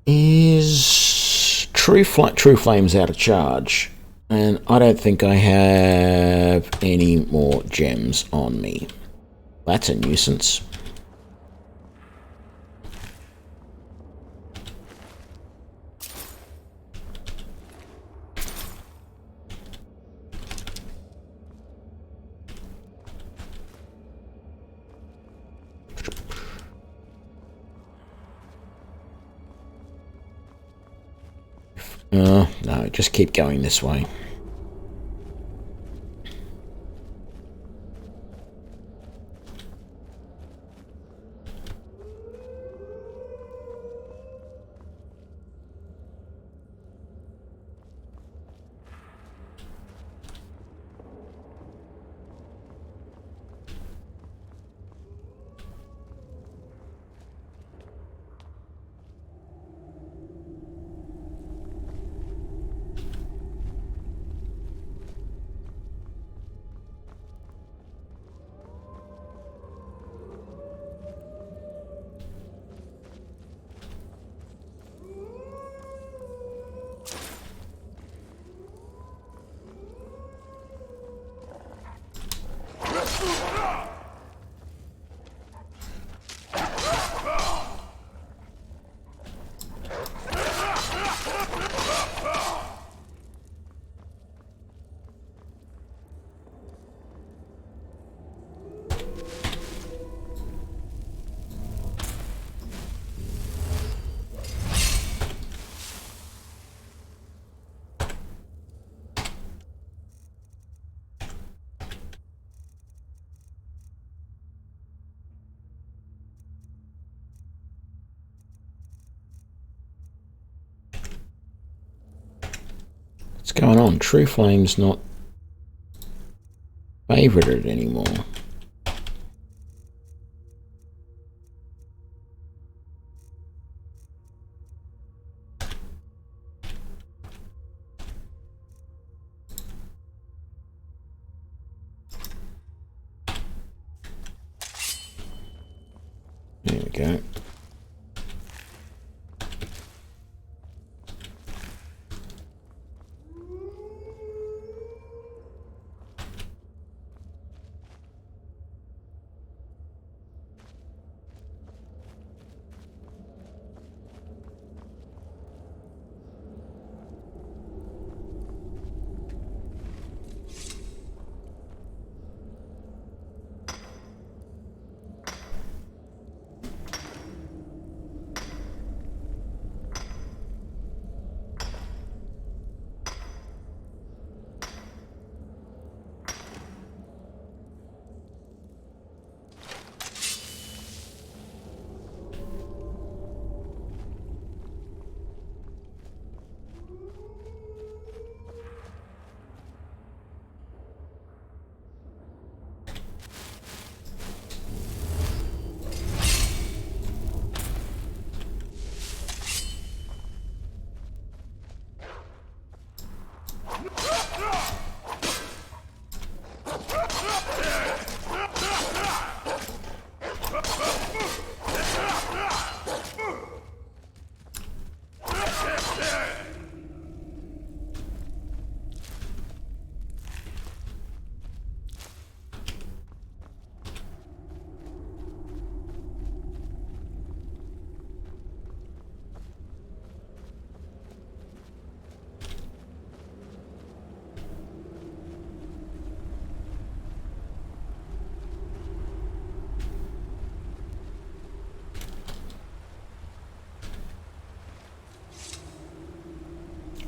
Is True Flame's out of charge, and I don't think I have any more gems on me. That's a nuisance. No, just keep going this way. What's going on? True Flame's not favorited anymore. There we go.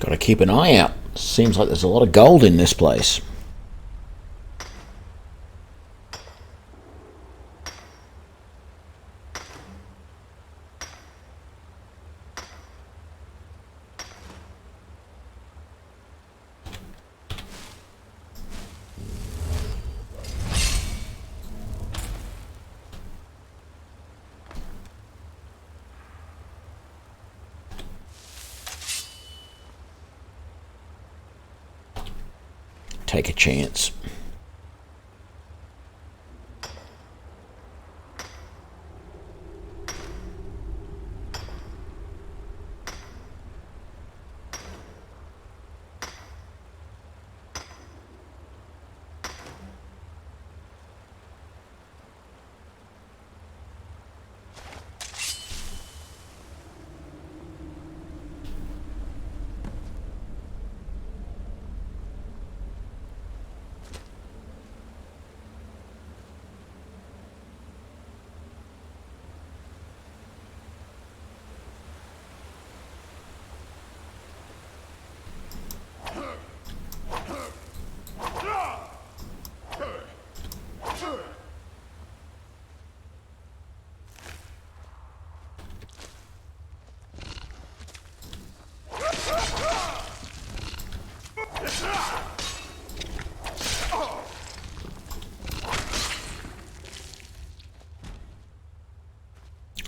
Got to keep an eye out. Seems like there's a lot of gold in this place. Take a chance.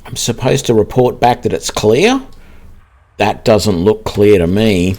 I'm supposed to report back that it's clear? That doesn't look clear to me.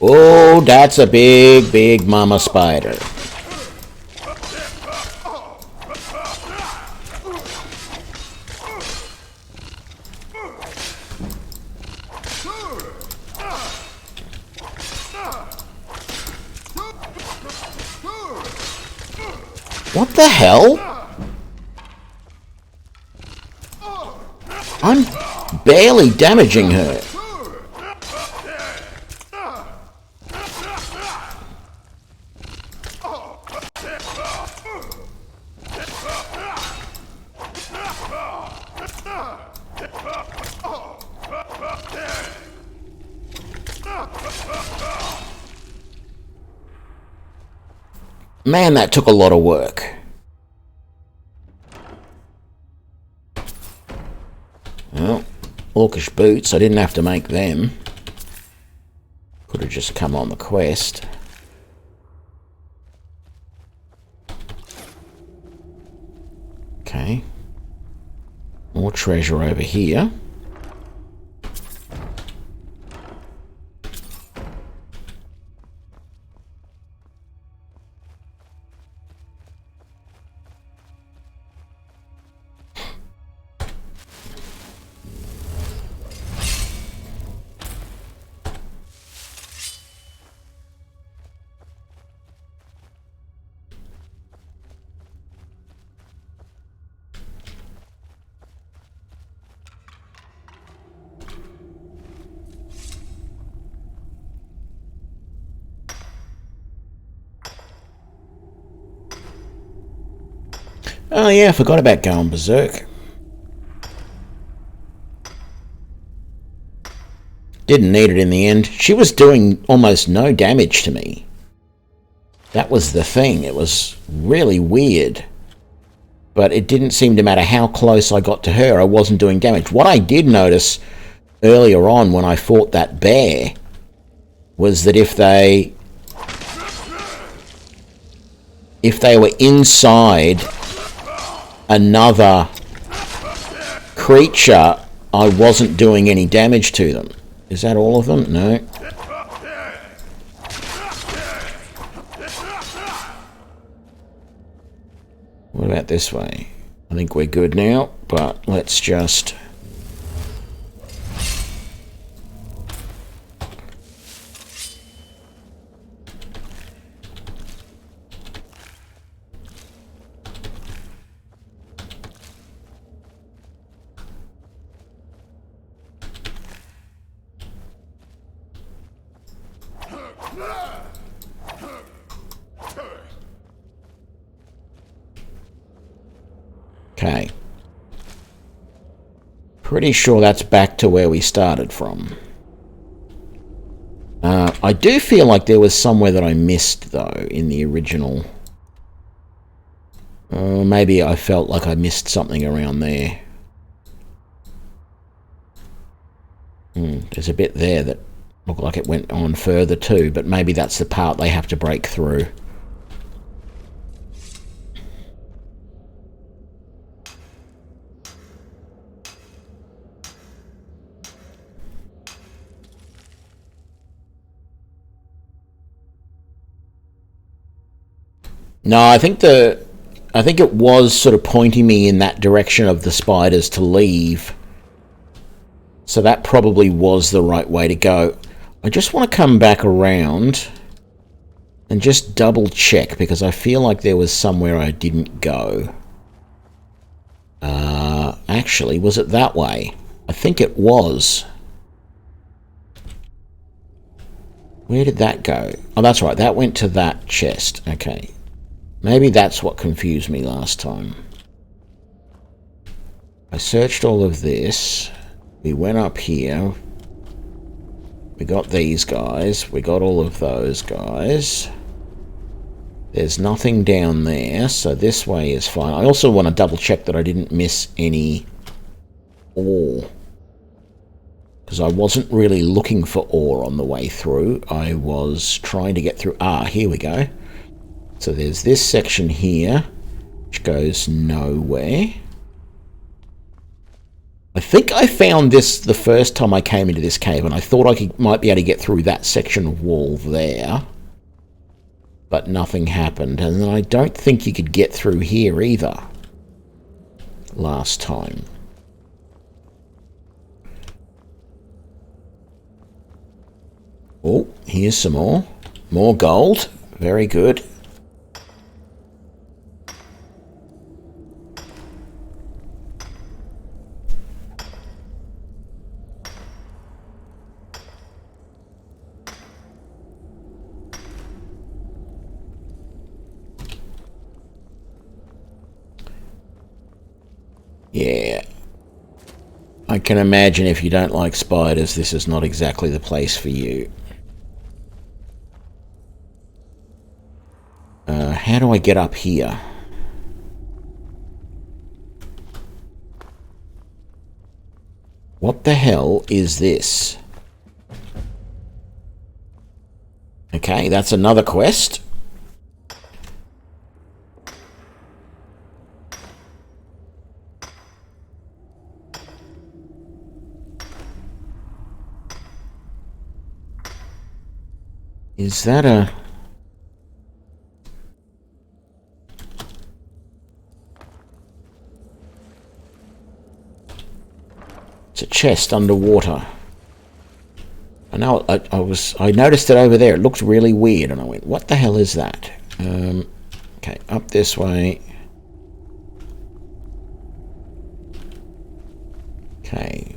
Oh, that's a big, big mama spider. What the hell? I'm barely damaging her. Man, that took a lot of work. Well, orcish boots, I didn't have to make them. Could have just come on the quest. Okay. More treasure over here. Oh yeah, I forgot about going berserk. Didn't need it in the end. She was doing almost no damage to me. That was the thing. It was really weird. But it didn't seem to matter how close I got to her, I wasn't doing damage. What I did notice earlier on when I fought that bear was that if they were inside another creature, I wasn't doing any damage to them. Is that all of them? No. What about this way? I think we're good now, but let's just... Okay. Pretty sure that's back to where we started from. I do feel like there was somewhere that I missed, though, in the original. Maybe I felt like I missed something around there. There's a bit there that looked like it went on further too, but maybe that's the part they have to break through. No, I think it was sort of pointing me in that direction of the spiders to leave. So that probably was the right way to go. I just want to come back around and just double check, because I feel like there was somewhere I didn't go. Actually, was it that way? I think it was. Where did that go? Oh, that's right. That went to that chest. Okay. Maybe that's what confused me last time. I searched all of this. We went up here. We got these guys. We got all of those guys. There's nothing down there, so this way is fine. I also want to double check that I didn't miss any ore, because I wasn't really looking for ore on the way through. I was trying to get through. Ah, here we go. So there's this section here, which goes nowhere. I think I found this the first time I came into this cave, and I thought I might be able to get through that section of wall there. But nothing happened, and then I don't think you could get through here either last time. Oh, here's some more. More gold. Very good. Yeah. I can imagine if you don't like spiders, this is not exactly the place for you. How do I get up here? What the hell is this? Okay, that's another quest. Is that a... It's a chest underwater. I know. I noticed it over there. It looked really weird, and I went, "What the hell is that?" Okay, up this way. Okay,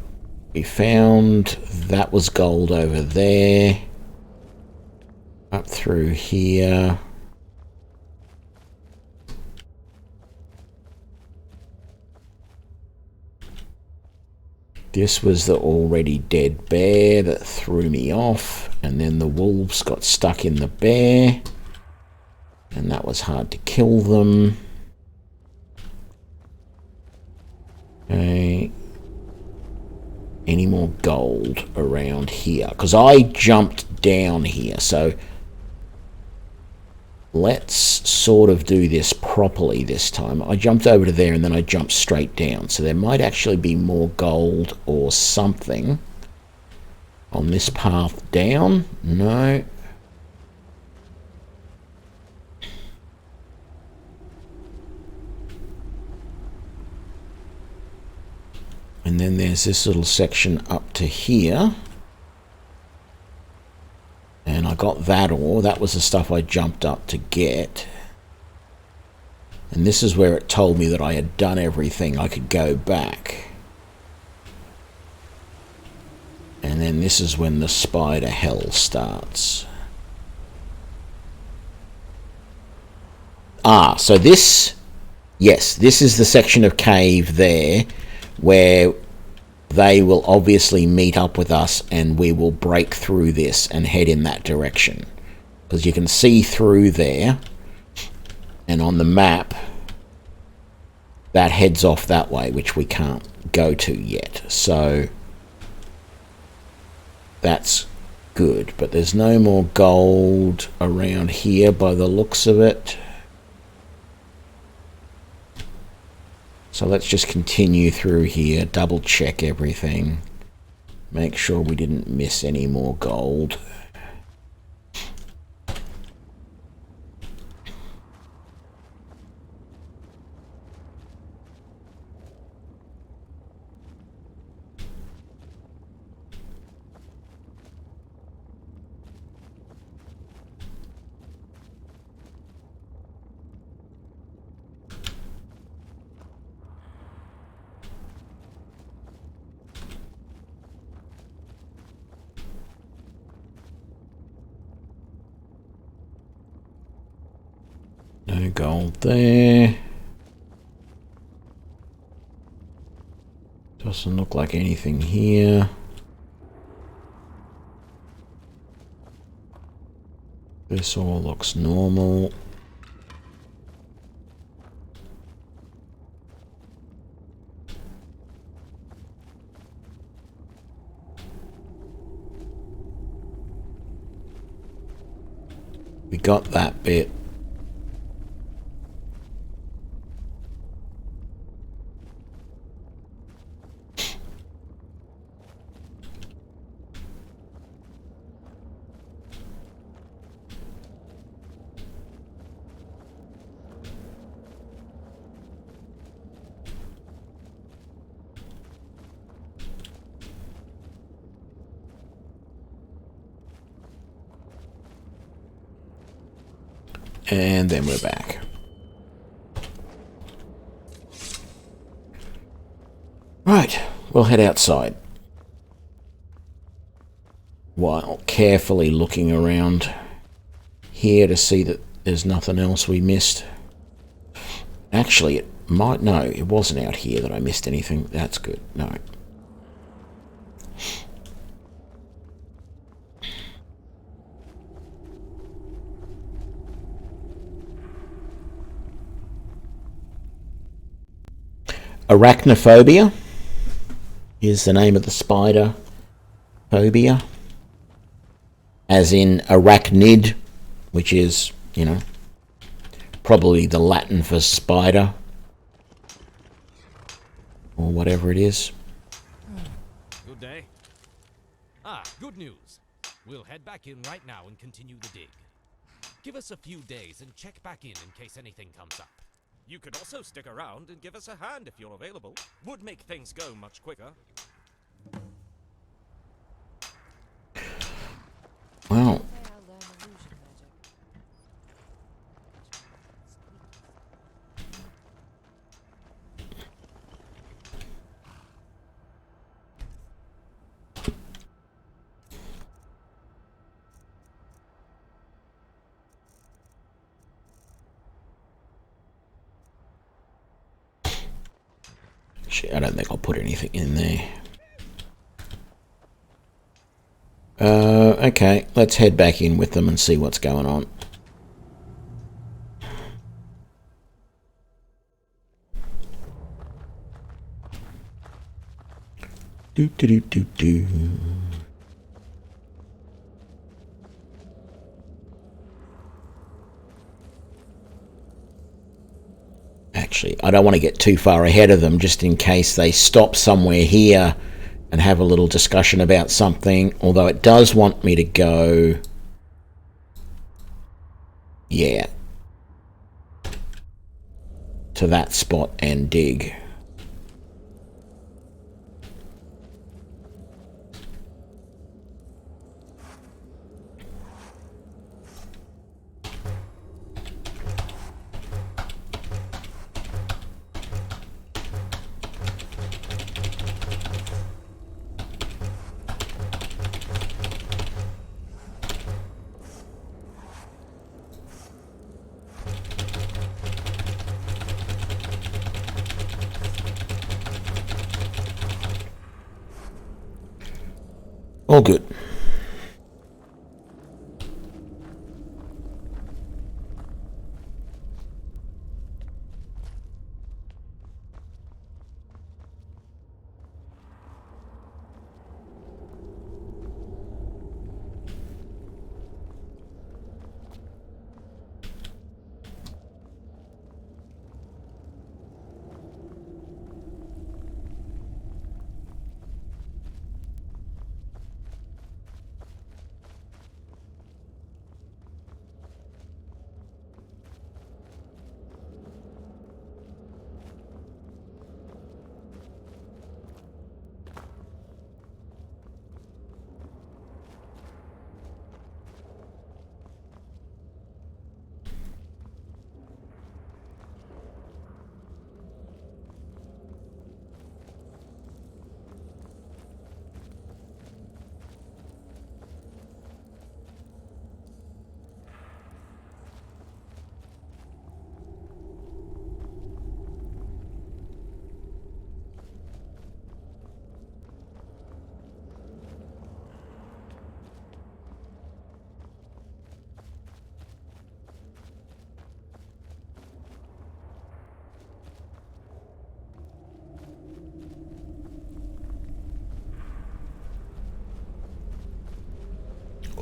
we found that was gold over there. Up through here. This was the already dead bear that threw me off, and then the wolves got stuck in the bear, and that was hard to kill them. Okay. Any more gold around here? Because I jumped down here, so let's sort of do this properly this time. I jumped over to there and then I jumped straight down. So there might actually be more gold or something on this path down. No. And then there's this little section up to here. And I got that ore. That was the stuff I jumped up to get. And this is where it told me that I had done everything. I could go back. And then this is when the spider hell starts. So this, yes, this is the section of cave there where they will obviously meet up with us, and we will break through this and head in that direction. Because you can see through there, and on the map, that heads off that way, which we can't go to yet. So that's good. But there's no more gold around here by the looks of it. So let's just continue through here, double check everything, make sure we didn't miss any more gold. No gold there. Doesn't look like anything here. This all looks normal. We got that bit. And then we're back. Right, we'll head outside. While carefully looking around here to see that there's nothing else we missed. Actually, it might... No, it wasn't out here that I missed anything. That's good. No. Arachnophobia is the name of the spider phobia, as in arachnid, which is, you know, probably the Latin for spider, or whatever it is. Good day. Good news. We'll head back in right now and continue the dig. Give us a few days and check back in case anything comes up. You could also stick around and give us a hand if you're available. Would make things go much quicker. Wow. I don't think I'll put anything in there. Okay, let's head back in with them and see what's going on. Do do do do do. Actually, I don't want to get too far ahead of them just in case they stop somewhere here and have a little discussion about something, although it does want me to go, yeah, to that spot and dig. All good.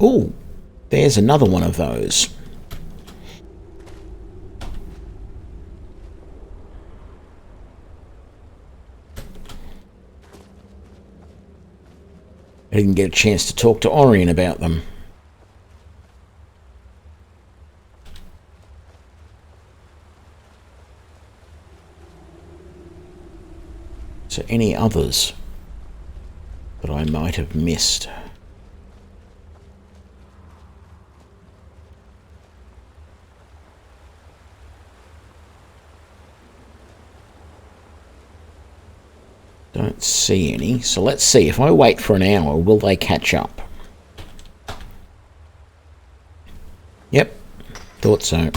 Oh, there's another one of those. I didn't get a chance to talk to Orion about them. So any others that I might have missed? Don't see any. So let's see. If I wait for an hour, will they catch up? Yep. Thought so.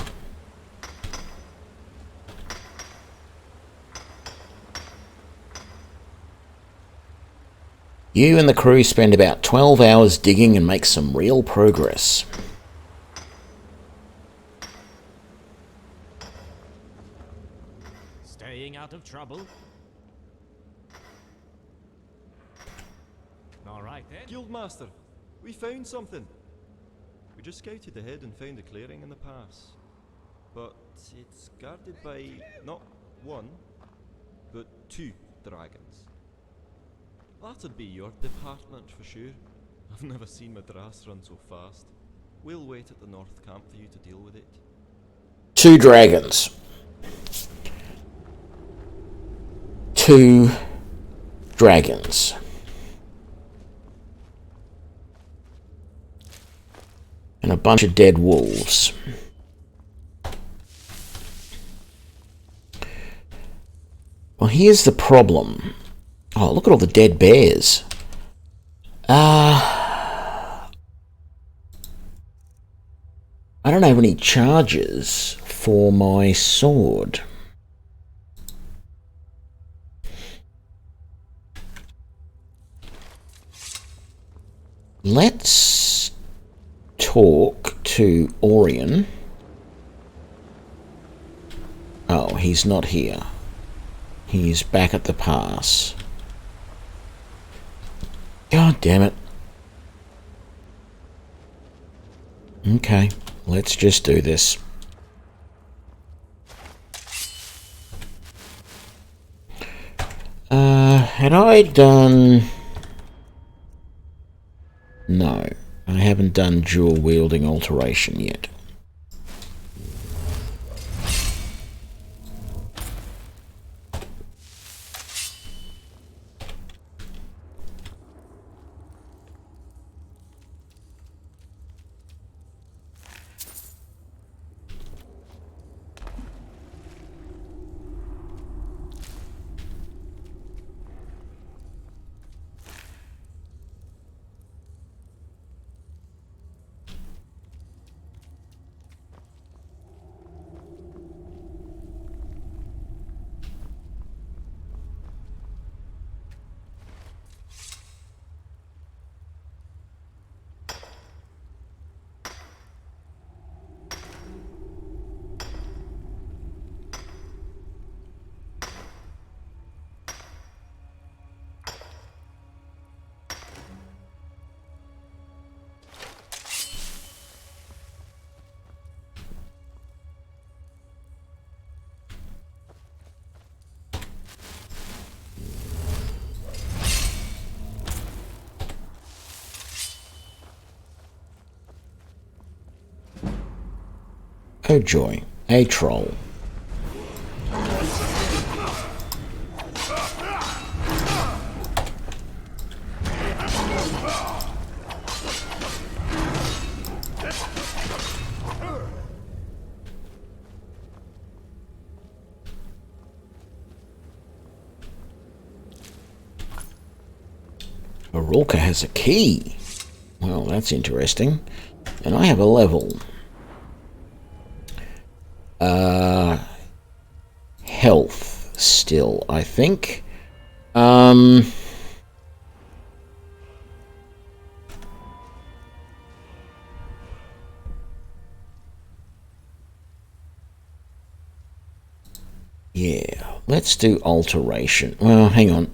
You and the crew spend about 12 hours digging and make some real progress. Staying out of trouble? Alright then. Guildmaster, we found something. We just scouted ahead and found a clearing in the pass. But it's guarded by not one, but two dragons. That'd be your department for sure. I've never seen Madras run so fast. We'll wait at the north camp for you to deal with it. 2 dragons. 2 dragons. And a bunch of dead wolves. Well, here's the problem. Oh, look at all the dead bears. I don't have any charges for my sword. Let's talk to Orion. Oh, he's not here. He's back at the pass. God damn it. Okay, let's just do this. Had I done... No, I haven't done dual wielding alteration yet. Oh joy, a troll. Arulka has a key. Well, that's interesting. And I have a level. Health still, I think. Yeah, let's do alteration. Well, hang on.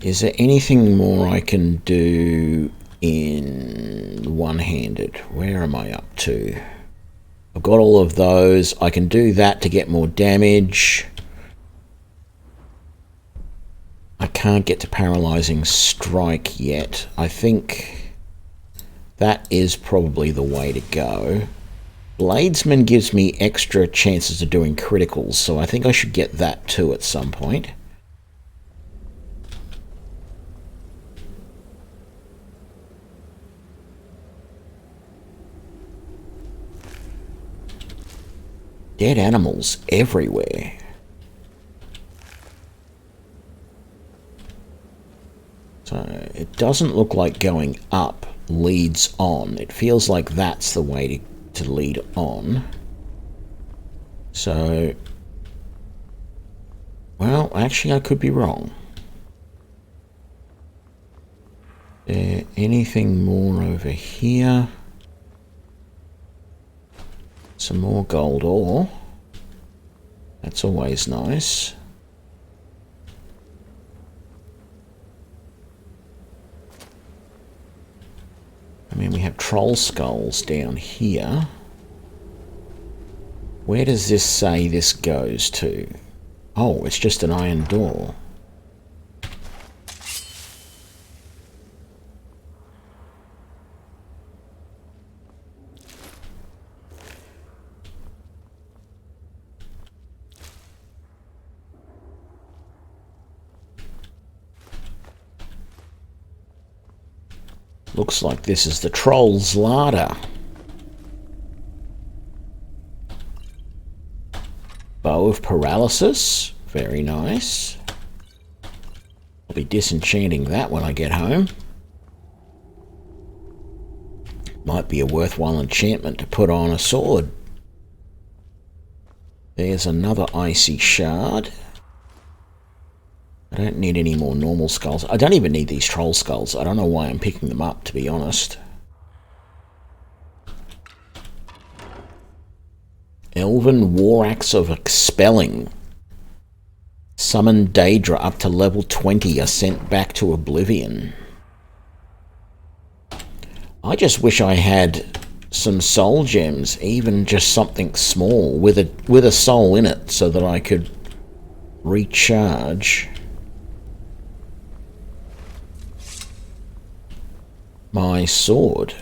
Is there anything more I can do in one-handed? Where am I up to? I've got all of those. I can do that to get more damage. I can't get to paralyzing strike yet. I think that is probably the way to go. Bladesman gives me extra chances of doing criticals, so I think I should get that too at some point. Dead animals everywhere. So it doesn't look like going up leads on. It feels like that's the way to lead on. So, well, actually I could be wrong. Anything more over here? Some more gold ore. That's always nice. I mean, we have troll skulls down here. Where does this say this goes to? Oh, it's just an iron door. Looks like this is the troll's larder. Bow of paralysis. Very nice. I'll be disenchanting that when I get home. Might be a worthwhile enchantment to put on a sword. There's another icy shard. I don't need any more normal skulls. I don't even need these troll skulls. I don't know why I'm picking them up, to be honest. Elven War Axe of Expelling. Summon Daedra up to level 20 are sent back to oblivion. I just wish I had some soul gems, even just something small with a soul in it, so that I could recharge my sword.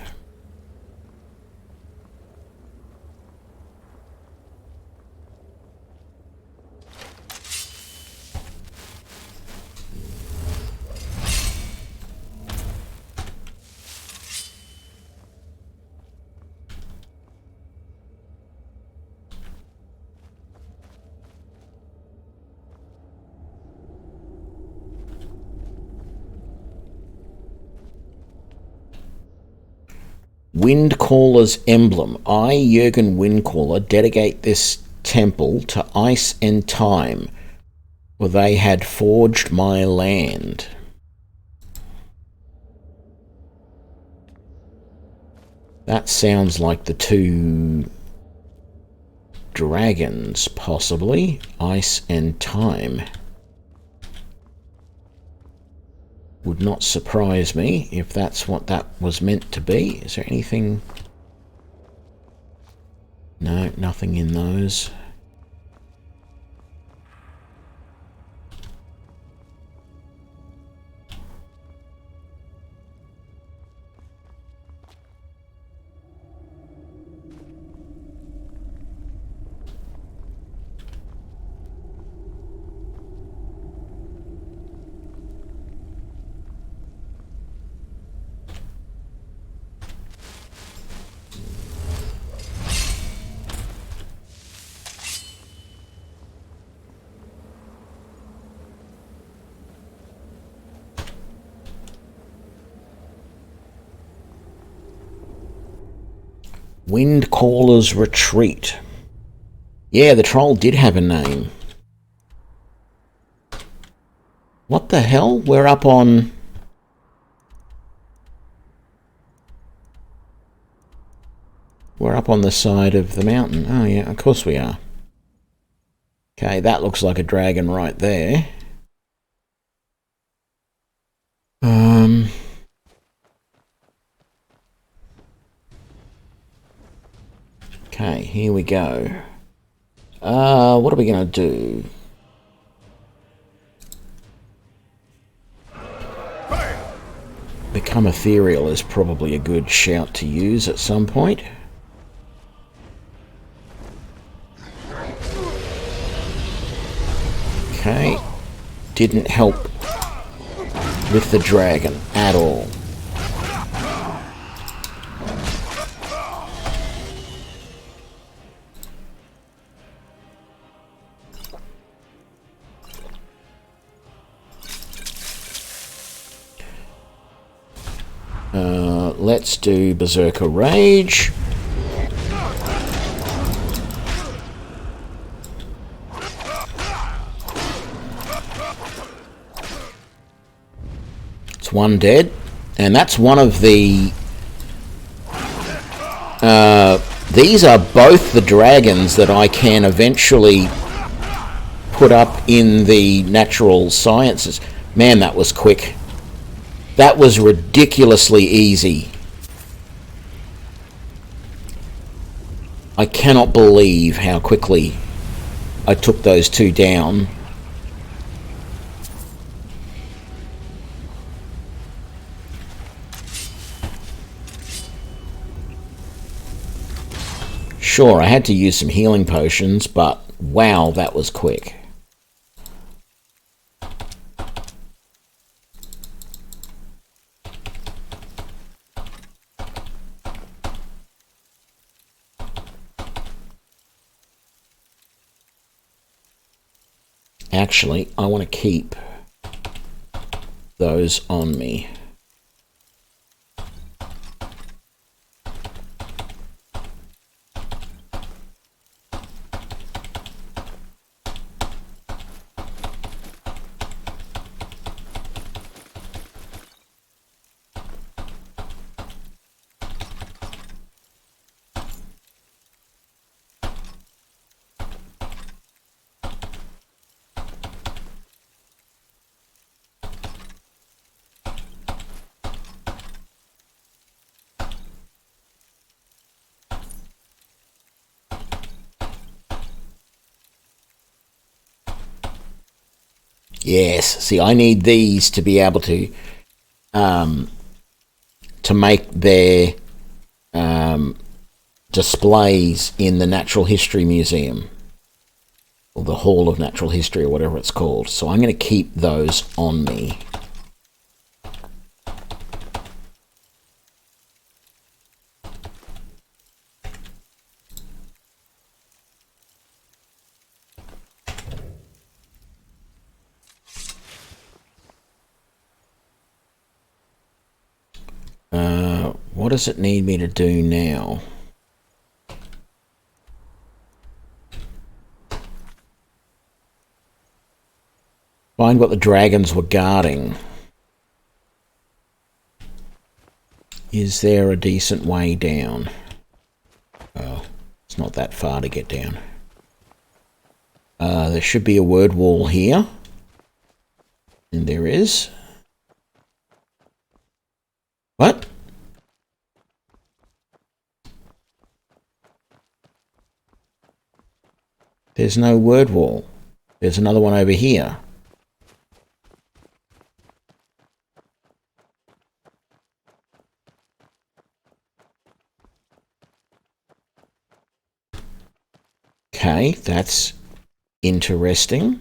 Windcaller's emblem. I, Jurgen Windcaller, dedicate this temple to ice and time, for they had forged my land. That sounds like the two dragons, possibly. Ice and time. Would not surprise me if that's what that was meant to be. Is there anything? No, nothing in those. Windcaller's Retreat. Yeah, the troll did have a name. What the hell? We're up on... We're up on the side of the mountain. Oh yeah, of course we are. Okay, that looks like a dragon right there. Okay, here we go. What are we going to do? Become ethereal is probably a good shout to use at some point. Okay, didn't help with the dragon at all. Let's do Berserker Rage. It's one dead, and that's one of the... these are both the dragons that I can eventually put up in the natural sciences. Man, that was quick. That was ridiculously easy. I cannot believe how quickly I took those two down. Sure, I had to use some healing potions, but wow, that was quick. Actually, I want to keep those on me. Yes, see, I need these to be able to make their displays in the Natural History Museum, or the Hall of Natural History, or whatever it's called. So I'm going to keep those on me. What does it need me to do now? Find what the dragons were guarding. Is there a decent way down? Oh, it's not that far to get down. There should be a word wall here. And there is. What? There's no word wall. There's another one over here. Okay, that's interesting.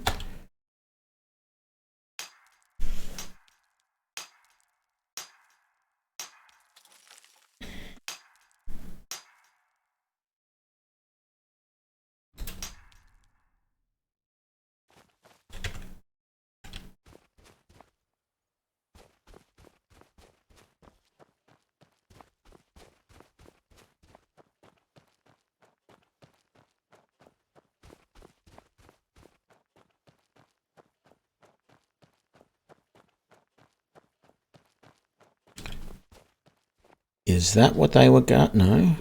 Is that what they were got? No.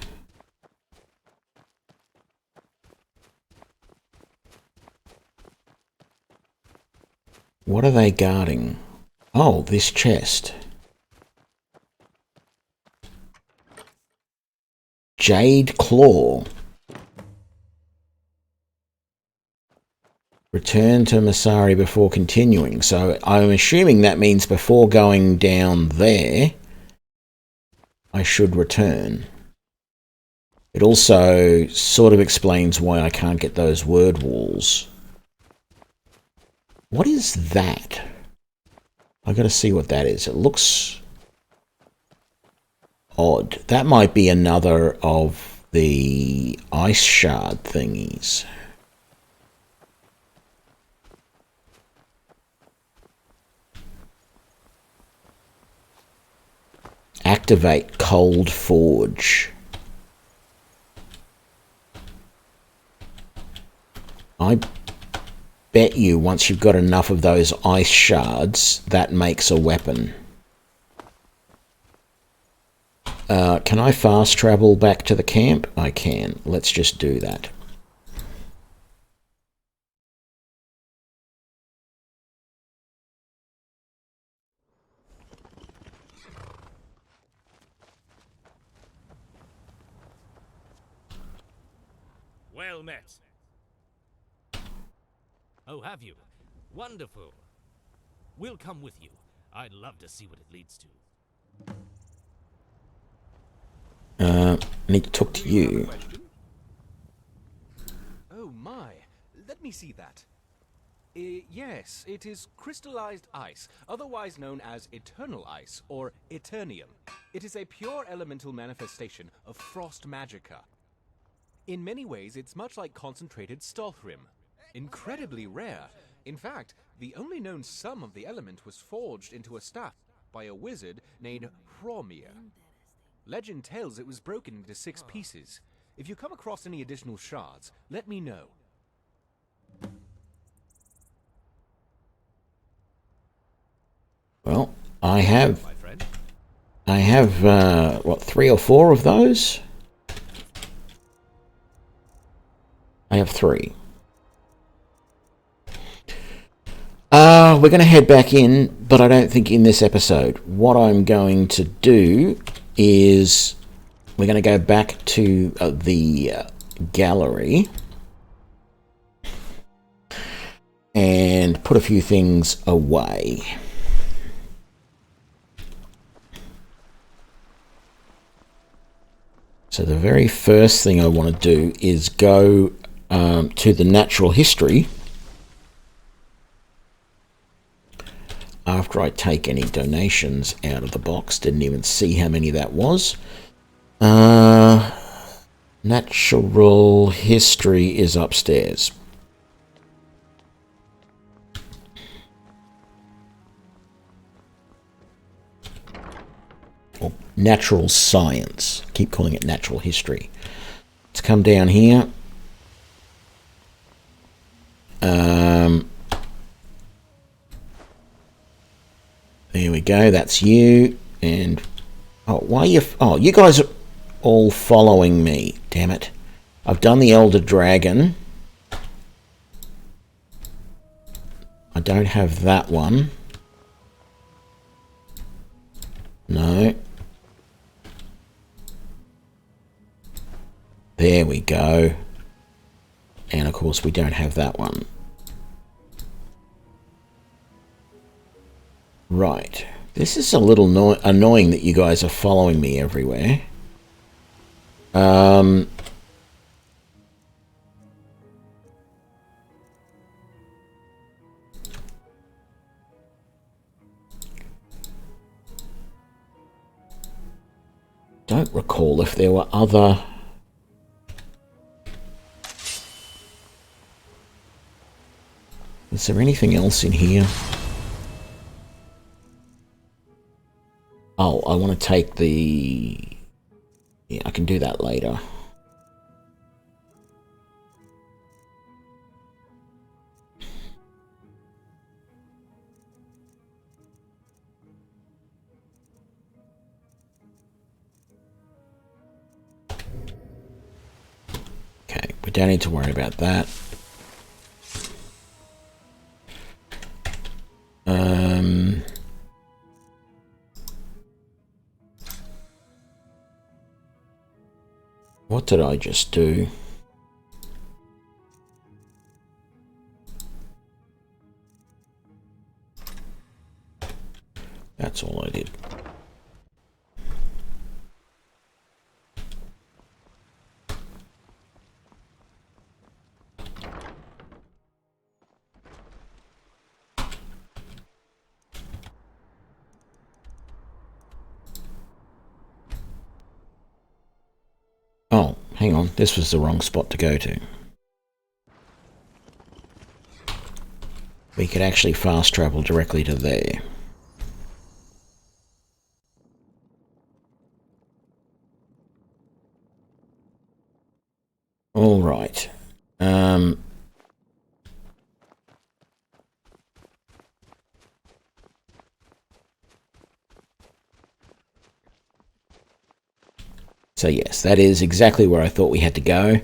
What are they guarding? Oh, this chest. Jade Claw. Return to Masari before continuing. So I'm assuming that means before going down there, I should return. It also sort of explains why I can't get those word walls. What is that? I gotta see what that is. It looks odd. That might be another of the ice shard thingies. Activate Cold Forge. I bet you once you've got enough of those ice shards, that makes a weapon. Can I fast travel back to the camp? I can. Let's just do that. Well met. Oh, have you? Wonderful. We'll come with you. I'd love to see what it leads to. I need to talk to you. Oh my, let me see that. Yes, it is crystallized ice, otherwise known as eternal ice, or eternium. It is a pure elemental manifestation of frost magicka. In many ways, it's much like concentrated Stalthrim. Incredibly rare. In fact, the only known sum of the element was forged into a staff by a wizard named Hromir. Legend tells it was broken into 6 pieces. If you come across any additional shards, let me know. Well, I have what, 3 or 4 of those? I have 3. We're going to head back in, but I don't think in this episode. What I'm going to do is we're going to go back to the gallery and put a few things away. So the very first thing I want to do is go to the natural history after I take any donations out of the box. Didn't even see how many that was. Natural history is upstairs. Or natural science. Keep calling it natural history. Let's come down here. There we go. That's you. And why are you? Oh, you guys are all following me. Damn it! I've done the Elder Dragon. I don't have that one. No. There we go. And of course we don't have that one. Right. This is a little annoying that you guys are following me everywhere. Don't recall if there were other... Is there anything else in here? Oh, I want to take the... Yeah, I can do that later. don't need to worry about that. What did I just do? That's all I did. Oh, hang on. This was the wrong spot to go to. We could actually fast travel directly to there. All right. So yes, that is exactly where I thought we had to go.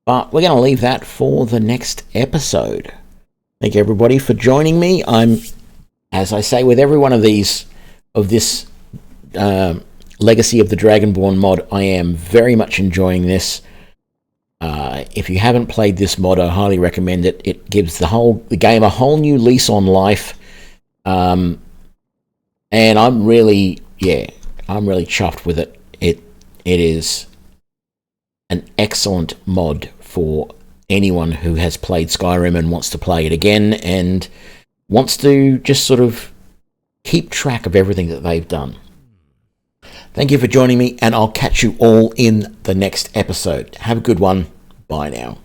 But we're going to leave that for the next episode. Thank you everybody for joining me. I'm, as I say with every one of these, of this Legacy of the Dragonborn mod, I am very much enjoying this. If you haven't played this mod, I highly recommend it. It gives the game a whole new lease on life. And I'm really chuffed with it. It is an excellent mod for anyone who has played Skyrim and wants to play it again and wants to just sort of keep track of everything that they've done. Thank you for joining me, and I'll catch you all in the next episode. Have a good one. Bye now.